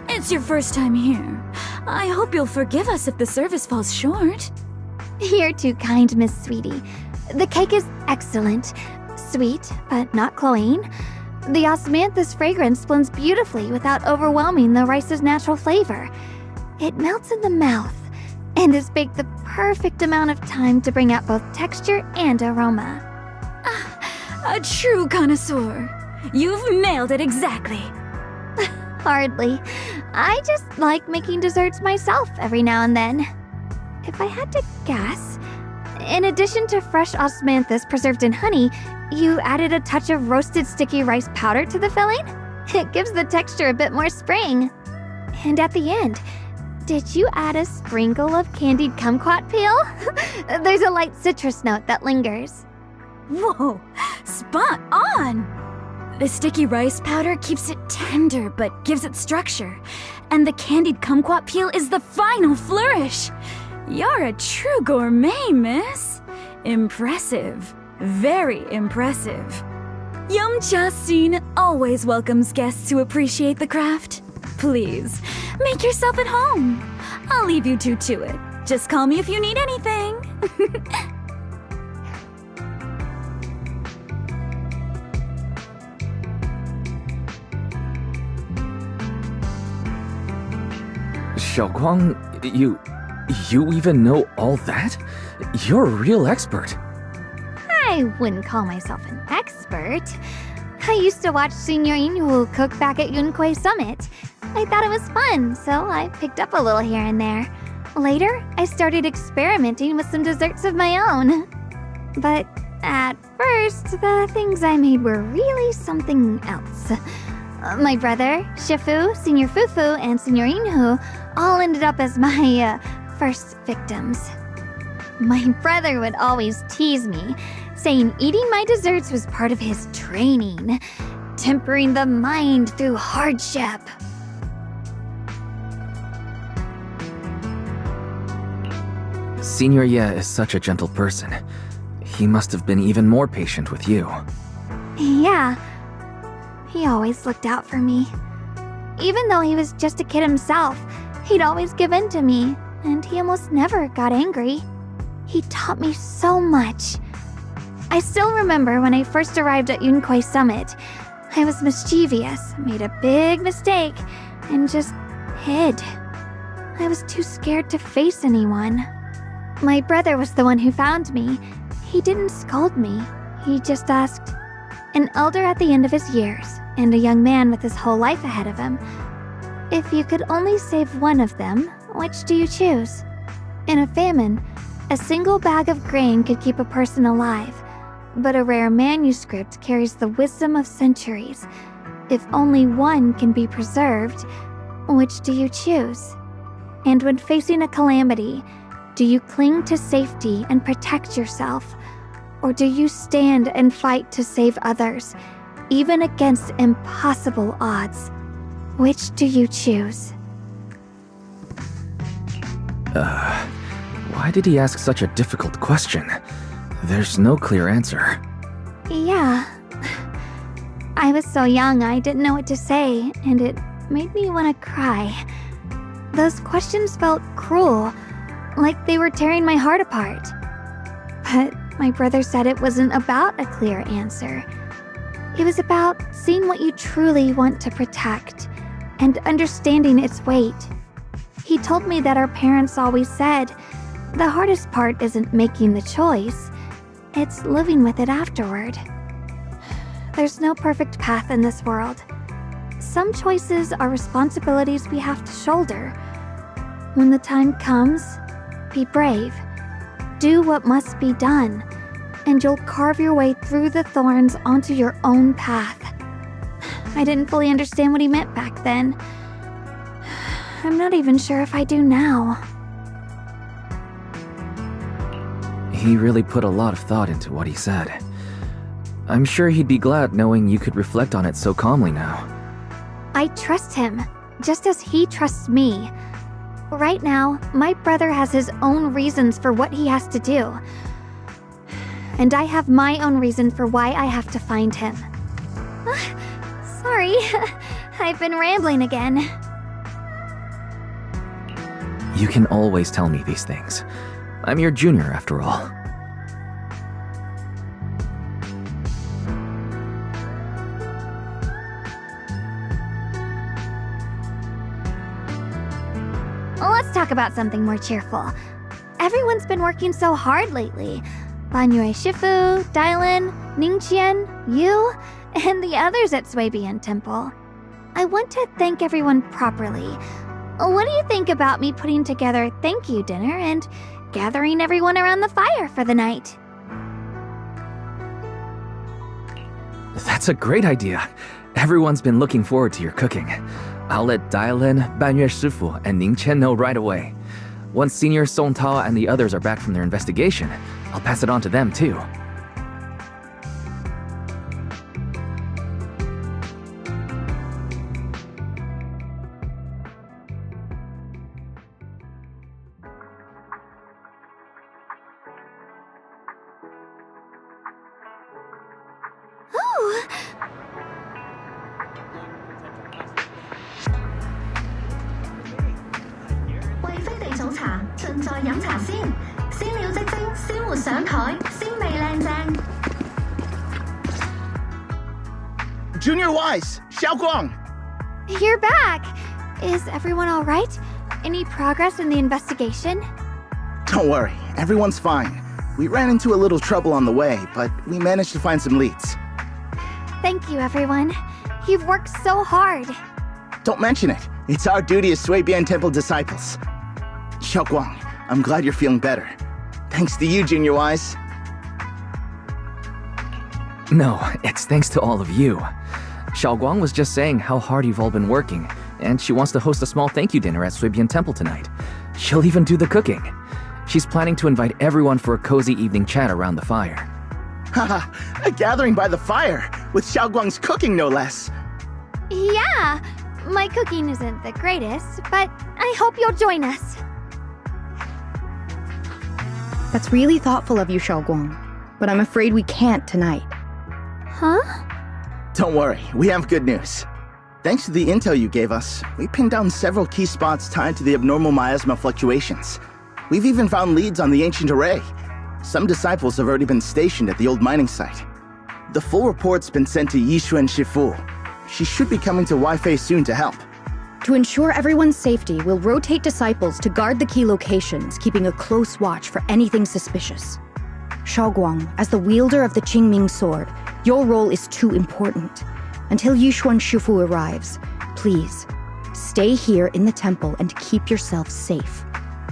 D: It's your first time here. I hope you'll forgive us if the service falls short.
F: You're too kind, Miss Sweetie. The cake is excellent. Sweet, but not cloying. The osmanthus fragrance blends beautifully without overwhelming the rice's natural flavor. It melts in the mouth and is baked the perfect amount of time to bring out both texture and aroma.
D: A true connoisseur. You've nailed it exactly.
F: Hardly. I just like making desserts myself every now and then. If I had to guess, in addition to fresh osmanthus preserved in honey, you added a touch of roasted sticky rice powder to the filling? It gives the texture a bit more spring. And at the end, did you add a sprinkle of candied kumquat peel? There's a light citrus note that lingers.
D: Whoa, spot on! The sticky rice powder keeps it tender but gives it structure, and the candied kumquat peel is the final flourish. You're a true gourmet, miss. Impressive. Very impressive. Yum Cha Scene always welcomes guests who appreciate the craft. Please, make yourself at home. I'll leave you two to it. Just call me if you need anything.
B: Xiaoguang, you even know all that? You're a real expert.
F: I wouldn't call myself an expert. I used to watch Senior Inhu cook back at XCIII Summit. I thought it was fun, so I picked up a little here and there. Later, I started experimenting with some desserts of my own. But at first, the things I made were really something else. My brother, Shifu, Senior Fufu, and Senior Inhu all ended up as my first victims. My brother would always tease me, saying eating my desserts was part of his training, tempering the mind through hardship.
B: Senior Ye is such a gentle person. He must have been even more patient with you.
F: Yeah, he always looked out for me. Even though he was just a kid himself, he'd always give in to me, and he almost never got angry. He taught me so much. I still remember when I first arrived at XCIII Summit. I was mischievous, made a big mistake, and just hid. I was too scared to face anyone. My brother was the one who found me. He didn't scold me. He just asked, an elder at the end of his years, and a young man with his whole life ahead of him, if you could only save one of them, which do you choose? In a famine, a single bag of grain could keep a person alive, but a rare manuscript carries the wisdom of centuries. If only one can be preserved, which do you choose? And when facing a calamity, do you cling to safety and protect yourself, or do you stand and fight to save others, even against impossible odds? Which do you choose?
B: Why did he ask such a difficult question? There's no clear answer.
F: Yeah. I was so young I didn't know what to say, and it made me want to cry. Those questions felt cruel, like they were tearing my heart apart. But my brother said it wasn't about a clear answer. It was about seeing what you truly want to protect and understanding its weight. He told me that our parents always said, the hardest part isn't making the choice, it's living with it afterward. There's no perfect path in this world. Some choices are responsibilities we have to shoulder. When the time comes, be brave. Do what must be done, and you'll carve your way through the thorns onto your own path. I didn't fully understand what he meant back then. I'm not even sure if I do now.
B: He really put a lot of thought into what he said. I'm sure he'd be glad knowing you could reflect on it so calmly now.
F: I trust him, just as he trusts me. Right now, my brother has his own reasons for what he has to do. And I have my own reason for why I have to find him. Sorry, I've been rambling again.
B: You can always tell me these things. I'm your junior, after all.
F: Let's talk about something more cheerful. Everyone's been working so hard lately. Banyue Shifu, Dylan, Ningqian, you. and the others at Swabian Temple. I want to thank everyone properly. What do you think about me putting together a thank you dinner and gathering everyone around the fire for the night?
B: That's a great idea. Everyone's been looking forward to your cooking. I'll let Dialin, Banyue Shifu, and Ning Chen know right away. Once Senior Song Tao and the others are back from their investigation, I'll pass it on to them too.
F: Oh!
G: 貴妃地早茶，盡在飲茶先。鮮料即蒸，鮮活上台，鮮味靚正。
C: Junior Wise, Xiaoguang!
F: You're back! Is everyone alright? Any progress in the investigation?
C: Don't worry, everyone's fine. We ran into a little trouble on the way, but we managed to find some leads.
F: Thank you, everyone. You've worked so hard.
C: Don't mention it. It's our duty as Swabian Temple disciples. Xiaoguang, I'm glad you're feeling better. Thanks to you, Junior Wise.
B: No, it's thanks to all of you. Xiaoguang was just saying how hard you've all been working, and she wants to host a small thank you dinner at Swabian Temple tonight. She'll even do the cooking. She's planning to invite everyone for a cozy evening chat around the fire.
C: Haha, a gathering by the fire, with Xiaoguang's cooking no less.
F: Yeah, my cooking isn't the greatest, but I hope you'll join us.
M: That's really thoughtful of you, Xiaoguang, but I'm afraid we can't tonight.
F: Huh?
C: Don't worry, we have good news. Thanks to the intel you gave us, we pinned down several key spots tied to the abnormal miasma fluctuations. We've even found leads on the ancient array. Some disciples have already been stationed at the old mining site. The full report's been sent to Yixuan Shifu. She should be coming to Weifei soon to help.
M: To ensure everyone's safety, we'll rotate disciples to guard the key locations, keeping a close watch for anything suspicious. Xiaoguang, as the wielder of the Qingming sword, your role is too important. Until Yixuan Shifu arrives, please, stay here in the temple and keep yourself safe.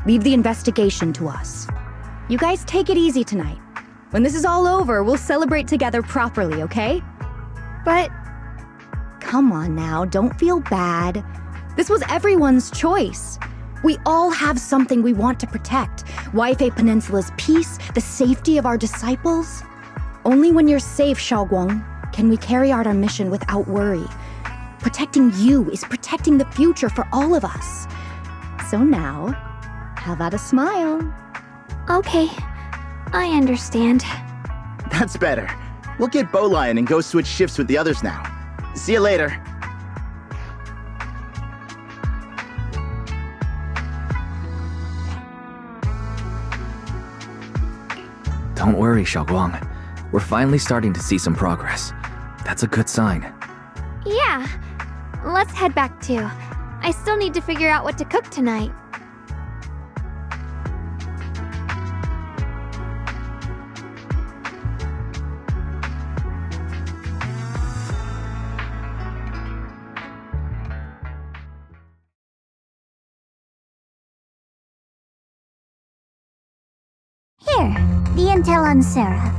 M: Leave the investigation to us. You guys take it easy tonight. When this is all over, we'll celebrate together properly, okay?
F: But...
M: Come on now, don't feel bad. This was everyone's choice. We all have something we want to protect. Weifei Peninsula's peace, the safety of our disciples. Only when you're safe, Xiaoguang, can we carry out our mission without worry. Protecting you is protecting the future for all of us. So now, how about a smile?
F: Okay, I understand.
C: That's better. We'll get Bowlion and go switch shifts with the others now. See you later.
B: Don't worry, Xiaoguang. We're finally starting to see some progress. That's a good sign.
F: Yeah, let's head back too. I still need to figure out what to cook tonight.
L: Here, the intel on Sarah.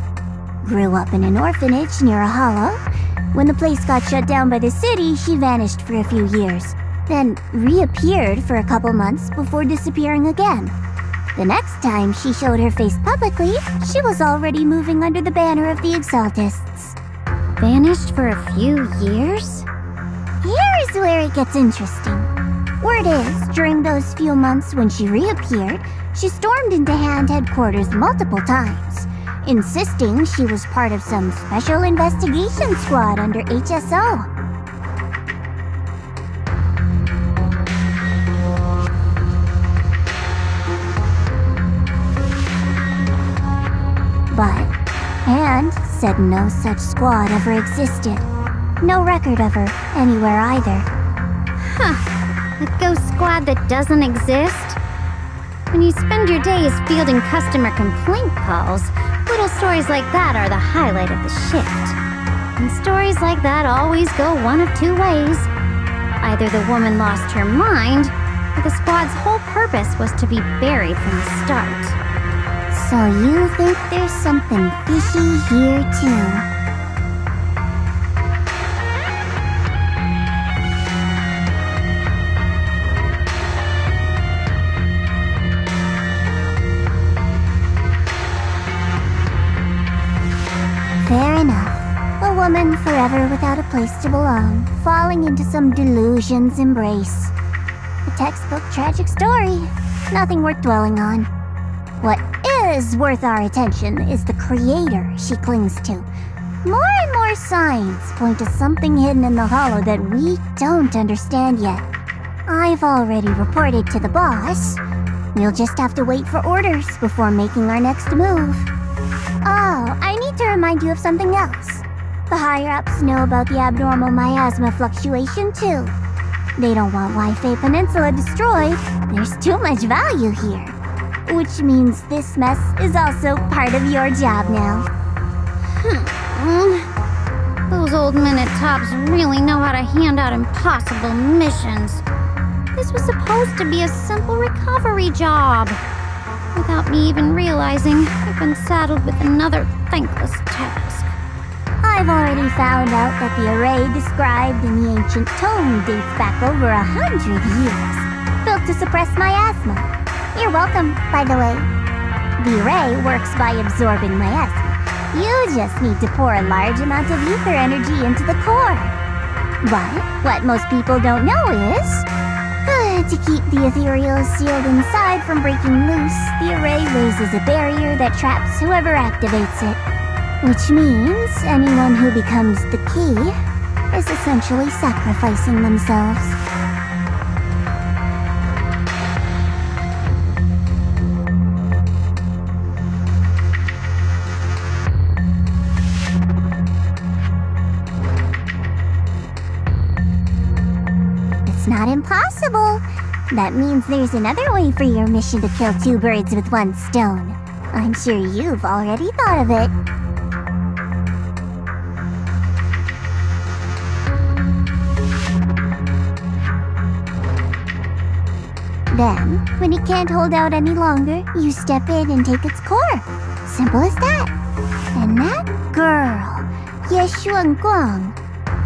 L: Grew up in an orphanage near a hollow. When the place got shut down by the city, she vanished for a few years, then reappeared for a couple months before disappearing again. The next time she showed her face publicly, she was already moving under the banner of the Exaltists.
E: Vanished for a few years?
L: Here is where it gets interesting. Word is, during those few months when she reappeared, she stormed into Hand headquarters multiple times, insisting she was part of some special investigation squad under HSO. But Hand said no such squad ever existed. No record of her anywhere either.
E: Huh. A ghost squad that doesn't exist? When you spend your days fielding customer complaint calls, little stories like that are the highlight of the shift. And stories like that always go one of two ways. Either the woman lost her mind, or the squad's whole purpose was to be buried from the start.
L: So you think there's something fishy here too? Fair enough. A woman forever without a place to belong, falling into some delusion's embrace. A textbook tragic story. Nothing worth dwelling on. What is worth our attention is the creator she clings to. More and more signs point to something hidden in the hollow that we don't understand yet. I've already reported to the boss. We'll just have to wait for orders before making our next move. Oh, I need to remind you of something else. The higher-ups know about the abnormal miasma fluctuation, too. They don't want Wi-Fi Peninsula destroyed. There's too much value here. Which means this mess is also part of your job now.
E: Those old minute tops really know how to hand out impossible missions. This was supposed to be a simple recovery job. Without me even realizing, I've been saddled with another thankless task.
L: I've already found out that the array described in the ancient tome dates back over 100 years, built to suppress miasma. You're welcome, by the way. The array works by absorbing miasma. You just need to pour a large amount of ether energy into the core. But what most people don't know is, to keep the ethereal sealed inside from breaking loose, the array raises a barrier that traps whoever activates it. Which means anyone who becomes the key is essentially sacrificing themselves. It's not impossible. That means there's another way for your mission to kill two birds with one stone. I'm sure you've already thought of it. Then, when it can't hold out any longer, you step in and take its core. Simple as that. And that girl, Yeshuan Guang,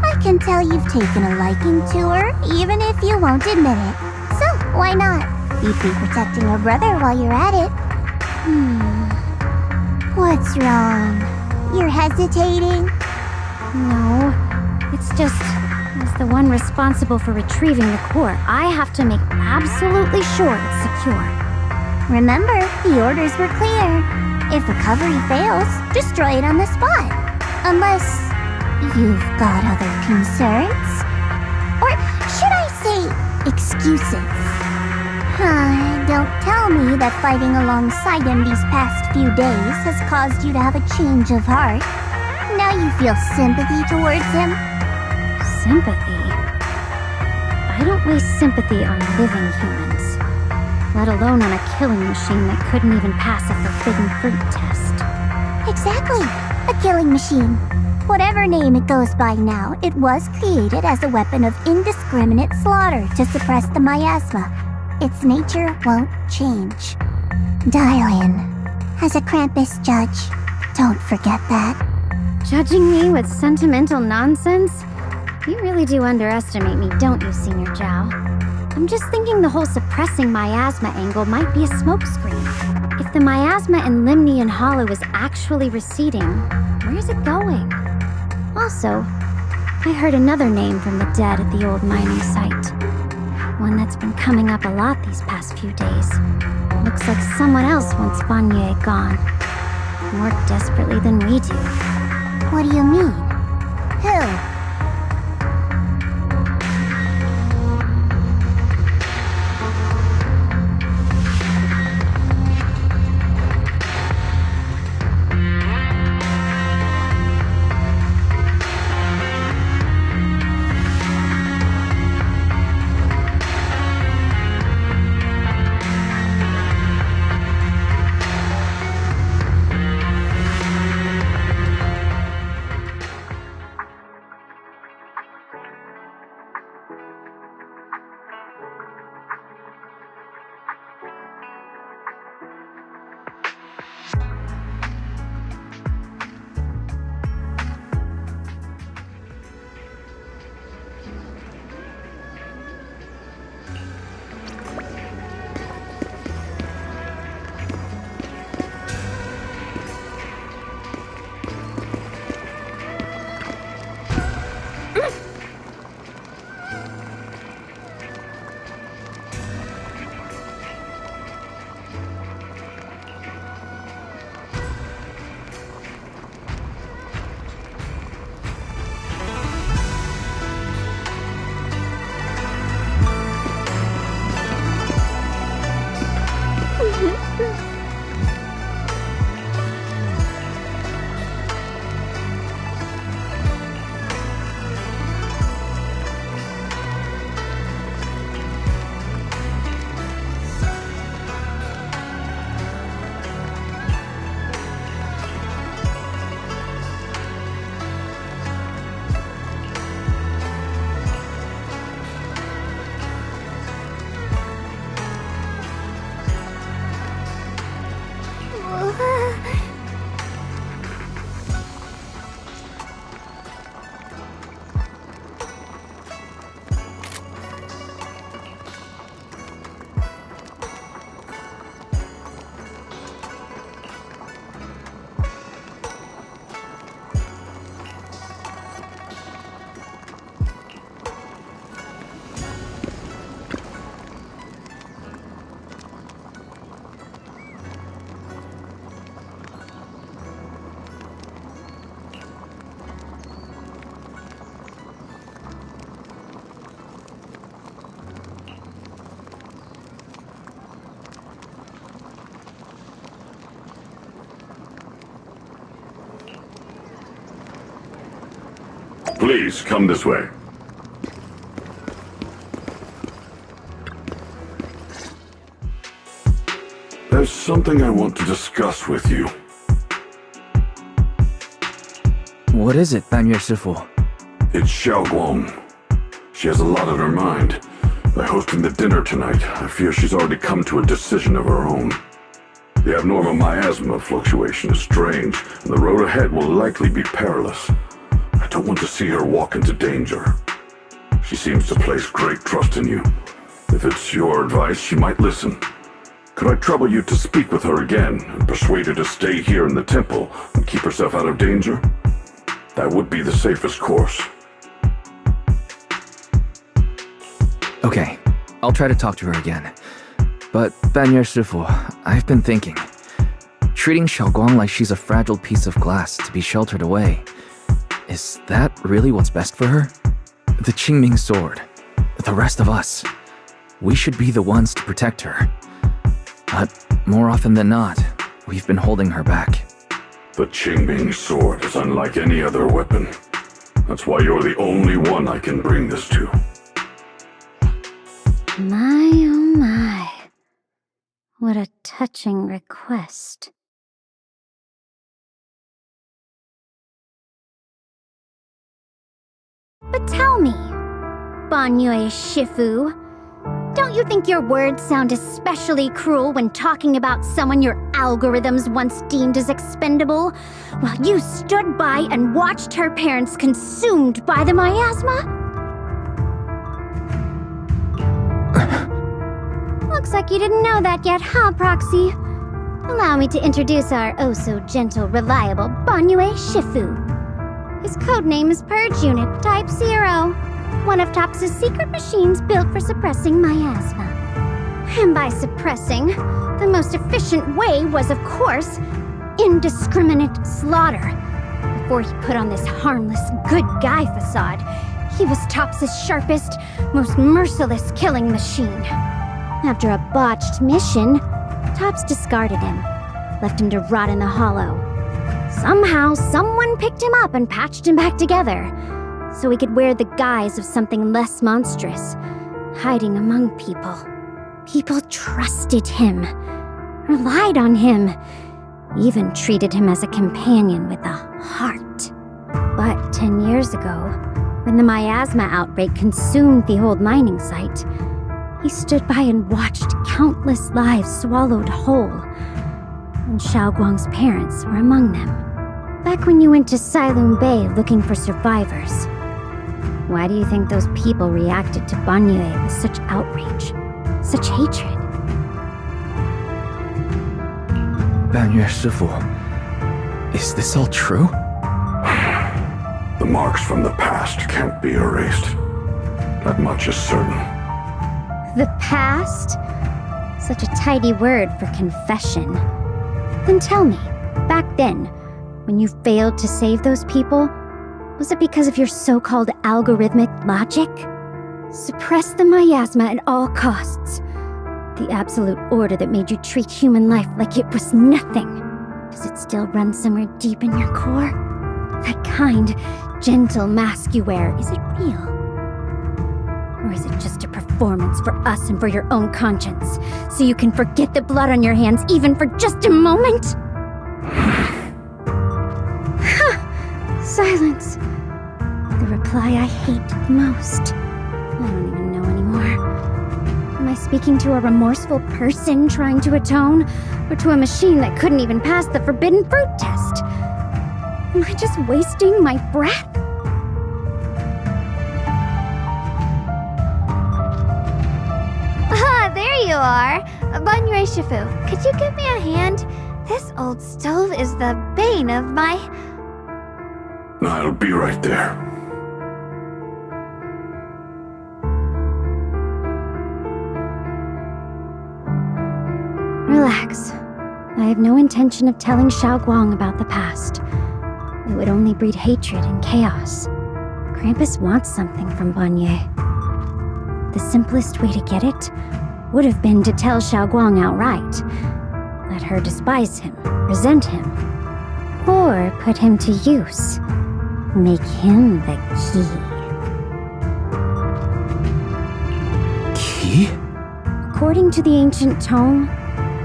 L: I can tell you've taken a liking to her, even if you won't admit it. So, why not? You'd be protecting her brother while you're at it. What's wrong? You're hesitating?
E: No, it's just, as the one responsible for retrieving the core, I have to make absolutely sure it's secure.
L: Remember, the orders were clear. If recovery fails, destroy it on the spot. Unless you've got other concerns. Or should I say, excuses? Don't tell me that fighting alongside him these past few days has caused you to have a change of heart. Now you feel sympathy towards him?
E: Sympathy? I don't waste sympathy on living humans, let alone on a killing machine that couldn't even pass a forbidden fruit test.
L: Exactly, a killing machine. Whatever name it goes by now, it was created as a weapon of indiscriminate slaughter to suppress the miasma. Its nature won't change. Dial in. As a Krampus judge, don't forget that.
E: Judging me with sentimental nonsense? You really do underestimate me, don't you, Senior Zhao? I'm just thinking the whole suppressing miasma angle might be a smokescreen. If the miasma in Limnian Hollow is actually receding, where's it going? Also, I heard another name from the dead at the old mining site. One that's been coming up a lot these past few days. Looks like someone else wants Banye gone. More desperately than we do.
L: What do you mean? Who?
K: Please, come this way. There's something I want to discuss with you.
B: What is it, Banyue Shifu?
K: It's Xiaoguang. She has a lot on her mind. By hosting the dinner tonight, I fear she's already come to a decision of her own. The abnormal miasma fluctuation is strange, and the road ahead will likely be perilous. I don't want to see her walk into danger. She seems to place great trust in you. If it's your advice, she might listen. Could I trouble you to speak with her again and persuade her to stay here in the temple and keep herself out of danger? That would be the safest course.
B: Okay, I'll try to talk to her again. But, Banyue Shifu, I've been thinking. Treating Xiaoguang like she's a fragile piece of glass to be sheltered away. Is that really what's best for her? The Qingming sword. The rest of us. We should be the ones to protect her. But more often than not, we've been holding her back.
K: The Qingming sword is unlike any other weapon. That's why you're the only one I can bring this to.
E: My, oh my. What a touching request. But tell me, Banyue Shifu, don't you think your words sound especially cruel when talking about someone your algorithms once deemed as expendable, while you stood by and watched her parents consumed by the miasma? Looks like you didn't know that yet, huh, Proxy? Allow me to introduce our oh-so-gentle, reliable Banyue Shifu. His codename is Purge Unit Type 0, one of TOPS' secret machines built for suppressing miasma. And by suppressing, the most efficient way was, of course, indiscriminate slaughter. Before he put on this harmless, good guy facade, he was TOPS' sharpest, most merciless killing machine. After a botched mission, TOPS discarded him, left him to rot in the hollow. Somehow, someone picked him up and patched him back together, so he could wear the guise of something less monstrous, hiding among people. People trusted him, relied on him, even treated him as a companion with a heart. But 10 years ago, when the miasma outbreak consumed the old mining site, he stood by and watched countless lives swallowed whole. And Xiaoguang's parents were among them. Back when you went to Silum Bay looking for survivors. Why do you think those people reacted to Banyue with such outrage, such hatred?
B: Banyue Shifu, is this all true?
K: The marks from the past can't be erased. That much is certain.
E: The past? Such a tidy word for confession. Then tell me, back then, when you failed to save those people, was it because of your so-called algorithmic logic? Suppress the miasma at all costs. The absolute order that made you treat human life like it was nothing. Does it still run somewhere deep in your core? That kind, gentle mask you wear, is it real? Or is it just a performance for us and for your own conscience, so you can forget the blood on your hands even for just a moment? Silence. The reply I hate the most. I don't even know anymore. Am I speaking to a remorseful person trying to atone, or to a machine that couldn't even pass the forbidden fruit test? Am I just wasting my breath?
F: There you are! Banyue Shifu, could you give me a hand? This old stove is the bane of my...
K: I'll be right there.
E: Relax. I have no intention of telling Xiaoguang about the past. It would only breed hatred and chaos. Krampus wants something from Banyue. The simplest way to get it would have been to tell Xiaoguang outright. Let her despise him, resent him, or put him to use. Make him the key.
B: Key?
E: According to the ancient tome,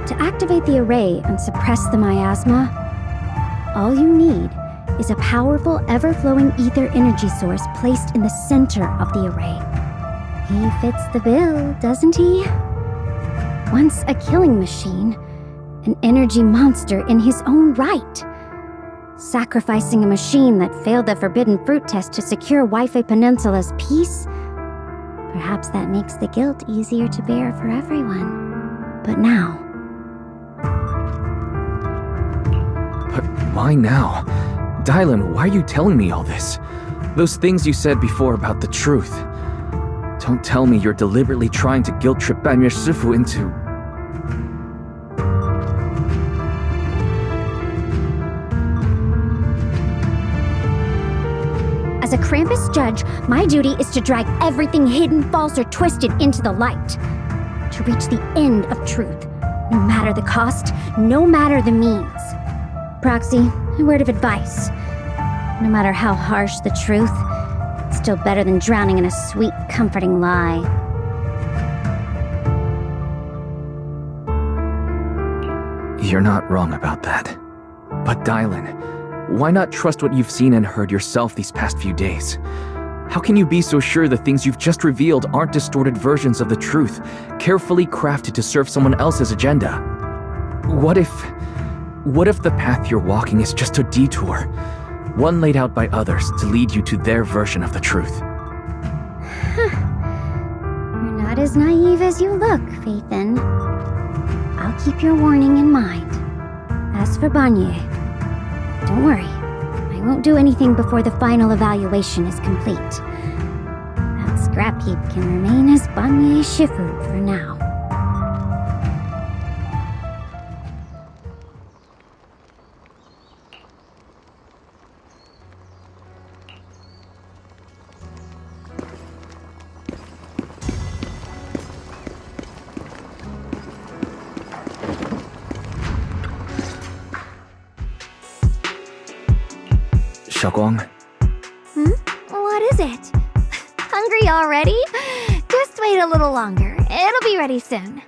E: to activate the array and suppress the miasma, all you need is a powerful, ever-flowing ether energy source placed in the center of the array. He fits the bill, doesn't he? Once a killing machine, an energy monster in his own right. Sacrificing a machine that failed the forbidden fruit test to secure Wi-Fi Peninsula's peace? Perhaps that makes the guilt easier to bear for everyone. But now...
B: But why now? Dylan, why are you telling me all this? Those things you said before about the truth. Don't tell me you're deliberately trying to guilt-trip Banyu Shifu into...
E: As a Krampus judge, my duty is to drag everything hidden, false, or twisted into the light. To reach the end of truth. No matter the cost, no matter the means. Proxy, a word of advice. No matter how harsh the truth, it's still better than drowning in a sweet, comforting lie.
B: You're not wrong about that. But Dylan, why not trust what you've seen and heard yourself these past few days? How can you be so sure the things you've just revealed aren't distorted versions of the truth, carefully crafted to serve someone else's agenda? What if the path you're walking is just a detour, one laid out by others to lead you to their version of the truth?
E: You're not as naive as you look, Faithin. I'll keep your warning in mind. As for Banyu, don't worry. I won't do anything before the final evaluation is complete. That scrap heap can remain as Banyu Shifu for now.
B: Xiaoguang?
F: What is it? Hungry already? Just wait a little longer. It'll be ready soon.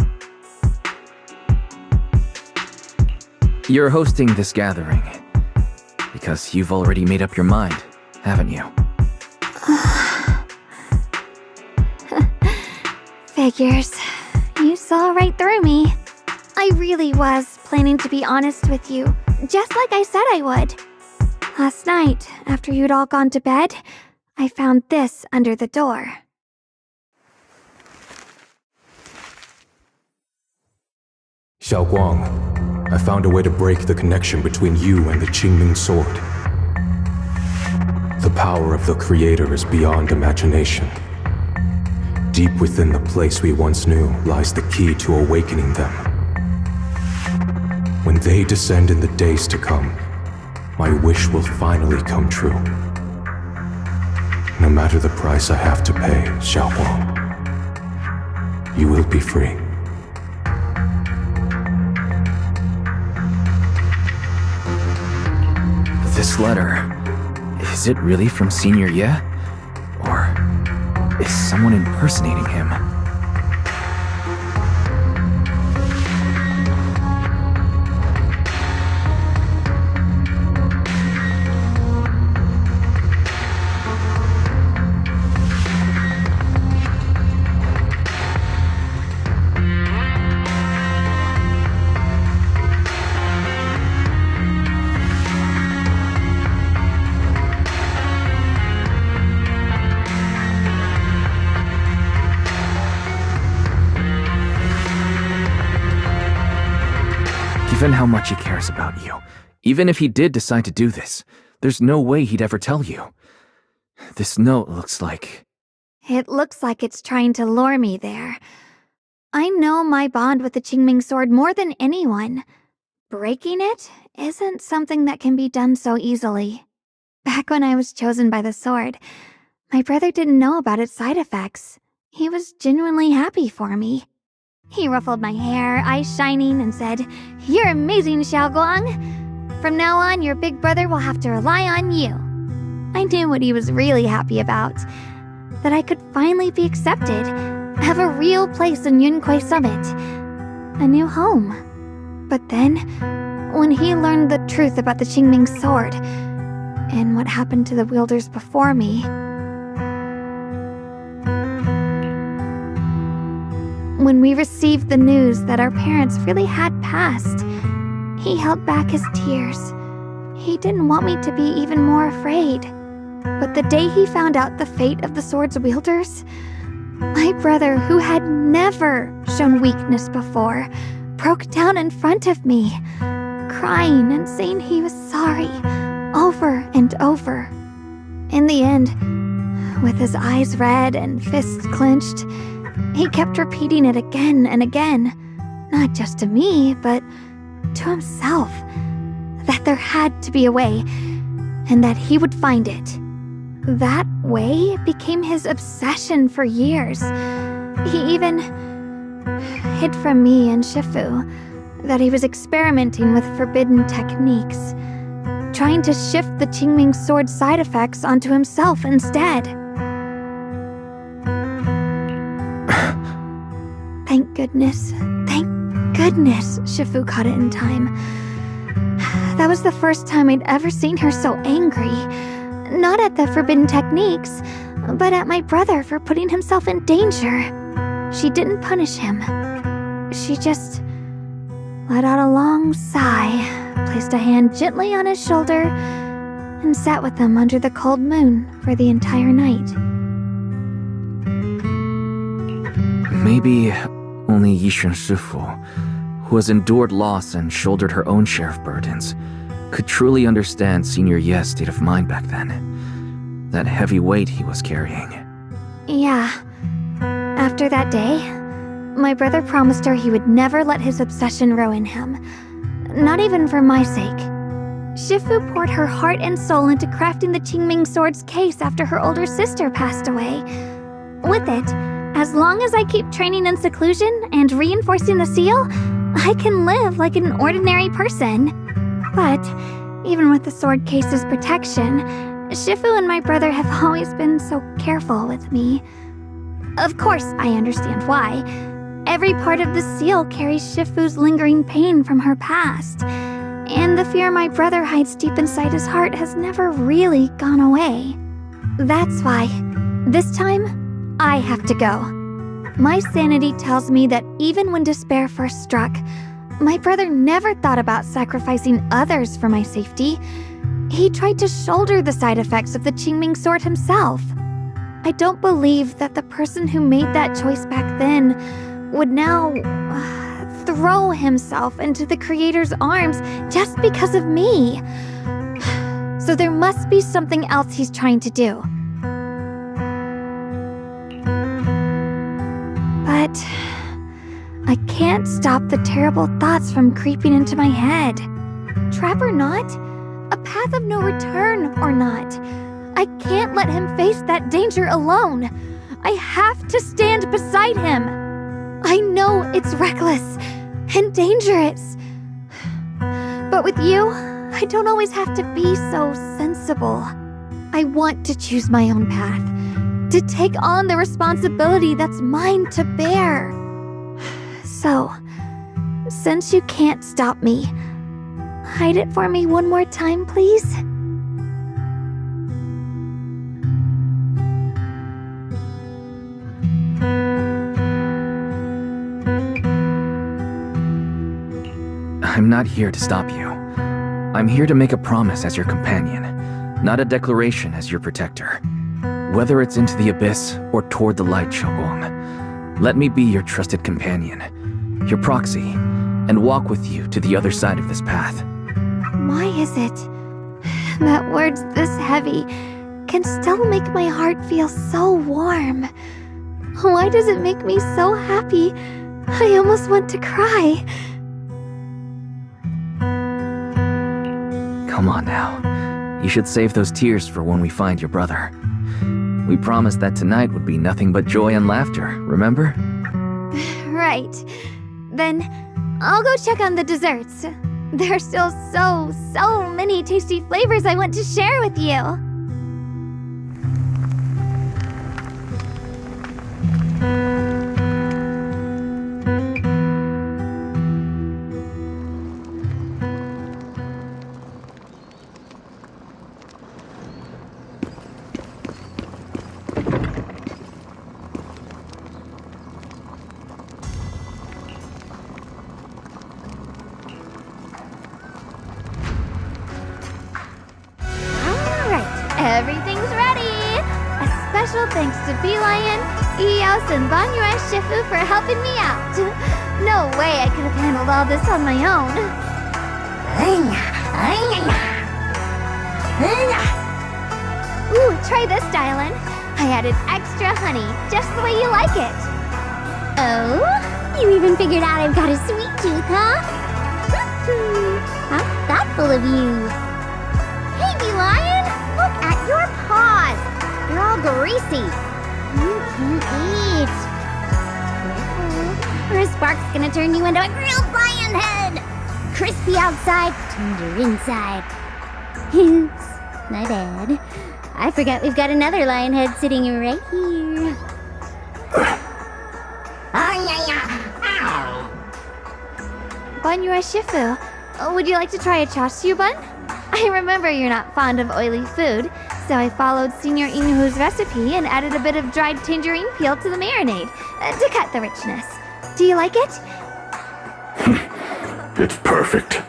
B: You're hosting this gathering because you've already made up your mind, haven't you?
F: Figures. You saw right through me. I really was planning to be honest with you, just like I said I would. Last night, after you'd all gone to bed, I found this under the door.
O: Xiaoguang, I found a way to break the connection between you and the Qingming sword. The power of the Creator is beyond imagination. Deep within the place we once knew lies the key to awakening them. When they descend in the days to come, my wish will finally come true. No matter the price I have to pay, Xiaoguang, you will be free.
B: This letter, is it really from Senior Ye? Or is someone impersonating him? Given how much he cares about you, even if he did decide to do this, there's no way he'd ever tell you. This note looks like...
F: It looks like it's trying to lure me there. I know my bond with the Qingming sword more than anyone. Breaking it isn't something that can be done so easily. Back when I was chosen by the sword, my brother didn't know about its side effects. He was genuinely happy for me. He ruffled my hair, eyes shining, and said, "You're amazing, Xiaoguang. From now on, your big brother will have to rely on you." I knew what he was really happy about. That I could finally be accepted, have a real place in Yunquei Summit. A new home. But then, when he learned the truth about the Qingming sword, and what happened to the wielders before me, when we received the news that our parents really had passed, he held back his tears. He didn't want me to be even more afraid. But the day he found out the fate of the sword's wielders, my brother, who had never shown weakness before, broke down in front of me, crying and saying he was sorry, over and over. In the end, with his eyes red and fists clenched, he kept repeating it again and again, not just to me, but to himself, that there had to be a way, and that he would find it. That way became his obsession for years. He even hid from me and Shifu that he was experimenting with forbidden techniques, trying to shift the Qingming sword's side effects onto himself instead. Thank goodness Shifu caught it in time. That was the first time I'd ever seen her so angry. Not at the forbidden techniques, but at my brother for putting himself in danger. She didn't punish him. She just let out a long sigh, placed a hand gently on his shoulder, and sat with him under the cold moon for the entire night.
B: Maybe only Yixuan Shifu, who has endured loss and shouldered her own share of burdens, could truly understand Senior Ye's state of mind back then. That heavy weight he was carrying.
F: Yeah. After that day, my brother promised her he would never let his obsession ruin him. Not even for my sake. Shifu poured her heart and soul into crafting the Qingming sword's case after her older sister passed away. With it, as long as I keep training in seclusion and reinforcing the seal, I can live like an ordinary person. But, even with the sword case's protection, Shifu and my brother have always been so careful with me. Of course, I understand why. Every part of the seal carries Shifu's lingering pain from her past, and the fear my brother hides deep inside his heart has never really gone away. That's why, this time, I have to go. My sanity tells me that even when despair first struck, my brother never thought about sacrificing others for my safety. He tried to shoulder the side effects of the Qingming sword himself. I don't believe that the person who made that choice back then would now throw himself into the Creator's arms just because of me. So there must be something else he's trying to do. But I can't stop the terrible thoughts from creeping into my head. Trap or not, a path of no return or not, I can't let him face that danger alone. I have to stand beside him. I know it's reckless and dangerous. But with you, I don't always have to be so sensible. I want to choose my own path, to take on the responsibility that's mine to bear. So, since you can't stop me, hide it for me one more time, please?
B: I'm not here to stop you. I'm here to make a promise as your companion, not a declaration as your protector. Whether it's into the abyss or toward the light, Xiaoguang, let me be your trusted companion, your proxy, and walk with you to the other side of this path.
F: Why is it that words this heavy can still make my heart feel so warm? Why does it make me so happy I almost want to cry?
B: Come on now. You should save those tears for when we find your brother. We promised that tonight would be nothing but joy and laughter, remember?
F: Right. Then I'll go check on the desserts. There are still so many tasty flavors I want to share with you. Everything's ready! A special thanks to Lion, Eos, and Banyue Shifu for helping me out. No way I could have handled all this on my own. Ooh, try this, Dylan. I added extra honey, just the way you like it.
E: Oh? You even figured out I've got a sweet tooth, huh? How thoughtful of you.
F: Hey, Lion! Look at your paws! They're all greasy.
E: You can't eat. Or a spark's gonna turn you into a grilled lion head! Crispy outside, tender inside. Oops, my bad. I forgot we've got another lion head sitting right here.
F: Banyue Shifu, would you like to try a chashu bun? I remember you're not fond of oily food, so I followed Senior Inuhu's recipe and added a bit of dried tangerine peel to the marinade to cut the richness. Do you like it?
K: It's perfect.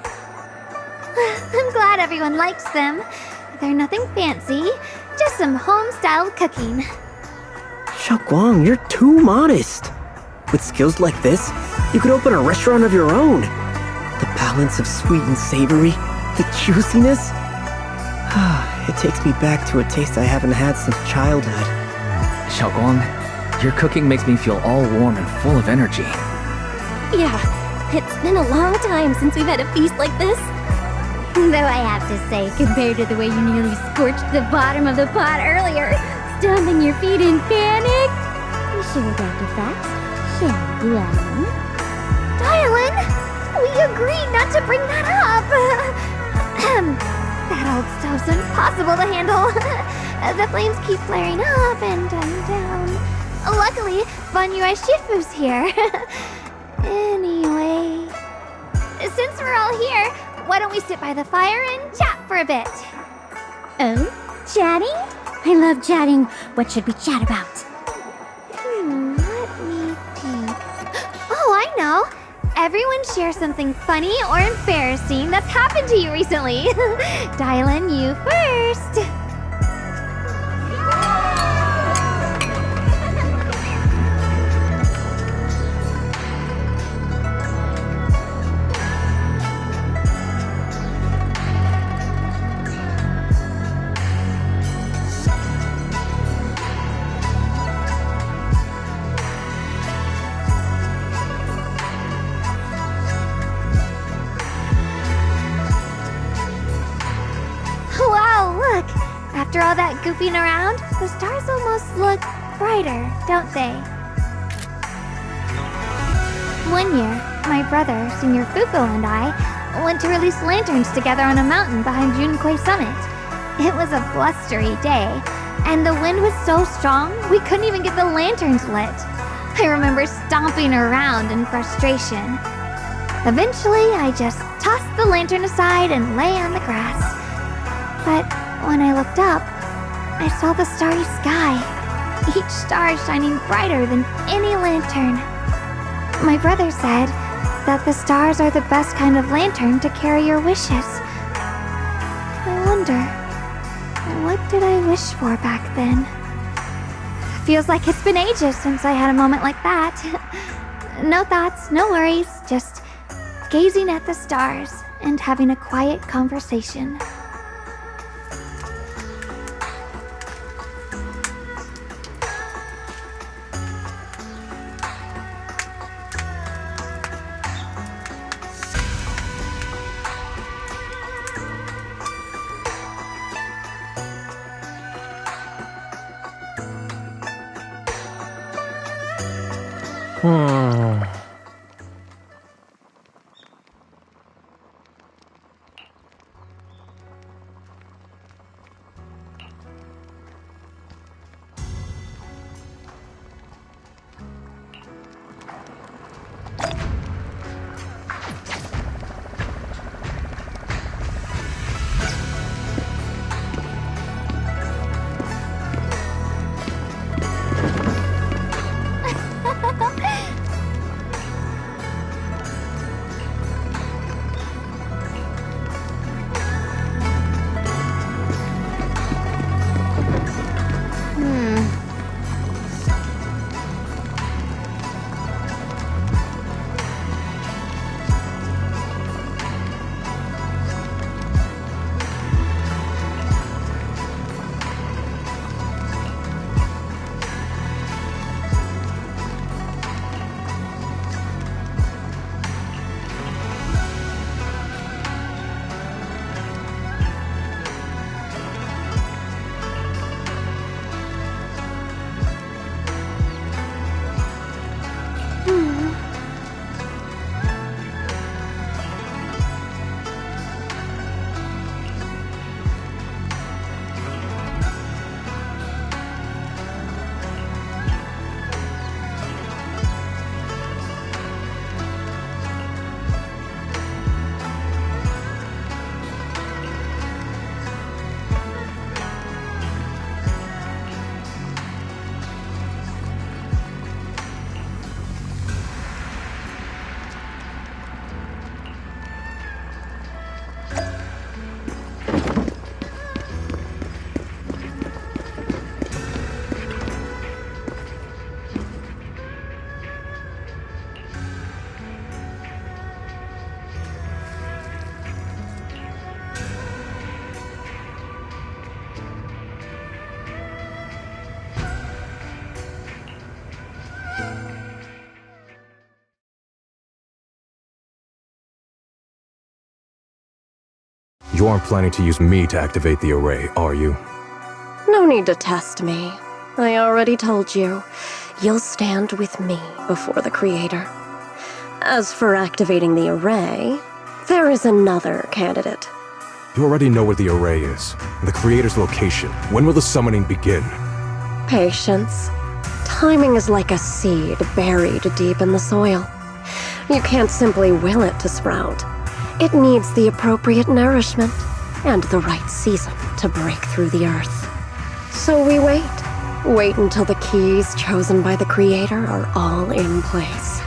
F: I'm glad everyone likes them. They're nothing fancy, just some home-styled cooking.
J: Xiaoguang, you're too modest. With skills like this, you could open a restaurant of your own. The balance of sweet and savory, the juiciness. It takes me back to a taste I haven't had since childhood.
B: Xiaoguang, your cooking makes me feel all warm and full of energy.
E: Yeah, it's been a long time since we've had a feast like this. Though I have to say, compared to the way you nearly scorched the bottom of the pot earlier, stomping your feet in panic, we should have acted fast, shall we?
F: Dylan, we agreed not to bring that up. That old stove's impossible to handle. The flames keep flaring up and dying down. Luckily, Banyue Shifu's here. Anyway, since we're all here, why don't we sit by the fire and chat for a bit?
E: Oh, chatting? I love chatting. What should we chat about?
F: Let me think. Oh, I know. Everyone share something funny or embarrassing that's happened to you recently. Dylan, you first. After all that goofing around, the stars almost look brighter, don't they? One year, my brother, Senior Fufu, and I went to release lanterns together on a mountain behind XCIII Summit. It was a blustery day, and the wind was so strong we couldn't even get the lanterns lit. I remember stomping around in frustration. Eventually, I just tossed the lantern aside and lay on the grass. But when I looked up, I saw the starry sky, each star shining brighter than any lantern. My brother said that the stars are the best kind of lantern to carry your wishes. I wonder, what did I wish for back then? Feels like it's been ages since I had a moment like that. No thoughts, no worries, just gazing at the stars and having a quiet conversation.
O: You aren't planning to use me to activate the array, are you?
Q: No need to test me. I already told you. You'll stand with me before the Creator. As for activating the array, there is another candidate.
O: You already know where the array is, and the Creator's location. When will the summoning begin?
Q: Patience. Timing is like a seed buried deep in the soil. You can't simply will it to sprout. It needs the appropriate nourishment and the right season to break through the earth. So we wait. Wait until the keys chosen by the Creator are all in place.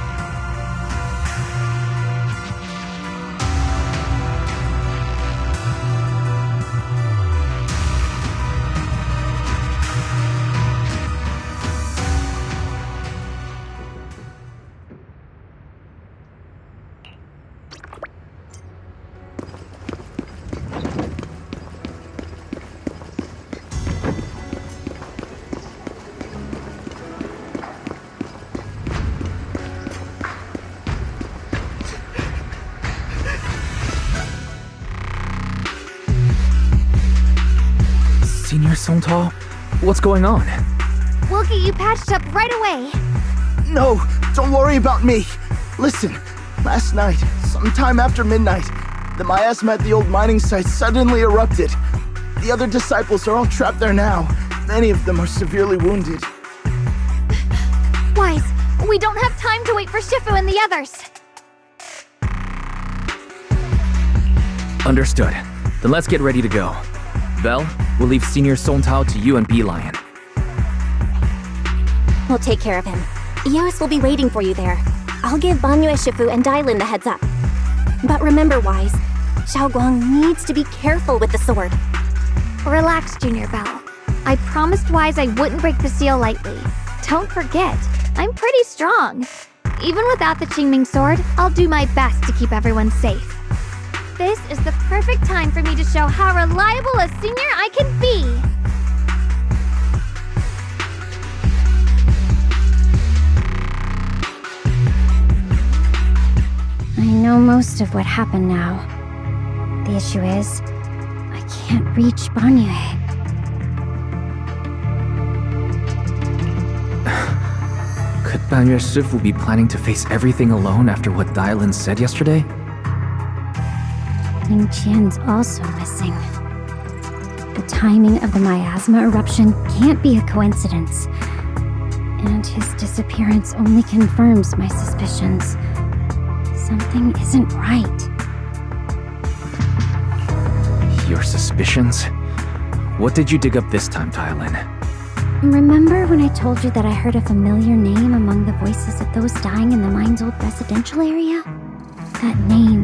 B: Senior Songtao? What's going on?
F: We'll get you patched up right away.
C: No, don't worry about me. Listen, last night, sometime after midnight, the miasma at the old mining site suddenly erupted. The other disciples are all trapped there now. Many of them are severely wounded.
F: Wise, we don't have time to wait for Shifu and the others.
B: Understood. Then let's get ready to go. Belle, we'll leave Senior Songtao to you and Beelion.
S: We'll take care of him. Eos will be waiting for you there. I'll give Banyue, Shifu, and Dailin the heads up. But remember, Wise, Xiaoguang needs to be careful with the sword.
F: Relax, Junior Belle. I promised Wise I wouldn't break the seal lightly. Don't forget, I'm pretty strong. Even without the Qingming sword, I'll do my best to keep everyone safe. This is the perfect time for me to show how reliable a senior I can be.
E: I know most of what happened now. The issue is, I can't reach Banyue.
B: Could Banyue Shifu be planning to face everything alone after what Dailin said yesterday?
E: Ning Qian's also missing. The timing of the miasma eruption can't be a coincidence. And his disappearance only confirms my suspicions. Something isn't right.
B: Your suspicions? What did you dig up this time, Dailin?
E: Remember when I told you that I heard a familiar name among the voices of those dying in the mine's old residential area? That name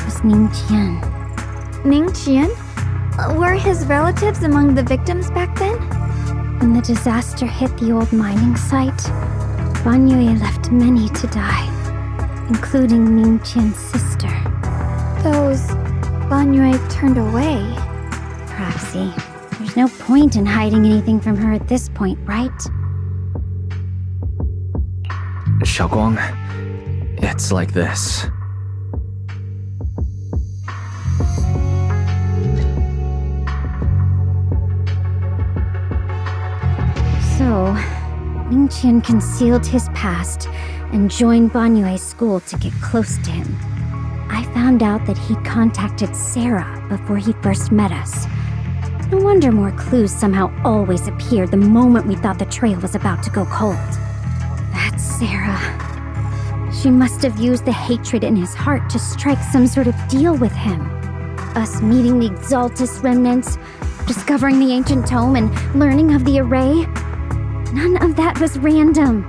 E: was Ning Qian.
F: Ning Qian? Were his relatives among the victims back then?
E: When the disaster hit the old mining site, Banyue left many to die, including Ning Qian's sister.
F: Those Banyue turned away.
E: Proxy, there's no point in hiding anything from her at this point, right?
B: Xiaoguang, it's like this.
E: So, Ning Qian concealed his past and joined Banyue's school to get close to him. I found out that he contacted Sarah before he first met us. No wonder more clues somehow always appeared the moment we thought the trail was about to go cold. That's Sarah. She must have used the hatred in his heart to strike some sort of deal with him. Us meeting the Exaltus remnants, discovering the ancient tome, and learning of the array. None of that was random.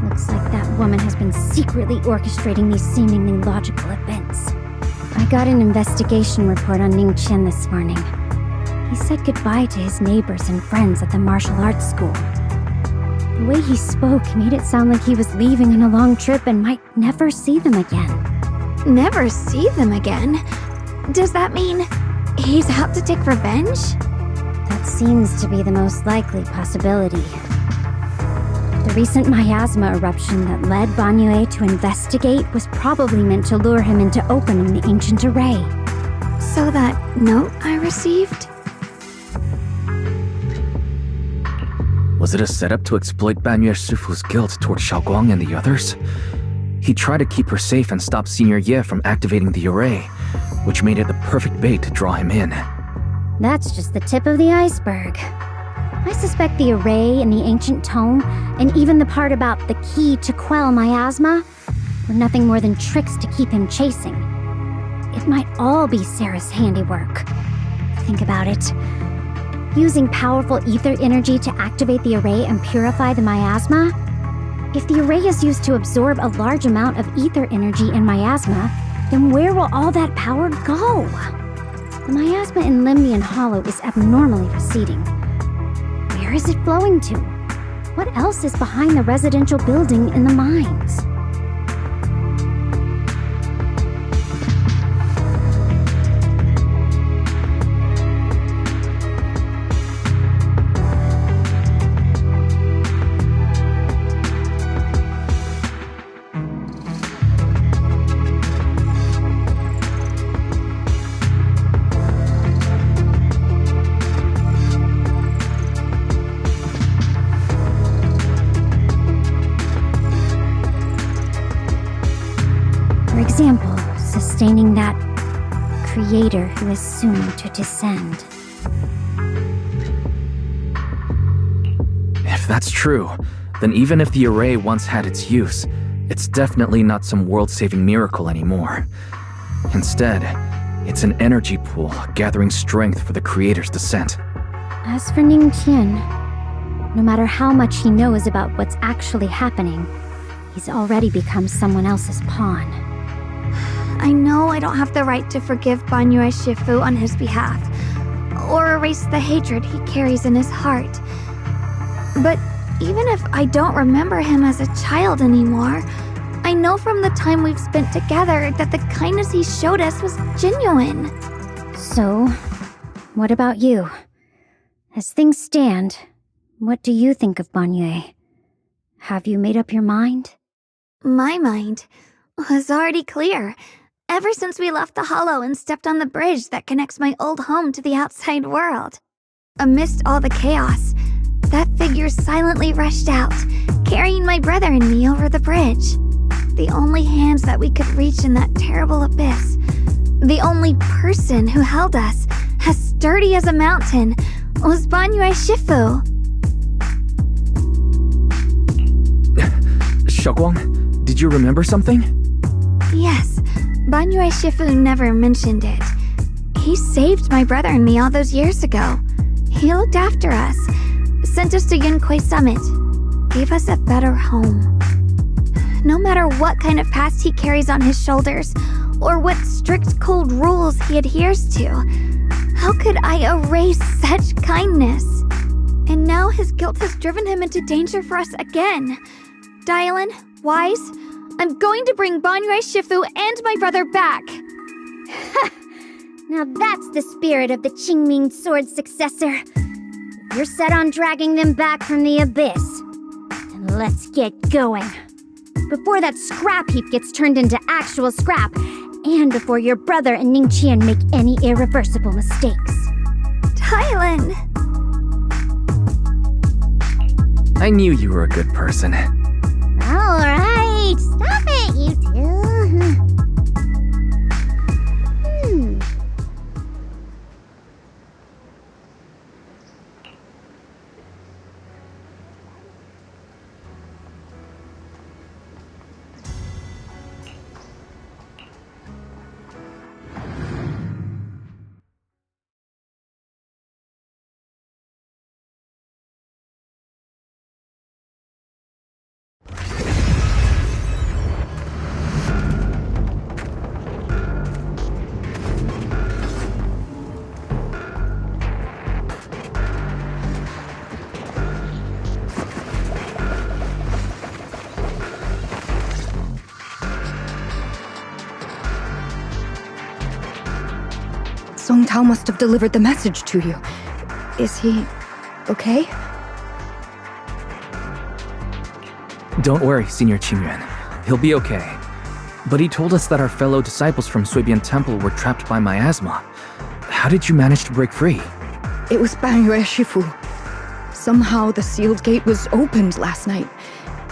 E: Looks like that woman has been secretly orchestrating these seemingly logical events. I got an investigation report on Ning Qian this morning. He said goodbye to his neighbors and friends at the martial arts school. The way he spoke made it sound like he was leaving on a long trip and might never see them again.
F: Never see them again? Does that mean he's out to take revenge?
E: That seems to be the most likely possibility. The recent miasma eruption that led Banyue to investigate was probably meant to lure him into opening the ancient array.
F: So that note I received?
B: Was it a setup to exploit Banyue Shifu's guilt toward Xiaoguang and the others? He tried to keep her safe and stop Senior Ye from activating the array, which made it the perfect bait to draw him in.
E: That's just the tip of the iceberg. I suspect the array and the ancient tome, and even the part about the key to quell miasma, were nothing more than tricks to keep him chasing. It might all be Sarah's handiwork. Think about it. Using powerful ether energy to activate the array and purify the miasma? If the array is used to absorb a large amount of ether energy in miasma, then where will all that power go? The miasma in Limbian Hollow is abnormally receding. Where is it flowing to? What else is behind the residential building in the mines? For example, sustaining that creator who is soon to descend.
B: If that's true, then even if the array once had its use, it's definitely not some world-saving miracle anymore. Instead, it's an energy pool gathering strength for the creator's descent.
E: As for Ningqian, no matter how much he knows about what's actually happening, he's already become someone else's pawn.
F: I know I don't have the right to forgive Banyue Shifu on his behalf, or erase the hatred he carries in his heart. But even if I don't remember him as a child anymore, I know from the time we've spent together that the kindness he showed us was genuine.
E: So, what about you? As things stand, what do you think of Banyue? Have you made up your mind?
F: My mind was already clear. Ever since we left the Hollow and stepped on the bridge that connects my old home to the outside world. Amidst all the chaos, that figure silently rushed out, carrying my brother and me over the bridge. The only hands that we could reach in that terrible abyss. The only person who held us, as sturdy as a mountain, was Banyue Shifu.
B: Xiaoguang, did you remember something?
F: Yes, Banyue Shifu never mentioned it. He saved my brother and me all those years ago. He looked after us, sent us to XCIII Summit, gave us a better home. No matter what kind of past he carries on his shoulders, or what strict cold rules he adheres to, how could I erase such kindness? And now his guilt has driven him into danger for us again. Dylan, Wise, I'm going to bring Banyue Shifu and my brother back.
E: Now that's the spirit of the Qingming sword successor. You're set on dragging them back from the abyss. Then let's get going. Before that scrap heap gets turned into actual scrap, and before your brother and Ningqian make any irreversible mistakes.
F: Dylan!
B: I knew you were a good person.
L: Alright, stop it, you two.
M: Song Tao must have delivered the message to you. Is he okay?
B: Don't worry, Senior Qingyuan. He'll be okay. But he told us that our fellow disciples from Suibian Temple were trapped by miasma. How did you manage to break free?
M: It was Bangyue Shifu. Somehow the sealed gate was opened last night.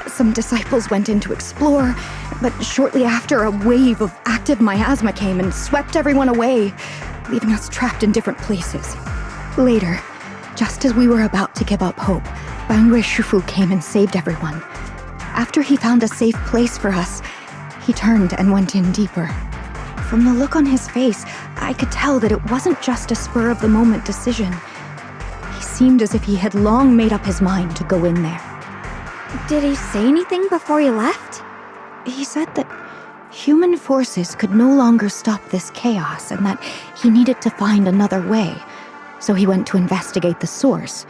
M: Some disciples went in to explore, but shortly after, a wave of active miasma came and swept everyone away, leaving us trapped in different places. Later, just as we were about to give up hope, Bangyue Shifu came and saved everyone. After he found a safe place for us, he turned and went in deeper. From the look on his face, I could tell that it wasn't just a spur-of-the-moment decision. He seemed as if he had long made up his mind to go in there.
F: Did he say anything before he left?
M: He said that human forces could no longer stop this chaos and that he needed to find another way, so he went to investigate the source.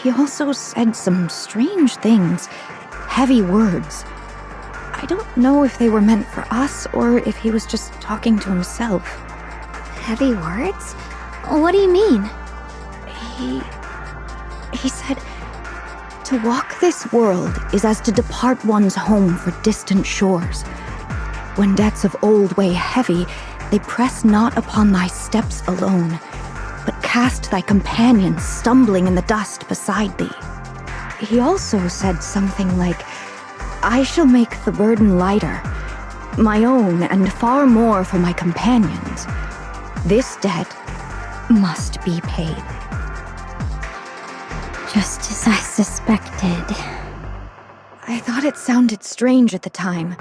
M: He also said some strange things, heavy words. I don't know if they were meant for us or if he was just talking to himself.
F: Heavy words? What do you mean?
M: He said, to walk this world is as to depart one's home for distant shores. When debts of old weigh heavy, they press not upon thy steps alone, but cast thy companions stumbling in the dust beside thee. He also said something like, I shall make the burden lighter, my own and far more for my companions. This debt must be paid.
E: Just as I suspected.
M: I thought it sounded strange at the time.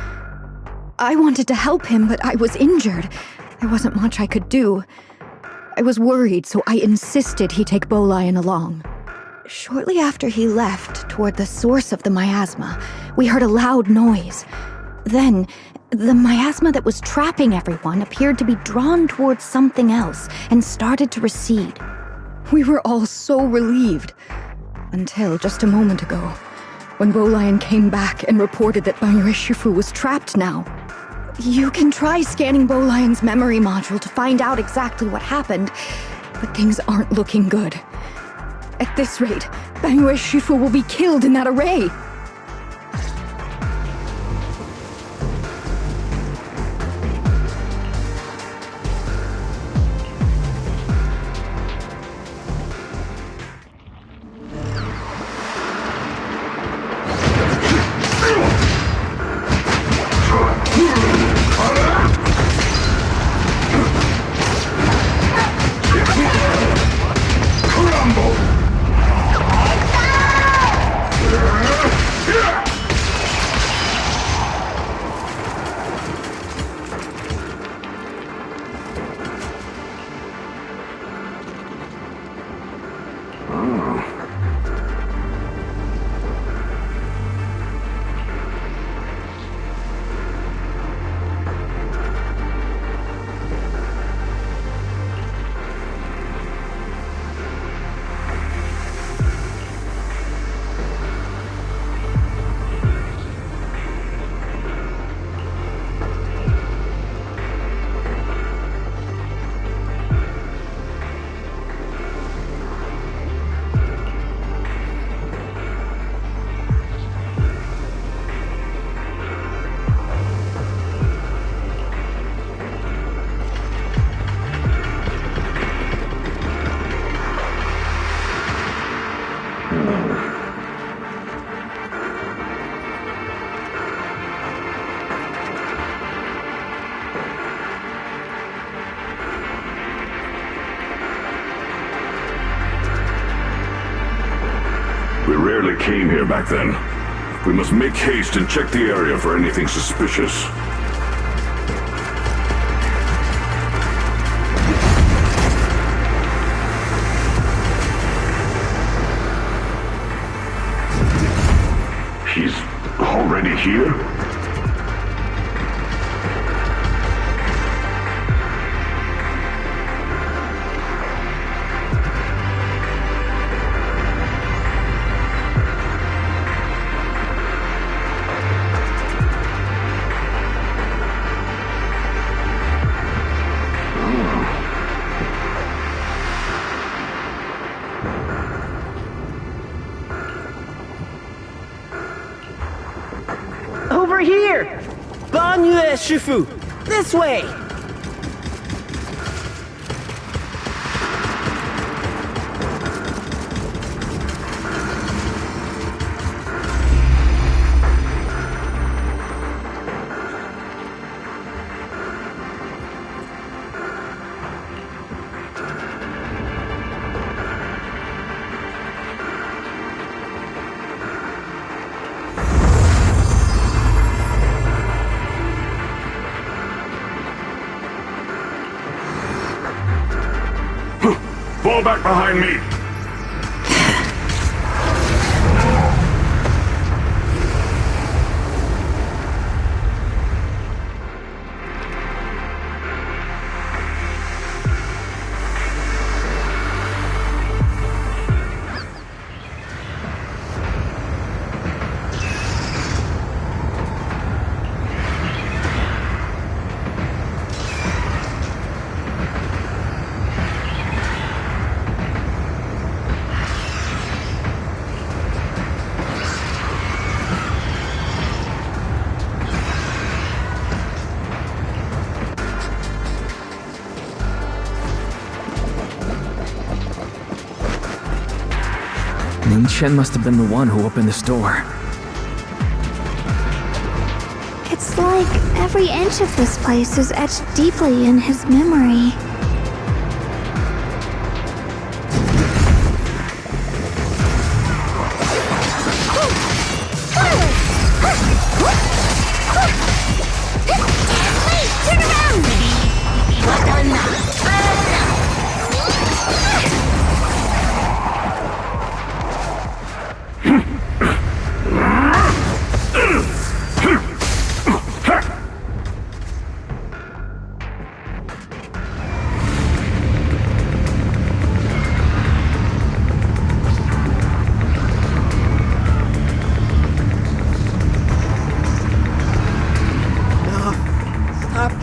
M: I wanted to help him, but I was injured. There wasn't much I could do. I was worried, so I insisted he take Bolian along. Shortly after he left, toward the source of the miasma, we heard a loud noise. Then, the miasma that was trapping everyone appeared to be drawn towards something else and started to recede. We were all so relieved. Until just a moment ago, when Bolian came back and reported that Bangyue Shifu was trapped now. You can try scanning Bolian's memory module to find out exactly what happened, but things aren't looking good. At this rate, Bangyue Shifu will be killed in that array!
K: We rarely came here back then. We must make haste and check the area for anything suspicious. He's already here?
J: Over Shifu! This way!
K: Fall back behind me!
B: Ning Chen must have been the one who opened this door.
F: It's like every inch of this place is etched deeply in his memory.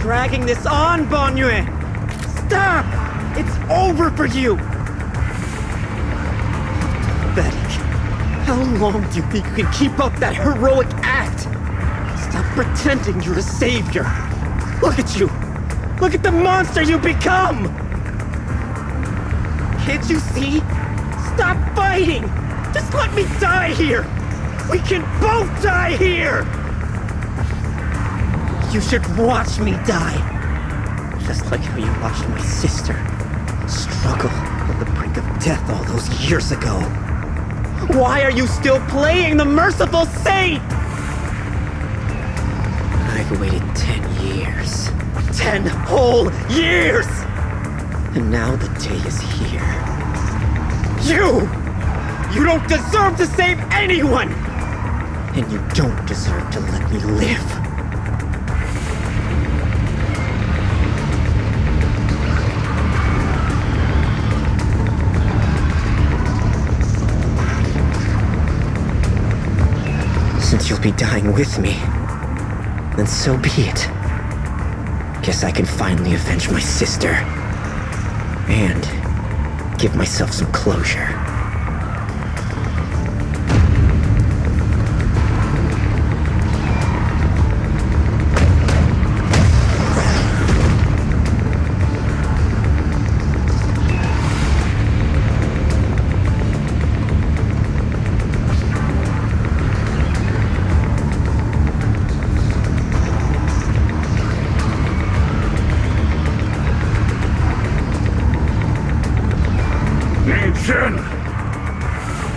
J: Dragging this on, Banyue! Stop! It's over for you! Pathetic. How long do you think you can keep up that heroic act? Stop pretending you're a savior. Look at you! Look at the monster you become! Can't you see? Stop fighting! Just let me die here! We can both die here! You should watch me die. Just like how you watched my sister struggle on the brink of death all those years ago. Why are you still playing the merciful saint? I've waited 10 years. 10 whole years! And now the day is here. You don't deserve to save anyone! And you don't deserve to let me live. Since you'll be dying with me, then so be it. Guess I can finally avenge my sister. And give myself some closure.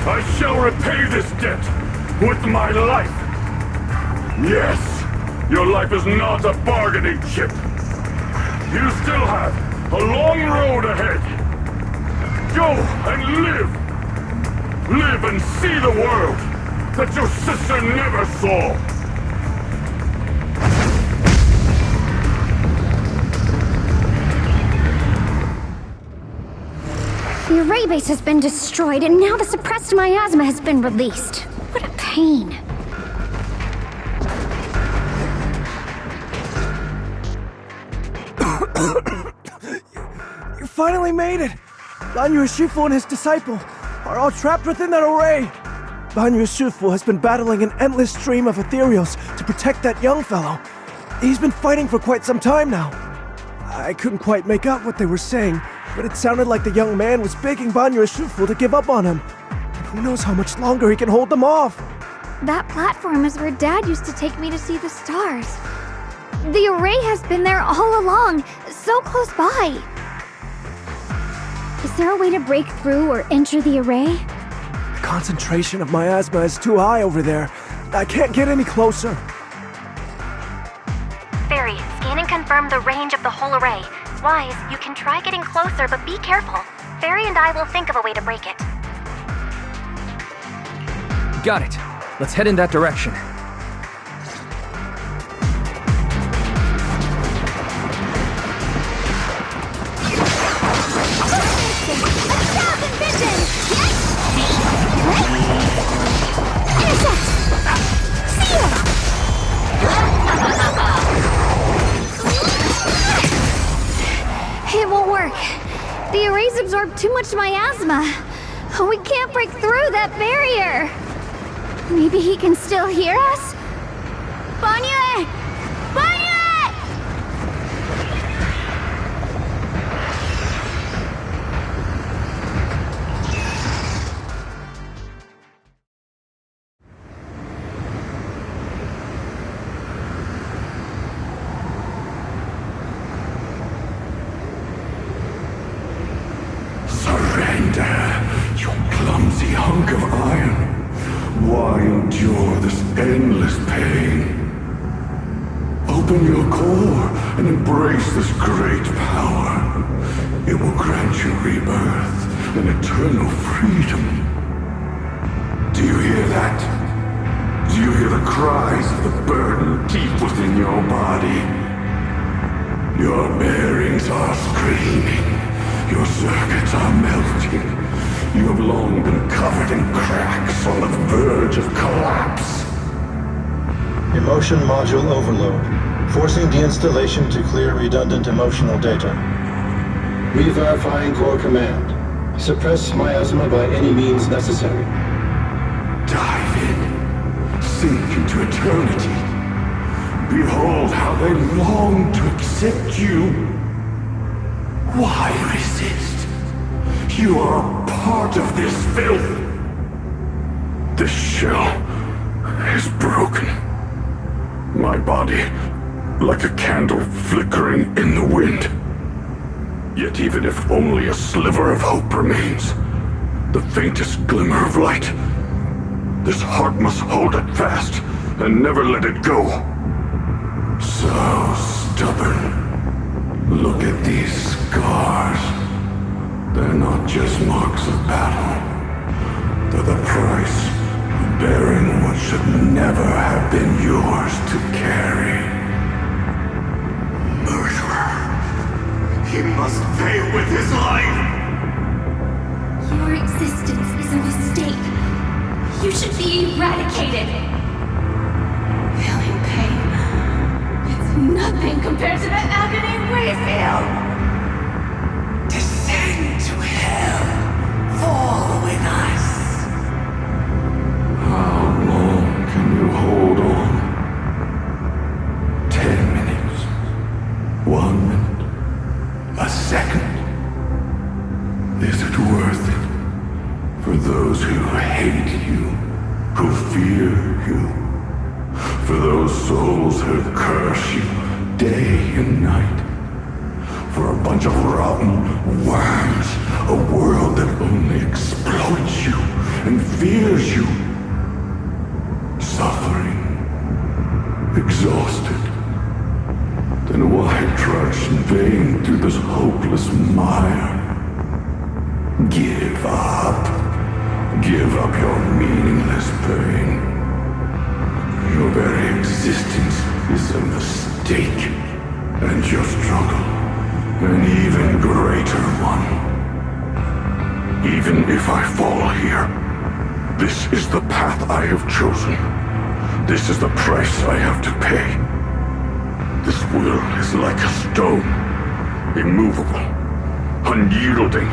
K: I shall repay this debt with my life. Yes, your life is not a bargaining chip. You still have a long road ahead. Go and live. Live and see the world that your sister never saw.
E: The array base has been destroyed, and now the suppressed miasma has been released. What a pain.
P: You finally made it! Banyue Shifu and his disciple are all trapped within that array. Banyue Shifu has been battling an endless stream of ethereals to protect that young fellow.
A: He's been fighting for quite some time now. I couldn't quite make out what they were saying, but it sounded like the young man was begging Banyu Shufu to give up on him. And who knows how much longer he can hold them off.
F: That platform is where Dad used to take me to see the stars. The array has been there all along, so close by. Is there a way to break through or enter the array?
A: The concentration of miasma is too high over there. I can't get any closer.
S: Fairy, scan and confirm the range of the whole array. Wise, you can try getting closer, but be careful. Fairy and I will think of a way to break it.
B: Got it. Let's head in that direction.
F: It won't work. The arrays absorb too much miasma. We can't break through that barrier. Maybe he can still hear us? Banyu! Banyu!
K: Surrender, you clumsy hunk of iron. Why endure this endless pain? Open your core and embrace this great power. It will grant you rebirth and eternal freedom. Do you hear that? Do you hear the cries of the burden deep within your body? Your bearings are screaming. Your circuits are melting. You have long been covered in cracks on the verge of collapse.
V: Emotion module overload. Forcing deinstallation to clear redundant emotional data. Re-verifying core command. Suppress miasma by any means necessary.
K: Dive in. Sink into eternity. Behold how they long to accept you. Why resist? You are a part of this filth. This shell is broken. My body, like a candle flickering in the wind. Yet even if only a sliver of hope remains, the faintest glimmer of light, this heart must hold it fast and never let it go. So stubborn. Look at these scars. They're not just marks of battle. They're the price of bearing what should never have been yours to carry. Murderer. He must pay with his life.
T: Your existence is a mistake. You should be eradicated. Feeling pain. It's nothing compared to the agony we feel.
K: Descend to hell, following us. How long can you hold on? 10 minutes. 1 minute. A second. Is it worth it? For those who hate you, who fear you, for those souls who curse you day and night, for a bunch of rotten worms, a world that only exploits you and fears you, suffering, exhausted, then why trudge in vain through this hopeless mire? Give up. Give up your meaningless pain. Your very existence is a mistake, and your struggle, an even greater one. Even if I fall here, this is the path I have chosen. This is the price I have to pay. This will is like a stone, immovable, unyielding.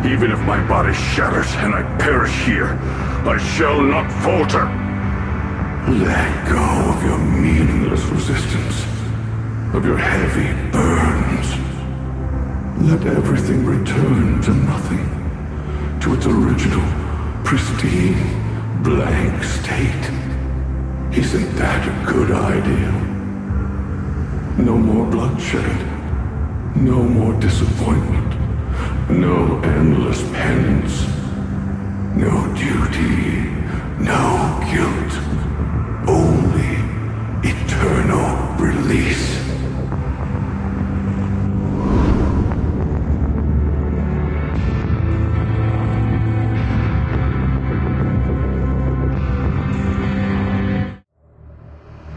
K: Even if my body shatters and I perish here, I shall not falter. Let go of your meaningless resistance, of your heavy burns. Let everything return to nothing, to its original, pristine, blank state. Isn't that a good idea? No more bloodshed, no more disappointment, no endless penance, no duty, no guilt, only eternal release.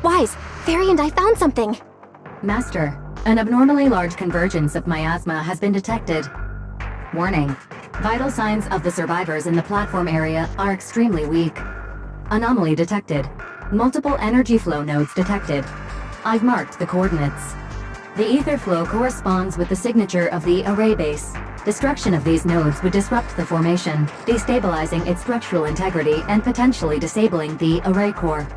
S: Wise, Fairy and I found something.
H: Master, an abnormally large convergence of miasma has been detected. Warning. Vital signs of the survivors in the platform area are extremely weak. Anomaly detected. Multiple energy flow nodes detected. I've marked the coordinates. The ether flow corresponds with the signature of the array base. Destruction of these nodes would disrupt the formation, destabilizing its structural integrity and potentially disabling the array core.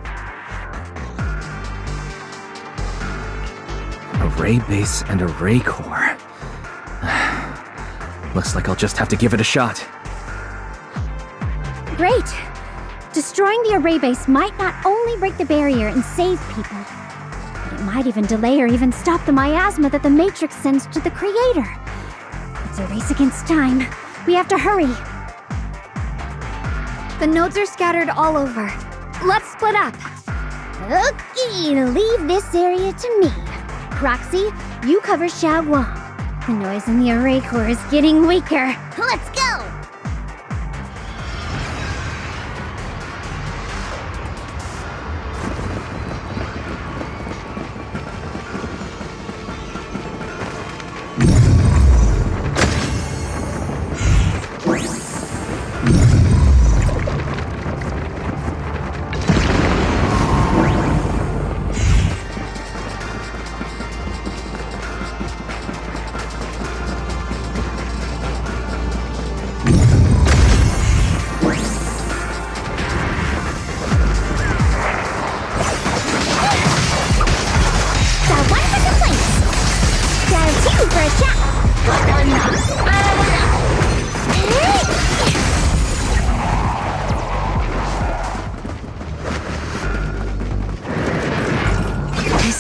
B: Array base and array core. Looks like I'll just have to give it a shot.
E: Great! Destroying the array base might not only break the barrier and save people, but it might even delay or even stop the miasma that the Matrix sends to the Creator. It's a race against time. We have to hurry.
F: The nodes are scattered all over. Let's split up.
E: Okay, leave this area to me. Proxy, you cover Xiaoguang. The noise in the array core is getting weaker. Let's go!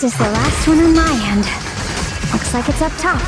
E: This is the last one on my end. Looks like it's up top.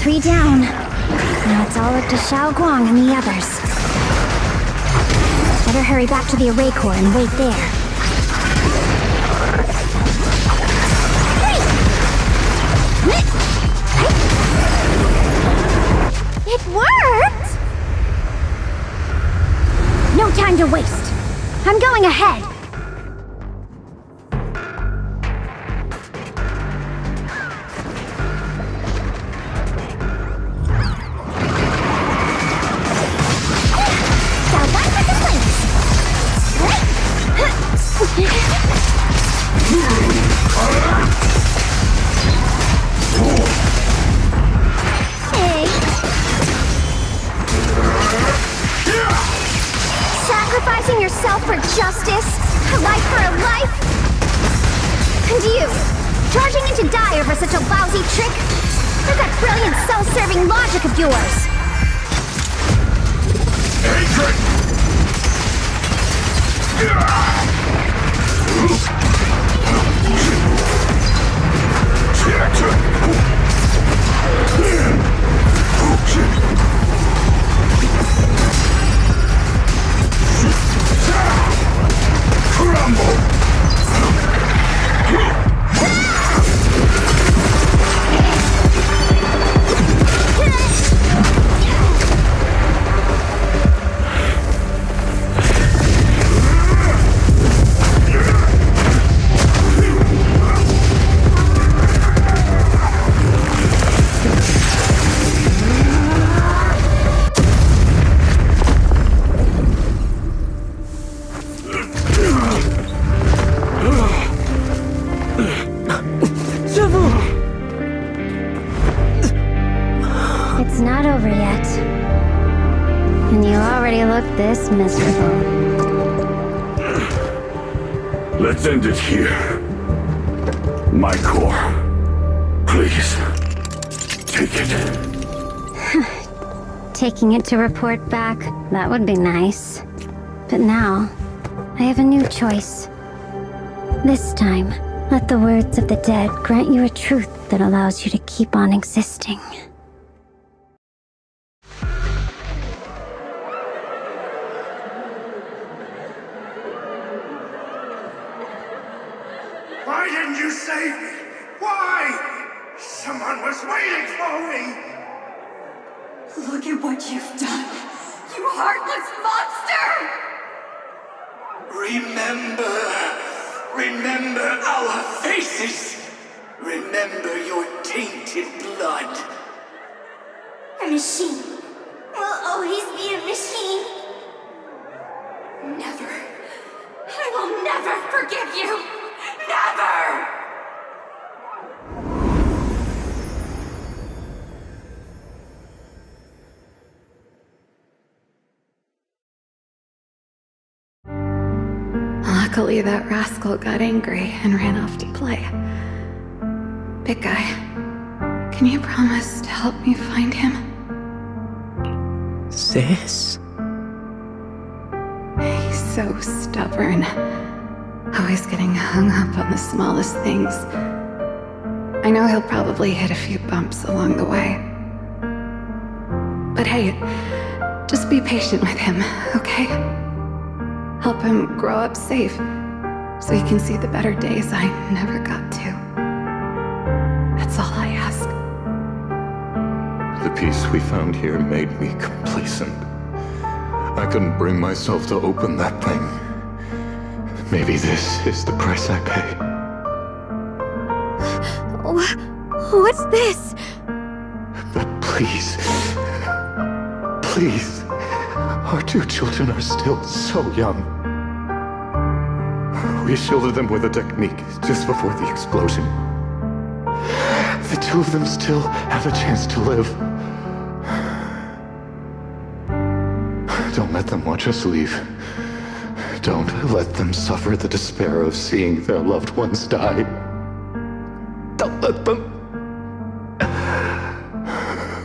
E: Three down. Now it's all up to Xiaoguang and the others. Better hurry back to the array core and wait there. It worked! No time to waste. I'm going ahead. Sacrificing yourself for justice? A life for a life? And you, charging into die over such a lousy trick? Look at that brilliant self-serving logic of yours!
N: Hatred!
E: Crumble! this miserable.
K: Let's end it here. My core. Please. Take it.
E: Taking it to report back, that would be nice. But now, I have a new choice. This time, let the words of the dead grant you a truth that allows you to keep on existing.
N: Why didn't you save me? Why? Someone was waiting for me!
T: Look at what you've done, you heartless monster!
I: Remember our faces. Remember your tainted blood.
L: A machine will always be a machine.
T: Never. I will never forgive you. Never! Luckily, that rascal got angry and ran off to play. Big guy, can you promise to help me find him?
J: Sis?
T: He's so stubborn. Always getting hung up on the smallest things. I know he'll probably hit a few bumps along the way. But hey, just be patient with him, okay? Help him grow up safe, so he can see the better days I never got to. That's all I ask.
O: The peace we found here made me complacent. I couldn't bring myself to open that thing. Maybe this is the price I pay.
M: What's this?
O: But please, please, our two children are still so young. We shielded them with a technique just before the explosion. The two of them still have a chance to live. Don't let them watch us leave. Don't let them suffer the despair of seeing their loved ones die. Don't let them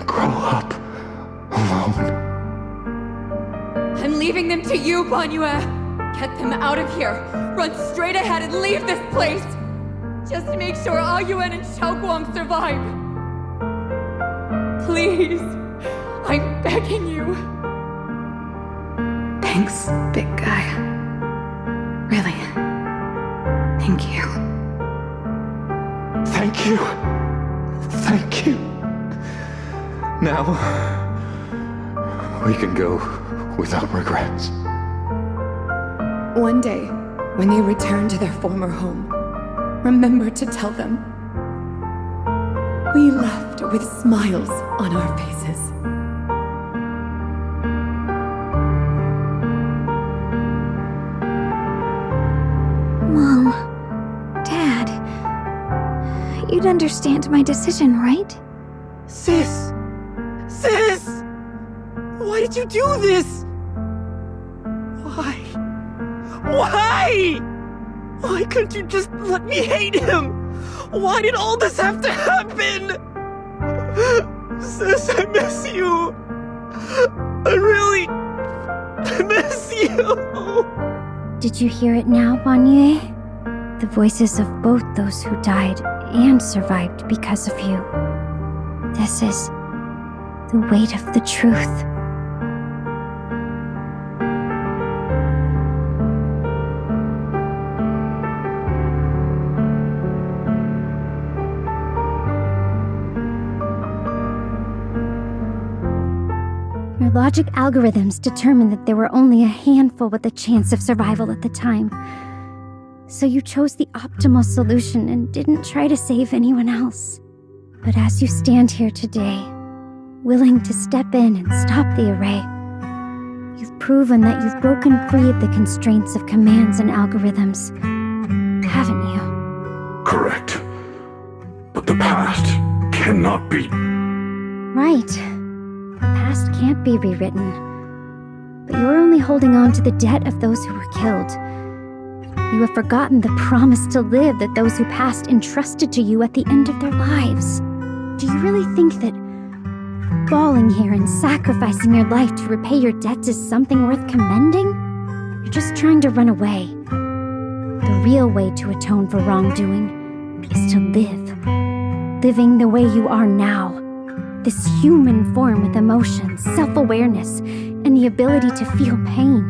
O: grow up alone.
T: I'm leaving them to you, Banyue. Get them out of here. Run straight ahead and leave this place. Just to make sure Ayuan and Xiaoguang survive. Please. I'm begging you. Thanks, big guy. Really. Thank you.
O: Thank you. Thank you. Now, we can go without regrets.
T: One day, when they return to their former home, remember to tell them we left with smiles on our faces.
F: Mom, Dad, you'd understand my decision, right?
A: Sis! Sis! Why did you do this? Why? Why? Why couldn't you just let me hate him? Why did all this have to happen? Sis, I miss you. I really miss you.
E: Did you hear it now, Banyue? The voices of both those who died and survived because of you. This is the weight of the truth. Your logic algorithms determined that there were only a handful with a chance of survival at the time. So you chose the optimal solution and didn't try to save anyone else. But as you stand here today, willing to step in and stop the array, you've proven that you've broken free of the constraints of commands and algorithms, haven't you?
K: Correct. But the past cannot be.
E: Right. The past can't be rewritten. But you're only holding on to the debt of those who were killed. You have forgotten the promise to live that those who passed entrusted to you at the end of their lives. Do you really think that falling here and sacrificing your life to repay your debts is something worth commending? You're just trying to run away. The real way to atone for wrongdoing is to live. Living the way you are now. This human form with emotions, self-awareness, and the ability to feel pain.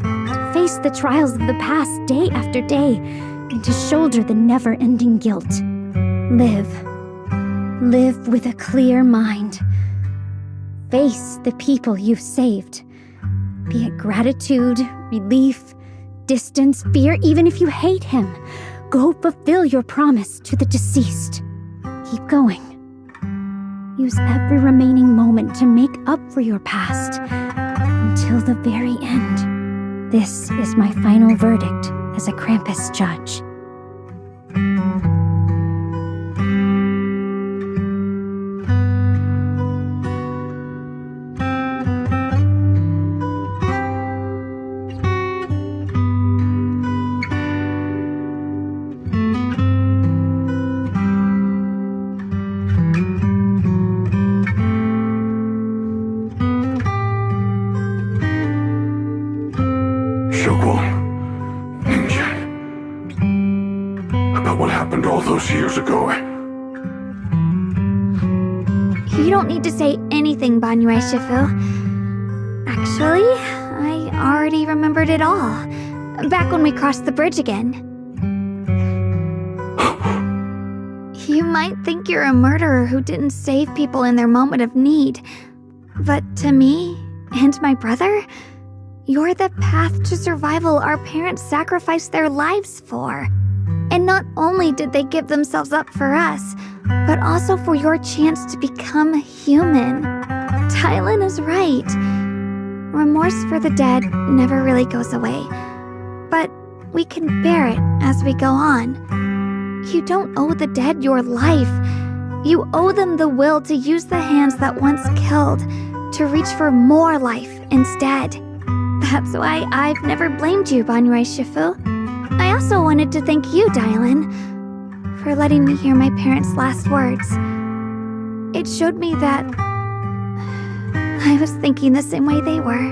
E: To face the trials of the past day after day, and to shoulder the never-ending guilt. Live. Live with a clear mind. Face the people you've saved. Be it gratitude, relief, distance, fear, even if you hate him. Go fulfill your promise to the deceased. Keep going. Use every remaining moment to make up for your past until the very end. This is my final verdict as a Krampus judge.
K: Years ago.
F: You don't need to say anything, Banyue Shifu. Actually, I already remembered it all. Back when we crossed the bridge again. You might think you're a murderer who didn't save people in their moment of need. But to me, and my brother, you're the path to survival our parents sacrificed their lives for. And not only did they give themselves up for us, but also for your chance to become human. Tylan is right. Remorse for the dead never really goes away. But we can bear it as we go on. You don't owe the dead your life. You owe them the will to use the hands that once killed, to reach for more life instead. That's why I've never blamed you, Banyue Shifu. I also wanted to thank you, Dylan, for letting me hear my parents' last words. It showed me that I was thinking the same way they were.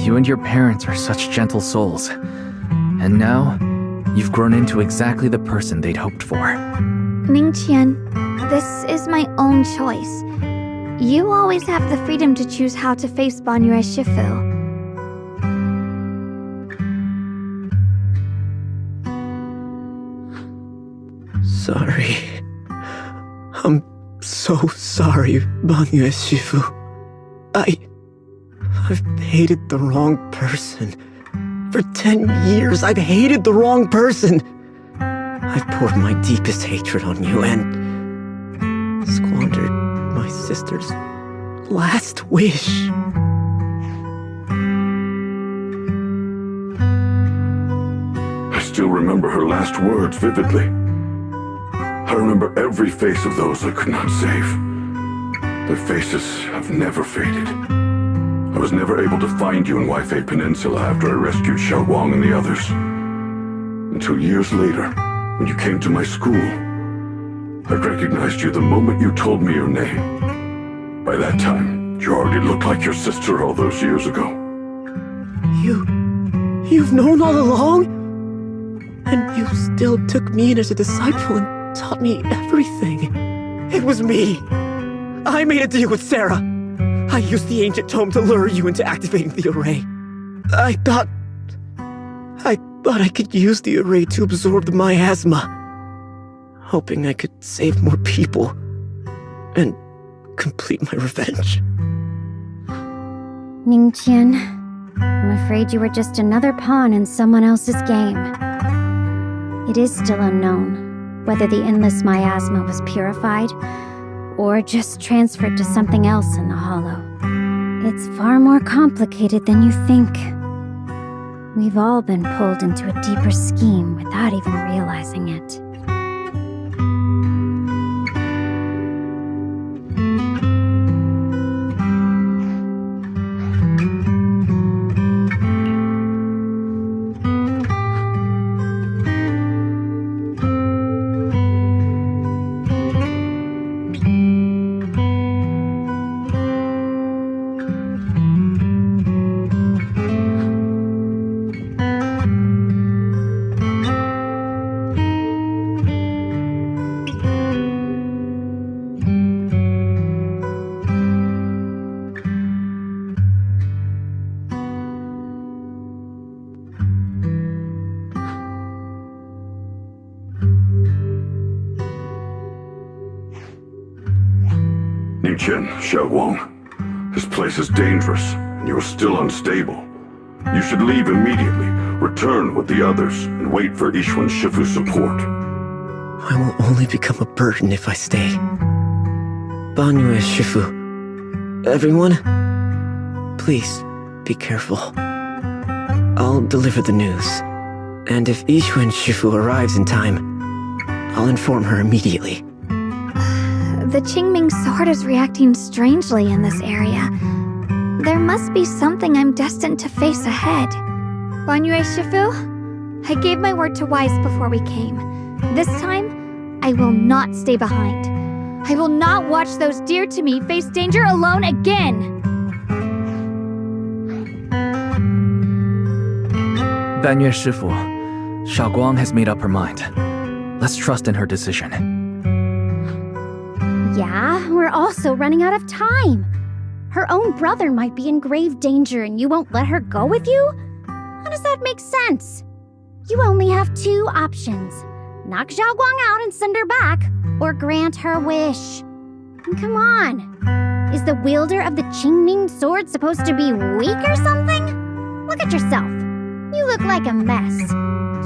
B: You and your parents are such gentle souls. And now, you've grown into exactly the person they'd hoped for.
F: Ningqian, this is my own choice. You always have the freedom to choose how to face Banyue Shifu.
J: Sorry. I'm so sorry, Banyue Shifu. I've hated the wrong person. For 10 years, I've hated the wrong person. I've poured my deepest hatred on you and squandered my sister's last wish.
K: I still remember her last words vividly. I remember every face of those I could not save. Their faces have never faded. I was never able to find you in Waifei Peninsula after I rescued Xiaoguang and the others. Until years later, when you came to my school, I recognized you the moment you told me your name. By that time, you already looked like your sister all those years ago.
J: You've known all along? And you still took me in as a disciple and taught me everything. It was me. I made a deal with Sarah. I used the ancient tome to lure you into activating the array. I thought I could use the array to absorb the miasma, hoping I could save more people and complete my revenge.
E: Ningqian, I'm afraid you were just another pawn in someone else's game. It is still unknown whether the endless miasma was purified or just transferred to something else in the Hollow. It's far more complicated than you think. We've all been pulled into a deeper scheme without even realizing it.
K: reach in, Xiaoguang. This place is dangerous, and you are still unstable. You should leave immediately, return with the others, and wait for Yixuan Shifu's support.
J: I will only become a burden if I stay. Banyue Shifu. Everyone, please be careful. I'll deliver the news. And if Yixuan Shifu arrives in time, I'll inform her immediately.
F: The Qingming sword is reacting strangely in this area. There must be something I'm destined to face ahead. Banyue Shifu, I gave my word to Wise before we came. This time, I will not stay behind. I will not watch those dear to me face danger alone again!
B: Banyue Shifu, Xiaoguang has made up her mind. Let's trust in her decision.
E: Yeah, we're also running out of time. Her own brother might be in grave danger and you won't let her go with you? How does that make sense? You only have two options. Knock Xiaoguang out and send her back, or grant her wish. Come on. Is the wielder of the Qingming sword supposed to be weak or something? Look at yourself. You look like a mess.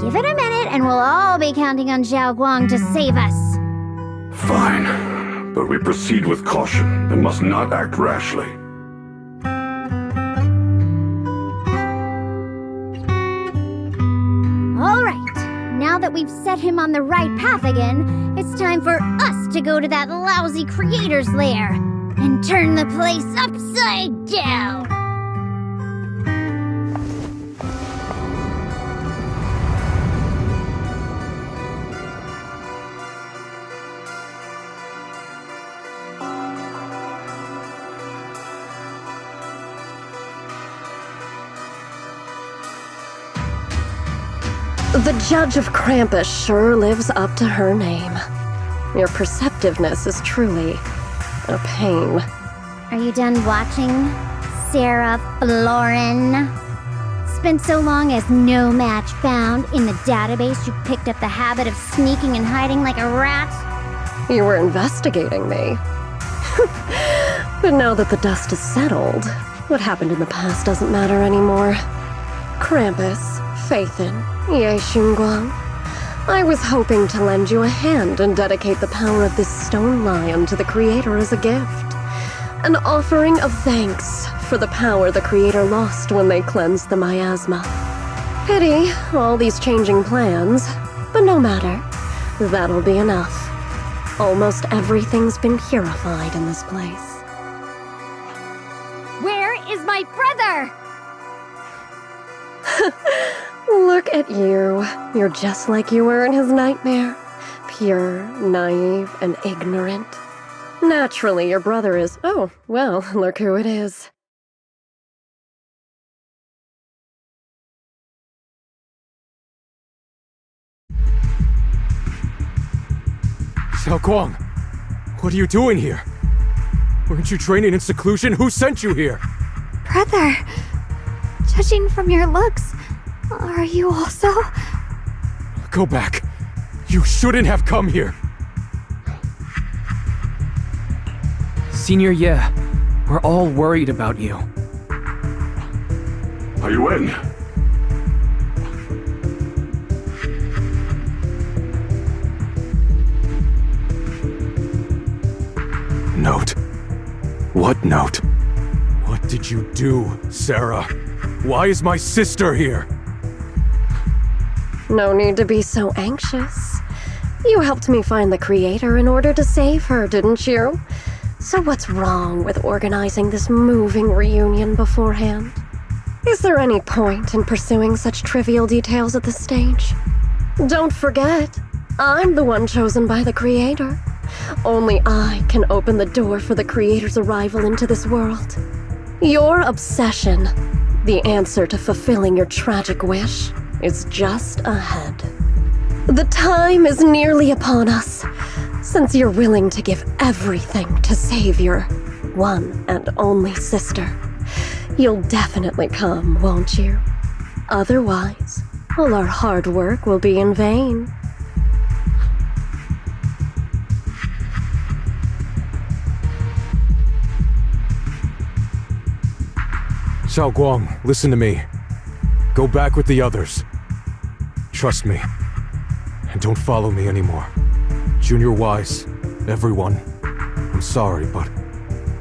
E: Give it a minute and we'll all be counting on Xiaoguang to save us.
K: Fine, but we proceed with caution and must not act rashly.
E: All right. Now that we've set him on the right path again, it's time for us to go to that lousy creator's lair and turn the place upside down.
Q: The Judge of Krampus sure lives up to her name. Your perceptiveness is truly a pain.
E: Are you done watching, Sarah Florin? Spent so long as no match found in the database you picked up the habit of sneaking and hiding like a rat?
Q: You were investigating me. But now that the dust is settled, what happened in the past doesn't matter anymore. Krampus, Phaethon, Ye Xunguang. I was hoping to lend you a hand and dedicate the power of this stone lion to the Creator as a gift. An offering of thanks for the power the Creator lost when they cleansed the miasma. Pity, all these changing plans, but no matter. That'll be enough. Almost everything's been purified in this place.
E: Where is my brother?
Q: Look at you. You're just like you were in his nightmare. Pure, naive, and ignorant. Naturally, your brother is... Oh, well, look who it is.
R: Xiaoguang, what are you doing here? Weren't you training in seclusion? Who sent you here?
F: Brother, judging from your looks, are you also?
R: Go back. You shouldn't have come here.
B: Senior Ye, we're all worried about you.
K: Are you in?
R: Note. What note? What did you do, Sarah? Why is my sister here?
Q: No need to be so anxious. You helped me find the Creator in order to save her, didn't you? So what's wrong with organizing this moving reunion beforehand? Is there any point in pursuing such trivial details at this stage? Don't forget, I'm the one chosen by the Creator. Only I can open the door for the Creator's arrival into this world. Your obsession, the answer to fulfilling your tragic wish, is just ahead. The time is nearly upon us. Since you're willing to give everything to save your one and only sister, you'll definitely come, won't you? Otherwise, all our hard work will be in vain.
R: Xiaoguang, listen to me. Go back with the others. Trust me. And don't follow me anymore. Junior Wise, everyone. I'm sorry, but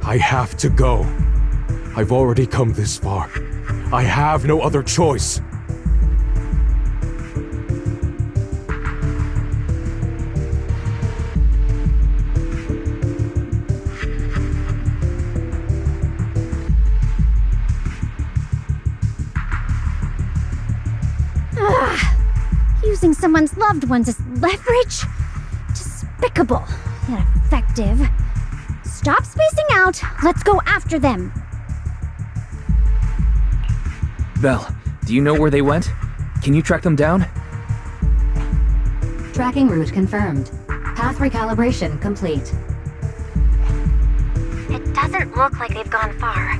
R: I have to go. I've already come this far. I have no other choice.
E: Using someone's loved ones as leverage? Despicable, yet effective. Stop spacing out. Let's go after them.
B: Belle, do you know where they went? Can you track them down?
H: Tracking route confirmed. Path recalibration complete.
S: It doesn't look like they've gone far,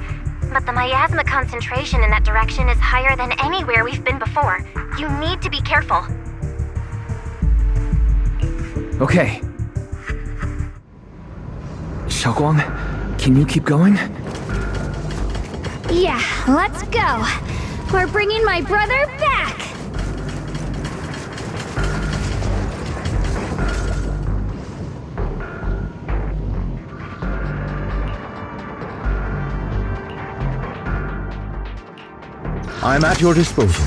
S: but the miasma concentration in that direction is higher than anywhere we've been before. You need to be careful.
B: Okay. Xiaoguang, can you keep going?
F: Yeah, let's go. We're bringing my brother back.
P: I'm at your disposal.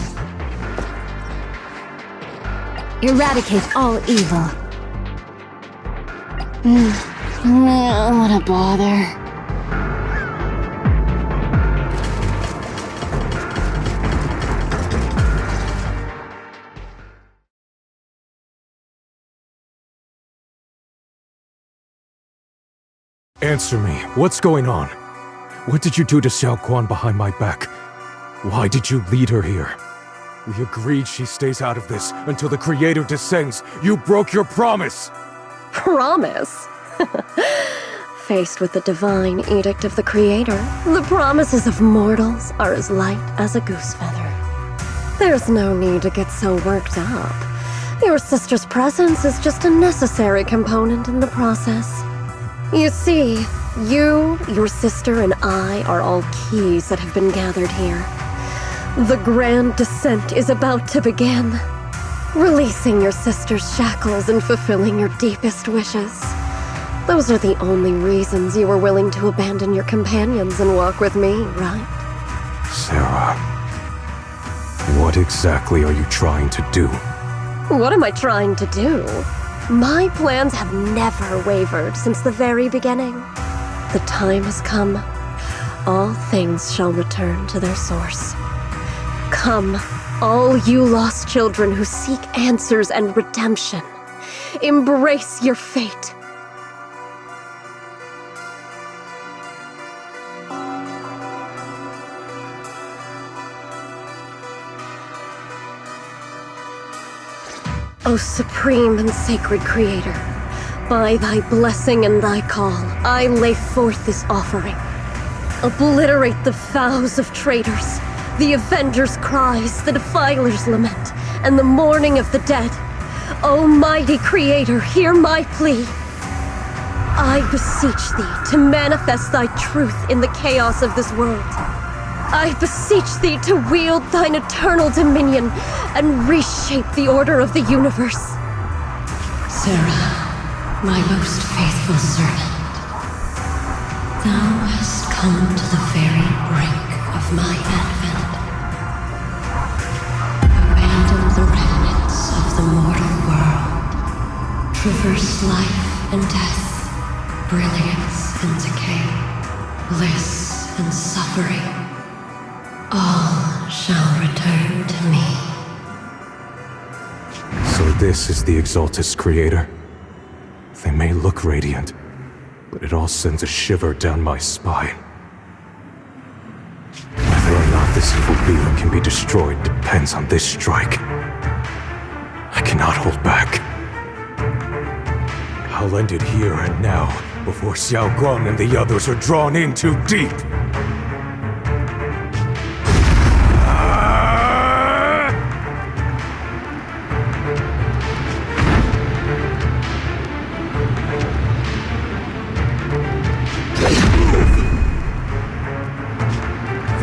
F: Eradicate all evil.
E: What a bother.
R: Answer me. What's going on? What did you do to Xiaoguang behind my back? Why did you lead her here? We agreed she stays out of this until the Creator descends. You broke your promise!
Q: Promise? Faced with the divine edict of the Creator, the promises of mortals are as light as a goose feather. There's no need to get so worked up. Your sister's presence is just a necessary component in the process. You see, you, your sister, and I are all keys that have been gathered here. The grand descent is about to begin. Releasing your sister's shackles and fulfilling your deepest wishes. Those are the only reasons you were willing to abandon your companions and walk with me, right?
R: Sarah, what exactly are you trying to do?
Q: What am I trying to do? My plans have never wavered since the very beginning. The time has come. All things shall return to their source. Come, all you lost children who seek answers and redemption. Embrace your fate. O supreme and sacred Creator, by thy blessing and thy call, I lay forth this offering. Obliterate the vows of traitors, the avengers' cries, the defiler's lament, and the mourning of the dead. O mighty Creator, hear my plea. I beseech thee to manifest thy truth in the chaos of this world. I beseech thee to wield thine eternal dominion and reshape the order of the universe.
D: Sarah, my most faithful servant, thou hast come to the very brink of my advent. Abandon the remnants of the mortal world. Traverse life and death, brilliance and decay, bliss and suffering. All shall return to me.
R: So this is the Exaltus Creator. They may look radiant, but it all sends a shiver down my spine. Whether or not this evil being can be destroyed depends on this strike. I cannot hold back. I'll end it here and now, before Xiaoguang and the others are drawn in too deep.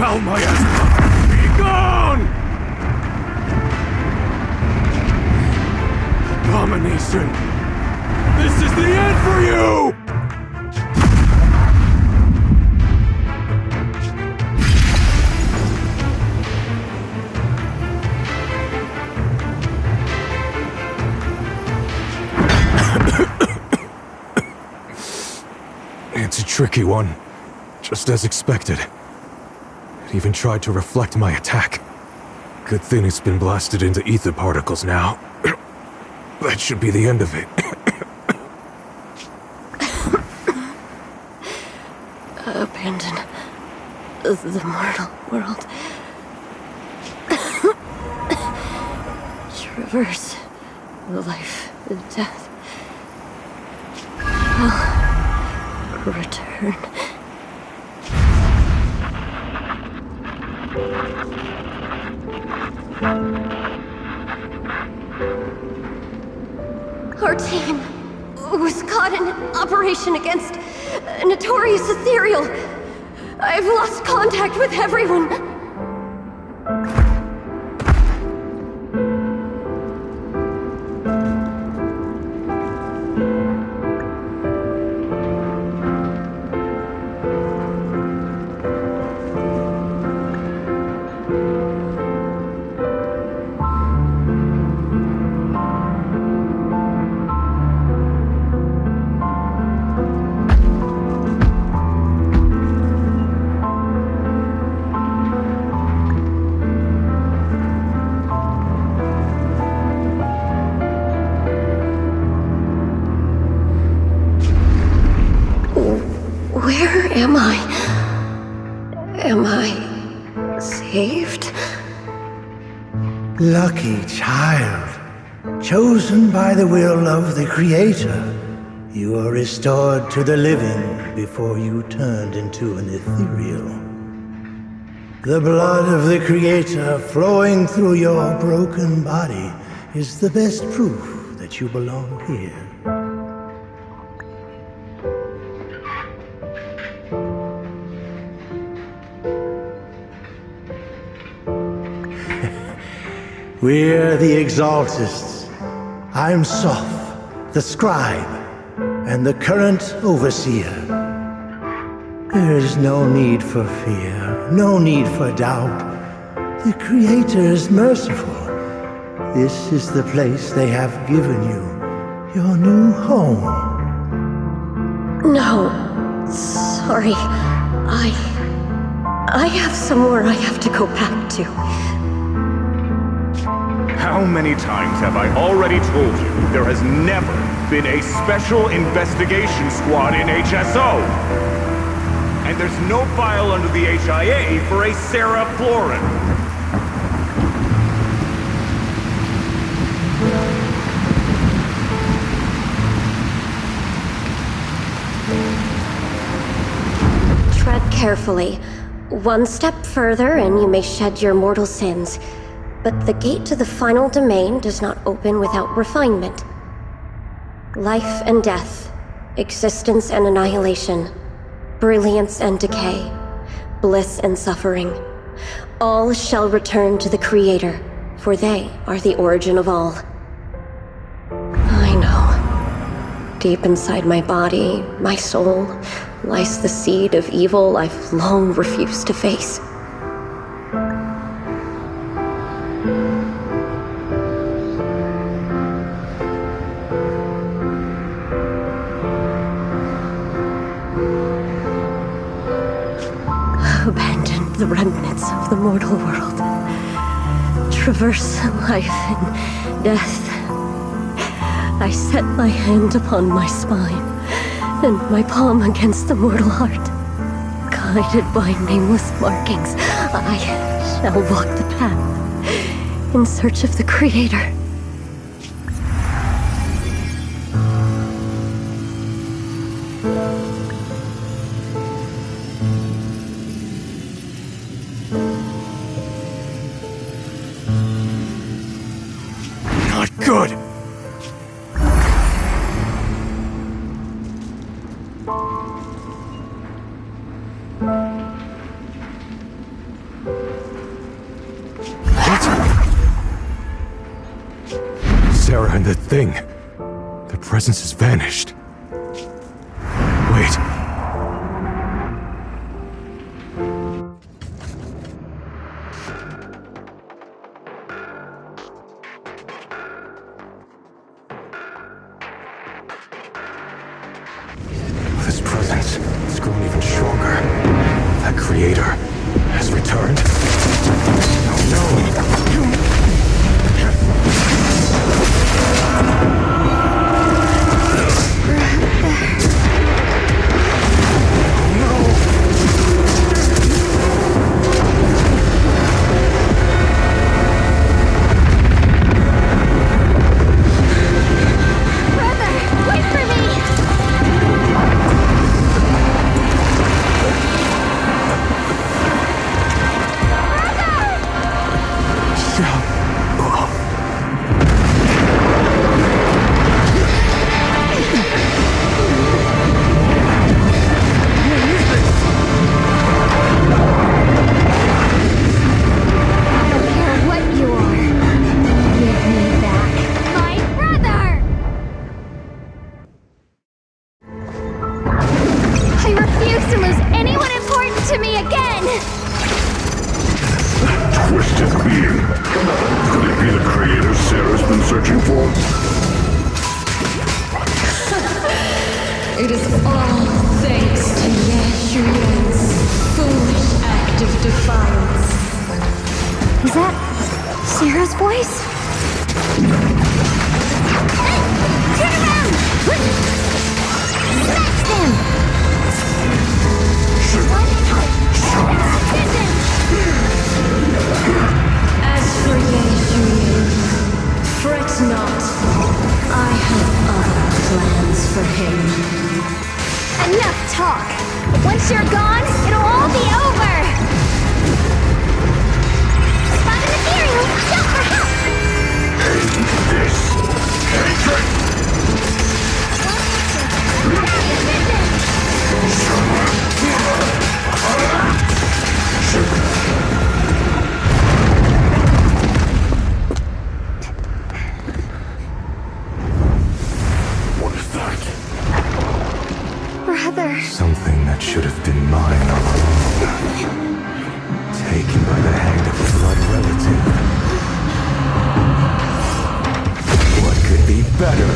R: Foul miasma! Be gone! Abomination! This is the end for you! It's a tricky one, just as expected. It even tried to reflect my attack. Good thing it's been blasted into ether particles now. That should be the end of it.
Q: Abandon the mortal world. Traverse life and death. I'll return.
S: Our team was caught in an operation against a notorious ethereal. I've lost contact with everyone. Where am I? Am I saved?
G: Lucky child, chosen by the will of the Creator, you were restored to the living before you turned into an ethereal. The blood of the Creator flowing through your broken body is the best proof that you belong here. We're the Exaltists. I'm Soph, the Scribe, and the current Overseer. There is no need for fear, no need for doubt. The Creator is merciful. This is the place they have given you, your new home.
Q: No, sorry. I have somewhere I have to go back to.
U: How many times have I already told you there has never been a special investigation squad in HSO? And there's no file under the HIA for a Sarah Florin.
Q: Tread carefully. One step further and you may shed your mortal sins. But the gate to the final domain does not open without refinement. Life and death, existence and annihilation, brilliance and decay, bliss and suffering. All shall return to the Creator, for they are the origin of all. I know. Deep inside my body, my soul, lies the seed of evil I've long refused to face. Abandon the remnants of the mortal world. Traverse life and death. I set my hand upon my spine, and my palm against the mortal heart. Guided by nameless markings, I shall walk the path in search of the Creator.
R: Good! And the thing... their presence has vanished. Wait. This presence has grown even stronger. That creator has returned. Oh no!
D: It is all thanks to Yashuyan's foolish act of defiance.
F: Is that Sarah's voice? Turn around! Smash them!
D: As for Yashuyan, fret not. I have other plans for him.
F: Enough talk! Once you're gone, it'll all be over! Spot an ethereal! Shout for help!
K: This hatred! What is that?
F: Brother.
R: Something that should have been mine all along. Taken by the hand of a blood relative. What could be better?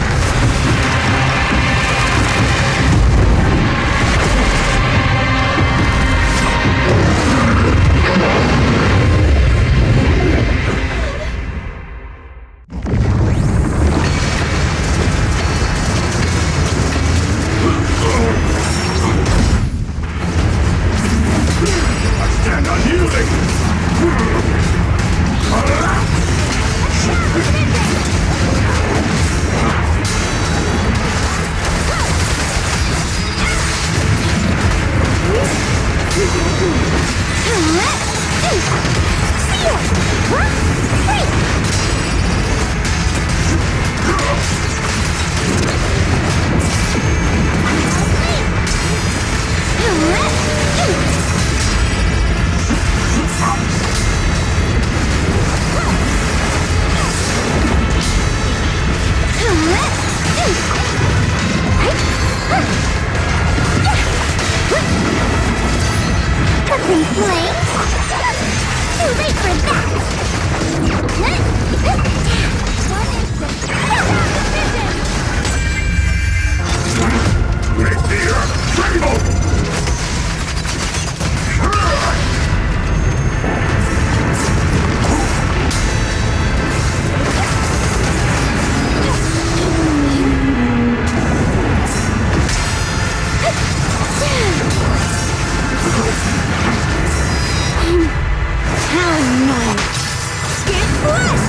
E: Nothing flames! Too late for that!
K: Make the earth tremble!
E: How nice! Skip blast!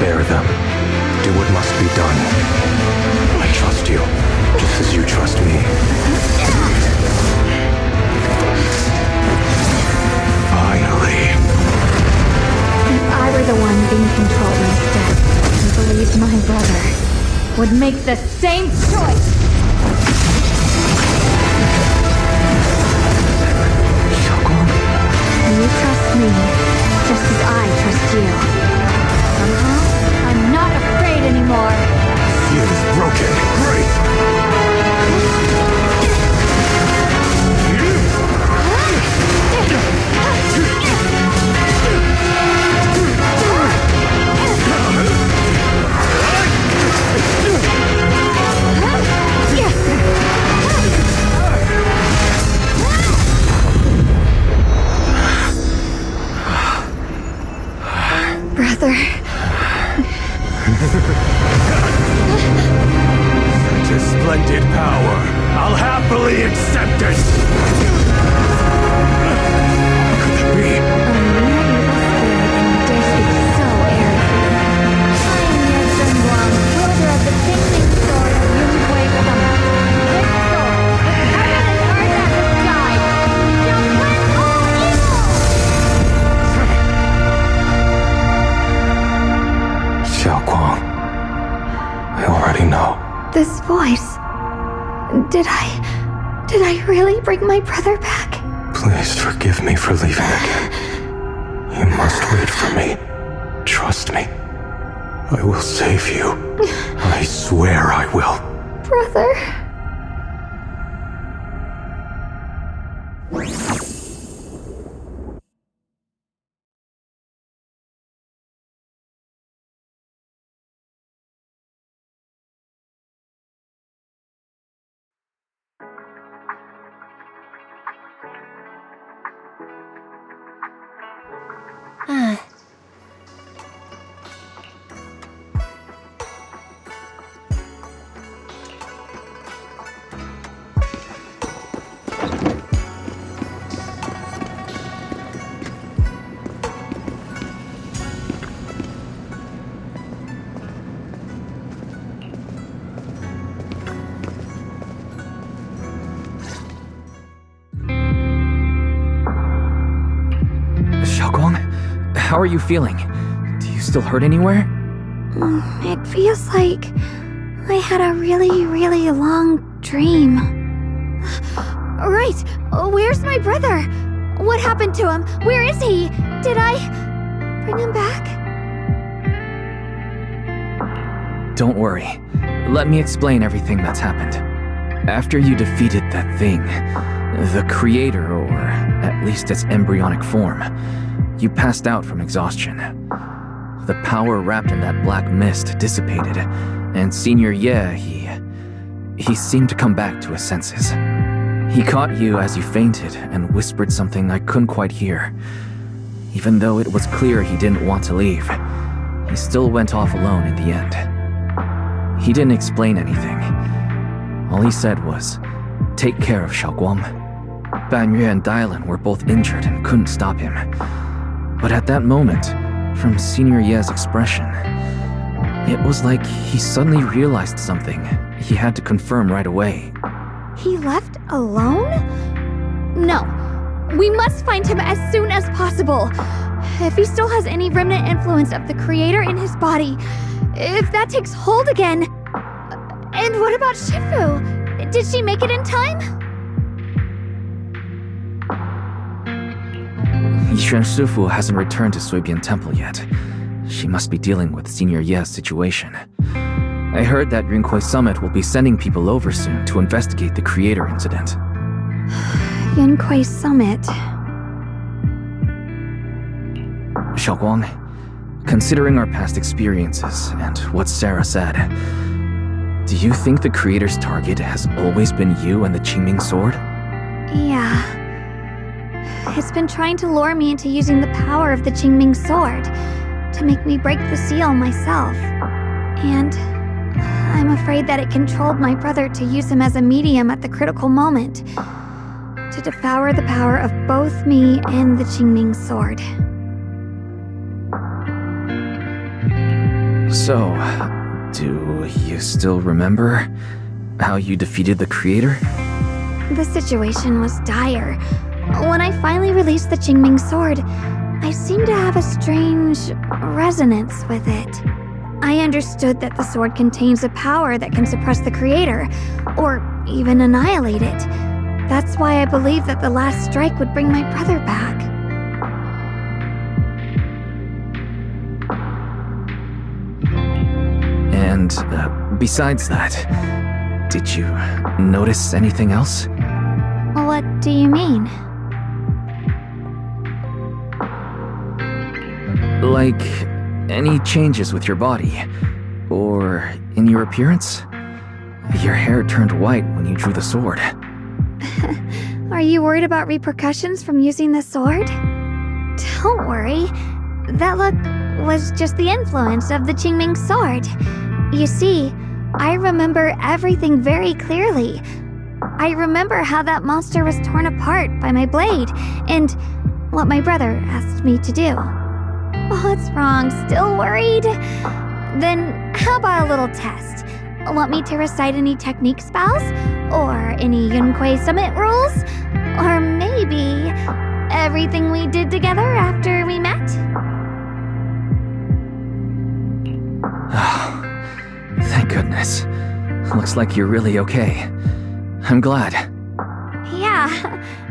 R: bear them. Do what must be done. I trust you, just as you trust me. Finally.
F: If I were the one being controlled instead, I believe my brother would make the same choice. You trust me, just as I trust you. Somehow, I'm not afraid anymore.
R: Shield is broken. Great!
F: Brother.
R: Such a splendid power. I'll happily accept it. Could that be?
F: A mere evil spirit and dare speak so arrogantly. I am Zenless, wielder of the Qingming sword of Yunhui Summit. This sword, with heaven and earth as its guide, shall cleanse all evil!
R: Xiaoguang, I already know.
F: This voice. Did I really bring my brother back?
R: Please forgive me for leaving again. You must wait for me. Trust me. I will save you. I swear I will.
F: Brother.
B: How are you feeling? Do you still hurt anywhere?
F: It feels like I had a really, really long dream. Right! Where's my brother? What happened to him? Where is he? Did I bring him back?
B: Don't worry. Let me explain everything that's happened. After you defeated that thing, the creator, or at least its embryonic form, you passed out from exhaustion. The power wrapped in that black mist dissipated, and Senior Ye, he seemed to come back to his senses. He caught you as you fainted and whispered something I couldn't quite hear. Even though it was clear he didn't want to leave, he still went off alone in the end. He didn't explain anything. All he said was, "Take care of Xiaoguang." Banyue and Dylan were both injured and couldn't stop him. But at that moment, from Senior Ye's expression, it was like he suddenly realized something he had to confirm right away.
F: He left alone? No. We must find him as soon as possible. If he still has any remnant influence of the creator in his body, if that takes hold again. And what about Shifu? Did she make it in time?
B: Yishuan Shifu hasn't returned to Suibian Temple yet. She must be dealing with Senior Ye's situation. I heard that Yunhui Summit will be sending people over soon to investigate the creator incident.
F: Yunhui Summit.
B: Xiaoguang, considering our past experiences and what Sarah said, do you think the creator's target has always been you and the Qingming sword?
F: Yeah. It's been trying to lure me into using the power of the Qingming sword to make me break the seal myself. And I'm afraid that it controlled my brother to use him as a medium at the critical moment, to devour the power of both me and the Qingming sword.
B: So, do you still remember how you defeated the creator?
F: The situation was dire. When I finally released the Qingming sword, I seemed to have a strange resonance with it. I understood that the sword contains a power that can suppress the creator, or even annihilate it. That's why I believed that the last strike would bring my brother back.
B: And besides that, did you notice anything else?
F: What do you mean?
B: Like, any changes with your body? Or in your appearance? Your hair turned white when you drew the sword.
F: Are you worried about repercussions from using the sword? Don't worry. That look was just the influence of the Qingming sword. You see, I remember everything very clearly. I remember how that monster was torn apart by my blade, and what my brother asked me to do. What's wrong? Still worried? Then how about a little test? Want me to recite any technique spells? Or any Yunquei Summit rules? Or maybe everything we did together after we met?
B: Thank goodness. Looks like you're really okay. I'm glad.
F: Yeah,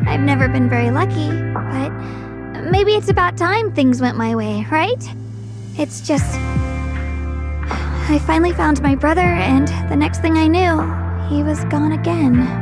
F: I've never been very lucky, but maybe it's about time things went my way, right? It's just... I finally found my brother, and the next thing I knew, he was gone again.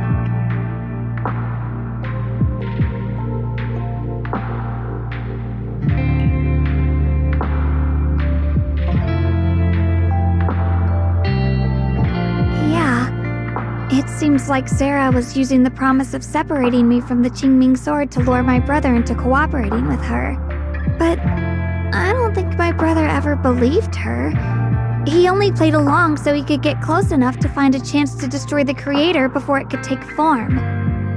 F: It seems like Sarah was using the promise of separating me from the Qingming sword to lure my brother into cooperating with her. But I don't think my brother ever believed her. He only played along so he could get close enough to find a chance to destroy the creator before it could take form.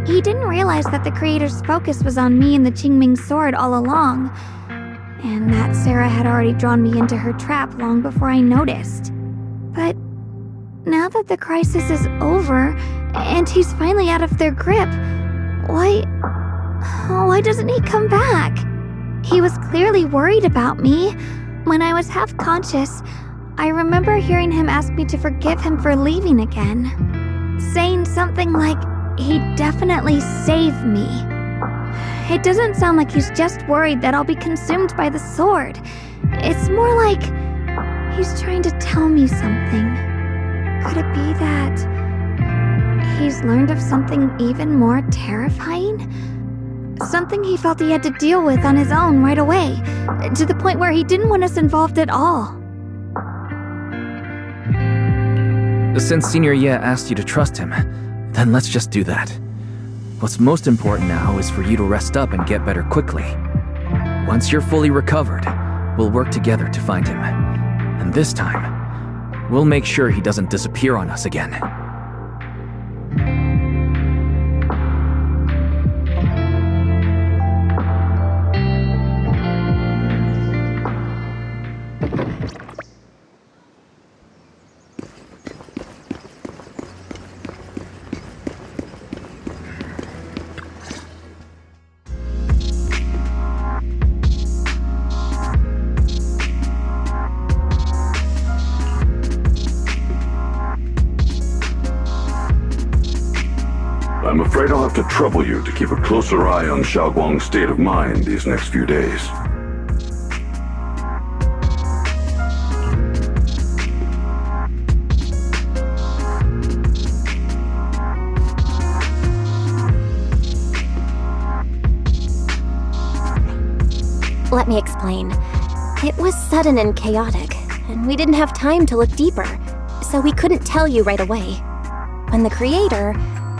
F: He didn't realize that the creator's focus was on me and the Qingming sword all along, and that Sarah had already drawn me into her trap long before I noticed. But now that the crisis is over, and he's finally out of their grip, why doesn't he come back? He was clearly worried about me. When I was half conscious, I remember hearing him ask me to forgive him for leaving again, saying something like he'd definitely save me. It doesn't sound like he's just worried that I'll be consumed by the sword. It's more like he's trying to tell me something. Could it be that he's learned of something even more terrifying? Something he felt he had to deal with on his own right away, to the point where he didn't want us involved at all.
B: Since Senior Ye asked you to trust him, then let's just do that. What's most important now is for you to rest up and get better quickly. Once you're fully recovered, we'll work together to find him. And this time, we'll make sure he doesn't disappear on us again.
K: I'm afraid I'll have to trouble you to keep a closer eye on Xiaoguang's state of mind these next few days.
S: Let me explain. It was sudden and chaotic, and we didn't have time to look deeper, so we couldn't tell you right away. When the creator,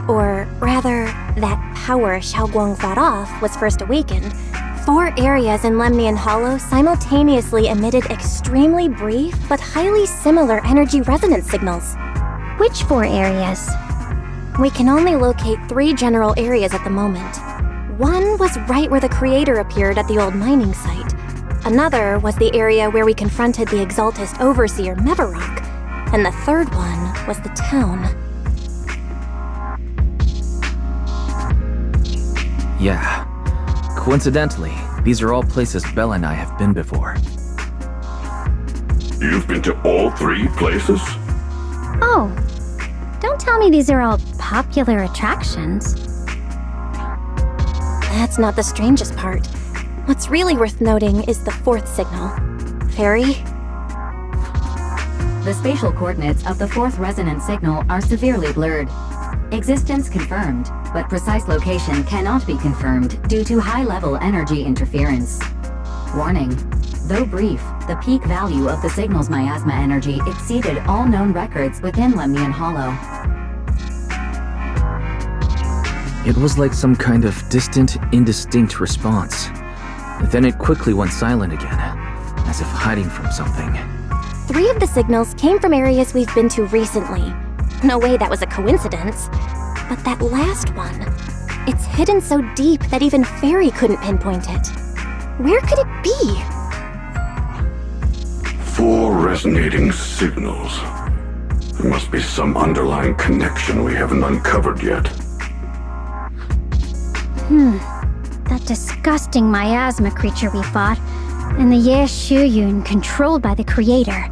S: or rather, that power Xiaoguang fought off, was first awakened, 4 areas in Lemnian Hollow simultaneously emitted extremely brief but highly similar energy resonance signals.
L: Which 4 areas?
S: We can only locate 3 general areas at the moment. One was right where the creator appeared at the old mining site. Another was the area where we confronted the Exaltist Overseer Mevarok. And the third one was the town.
B: Yeah. Coincidentally, these are all places Bella and I have been before.
K: You've been to all 3 places?
E: Oh, don't tell me these are all popular attractions.
S: That's not the strangest part. What's really worth noting is the 4th signal. Fairy?
H: The spatial coordinates of the 4th resonance signal are severely blurred. Existence confirmed, but precise location cannot be confirmed due to high-level energy interference. Warning. Though brief, the peak value of the signal's miasma energy exceeded all known records within Lemnian Hollow.
B: It was like some kind of distant, indistinct response. Then it quickly went silent again, as if hiding from something.
S: 3 of the signals came from areas we've been to recently. No way that was a coincidence. But that last one, it's hidden so deep that even Fairy couldn't pinpoint it. Where could it be?
K: 4 resonating signals. There must be some underlying connection we haven't uncovered yet.
E: That disgusting miasma creature we fought, and the Ye Shuyun controlled by the Creator,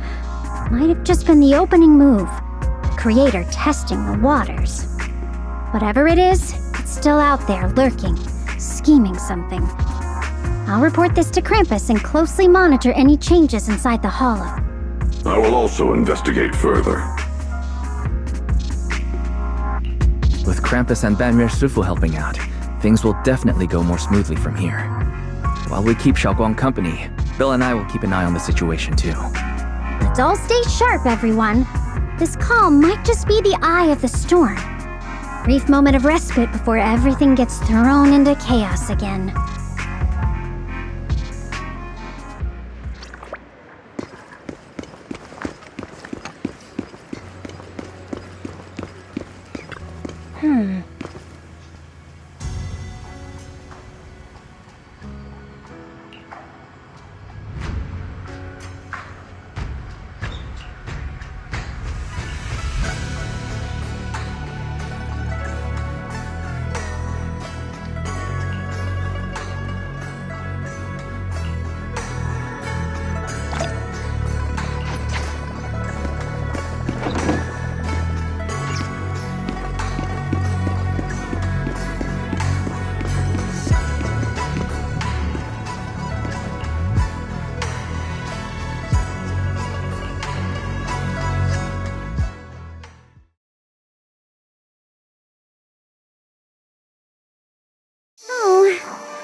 E: might have just been the opening move. The Creator testing the waters. Whatever it is, it's still out there lurking, scheming something. I'll report this to Krampus and closely monitor any changes inside the Hollow.
K: I will also investigate further.
B: With Krampus and Banmer Shifu helping out, things will definitely go more smoothly from here. While we keep Xiaoguang company, Bill and I will keep an eye on the situation too.
E: Let's all stay sharp, everyone. This calm might just be the eye of the storm. Brief moment of respite before everything gets thrown into chaos again.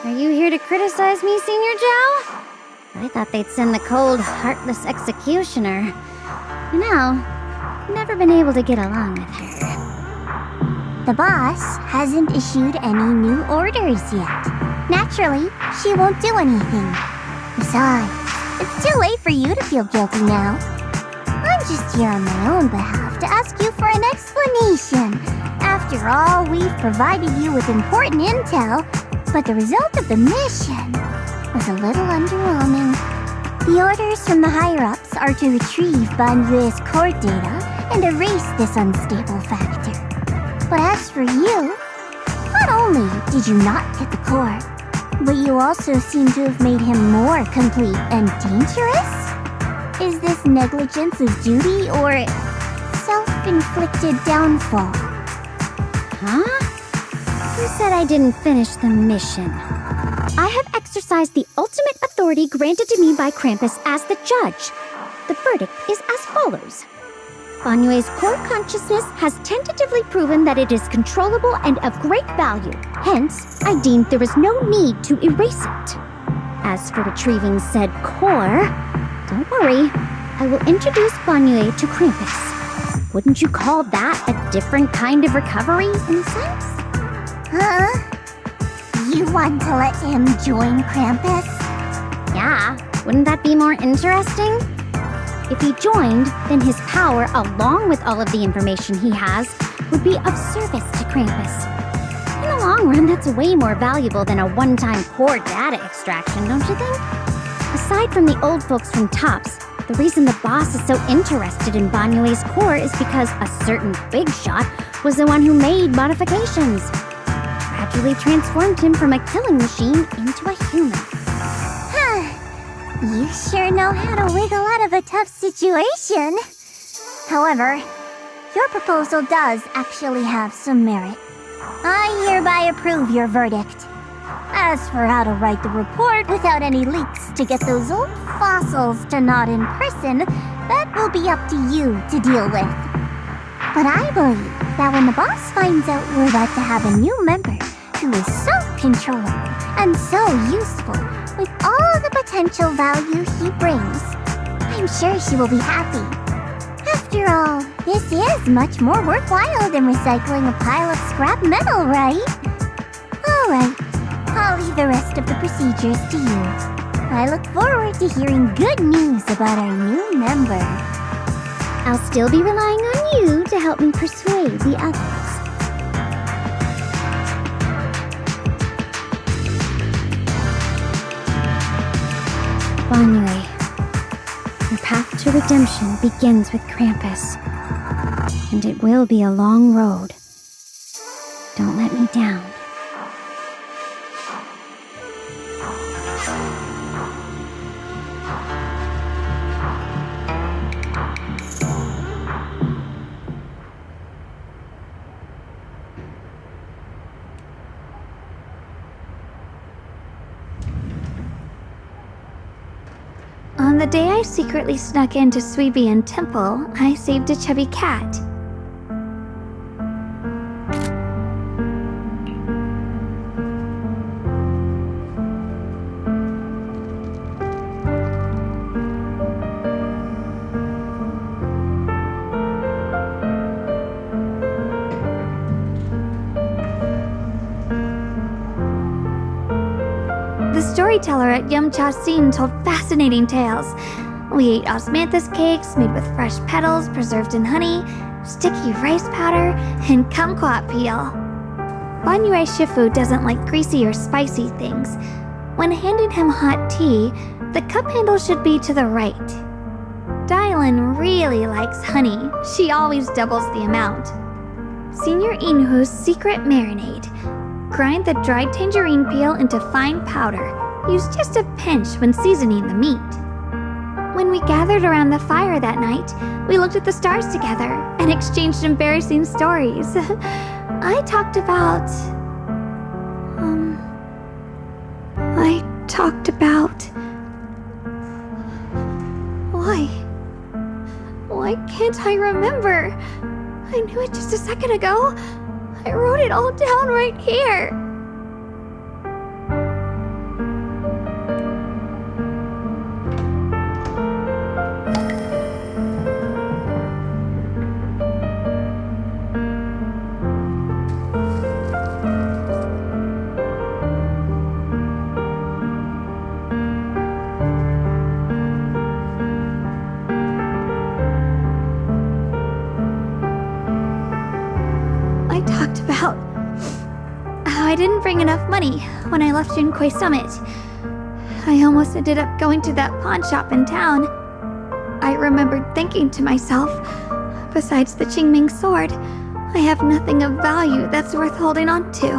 E: Are you here to criticize me, Senior Zhao? I thought they'd send the cold, heartless executioner. You know, never been able to get along with her.
L: The boss hasn't issued any new orders yet. Naturally, she won't do anything. Besides, it's too late for you to feel guilty now. I'm just here on my own behalf to ask you for an explanation. After all, we've provided you with important intel, but the result of the mission was a little underwhelming. The orders from the higher-ups are to retrieve Ban Yue's core data and erase this unstable factor. But as for you, not only did you not get the core, but you also seem to have made him more complete and dangerous? Is this negligence of duty or self-inflicted downfall?
E: Huh? Who said I didn't finish the mission? I have exercised the ultimate authority granted to me by Krampus as the judge. The verdict is as follows. Ban Yue's core consciousness has tentatively proven that it is controllable and of great value. Hence, I deemed there was no need to erase it. As for retrieving said core, don't worry. I will introduce Ban Yue to Krampus. Wouldn't you call that a different kind of recovery, in a sense?
L: Huh? You want to let him join Krampus?
E: Yeah, wouldn't that be more interesting? If he joined, then his power, along with all of the information he has, would be of service to Krampus. In the long run, that's way more valuable than a one-time core data extraction, don't you think? Aside from the old folks from Tops, the reason the boss is so interested in Banyue's core is because a certain big shot was the one who made modifications. Gradually transformed him from a killing machine into a human.
L: You sure know how to wiggle out of a tough situation. However, your proposal does actually have some merit. I hereby approve your verdict. As for how to write the report without any leaks to get those old fossils to nod in person, that will be up to you to deal with. But I believe that when the boss finds out we're about to have a new member who is so controllable and so useful with all the potential value he brings, I'm sure she will be happy. After all, this is much more worthwhile than recycling a pile of scrap metal, right? Alright, I'll leave the rest of the procedures to you. I look forward to hearing good news about our new member.
E: I'll still be relying on you to help me persuade the others. Banyue, your path to redemption begins with Krampus. And it will be a long road. Don't let me down.
F: On the day I secretly snuck into Suibian Temple, I saved a chubby cat. The storyteller at Yumcha Scene told fascinating tales. We ate osmanthus cakes made with fresh petals preserved in honey, sticky rice powder, and kumquat peel. Banyue Shifu doesn't like greasy or spicy things. When handing him hot tea, the cup handle should be to the right. Dylan really likes honey. She always doubles the amount. Senior Inhu's secret marinade. Grind the dried tangerine peel into fine powder. Use just a pinch when seasoning the meat. When we gathered around the fire that night, we looked at the stars together and exchanged embarrassing stories. I talked about... Why can't I remember? I knew it just a second ago. I wrote it all down right here. I talked about how I didn't bring enough money when I left Junkoi Summit. I almost ended up going to that pawn shop in town. I remembered thinking to myself, besides the Qingming sword, I have nothing of value that's worth holding on to.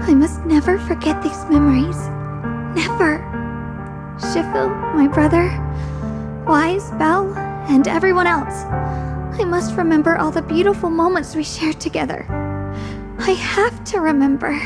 F: I must never forget these memories. Never. Shifu, my brother, Wise, Belle, and everyone else. I must remember all the beautiful moments we shared together. I have to remember.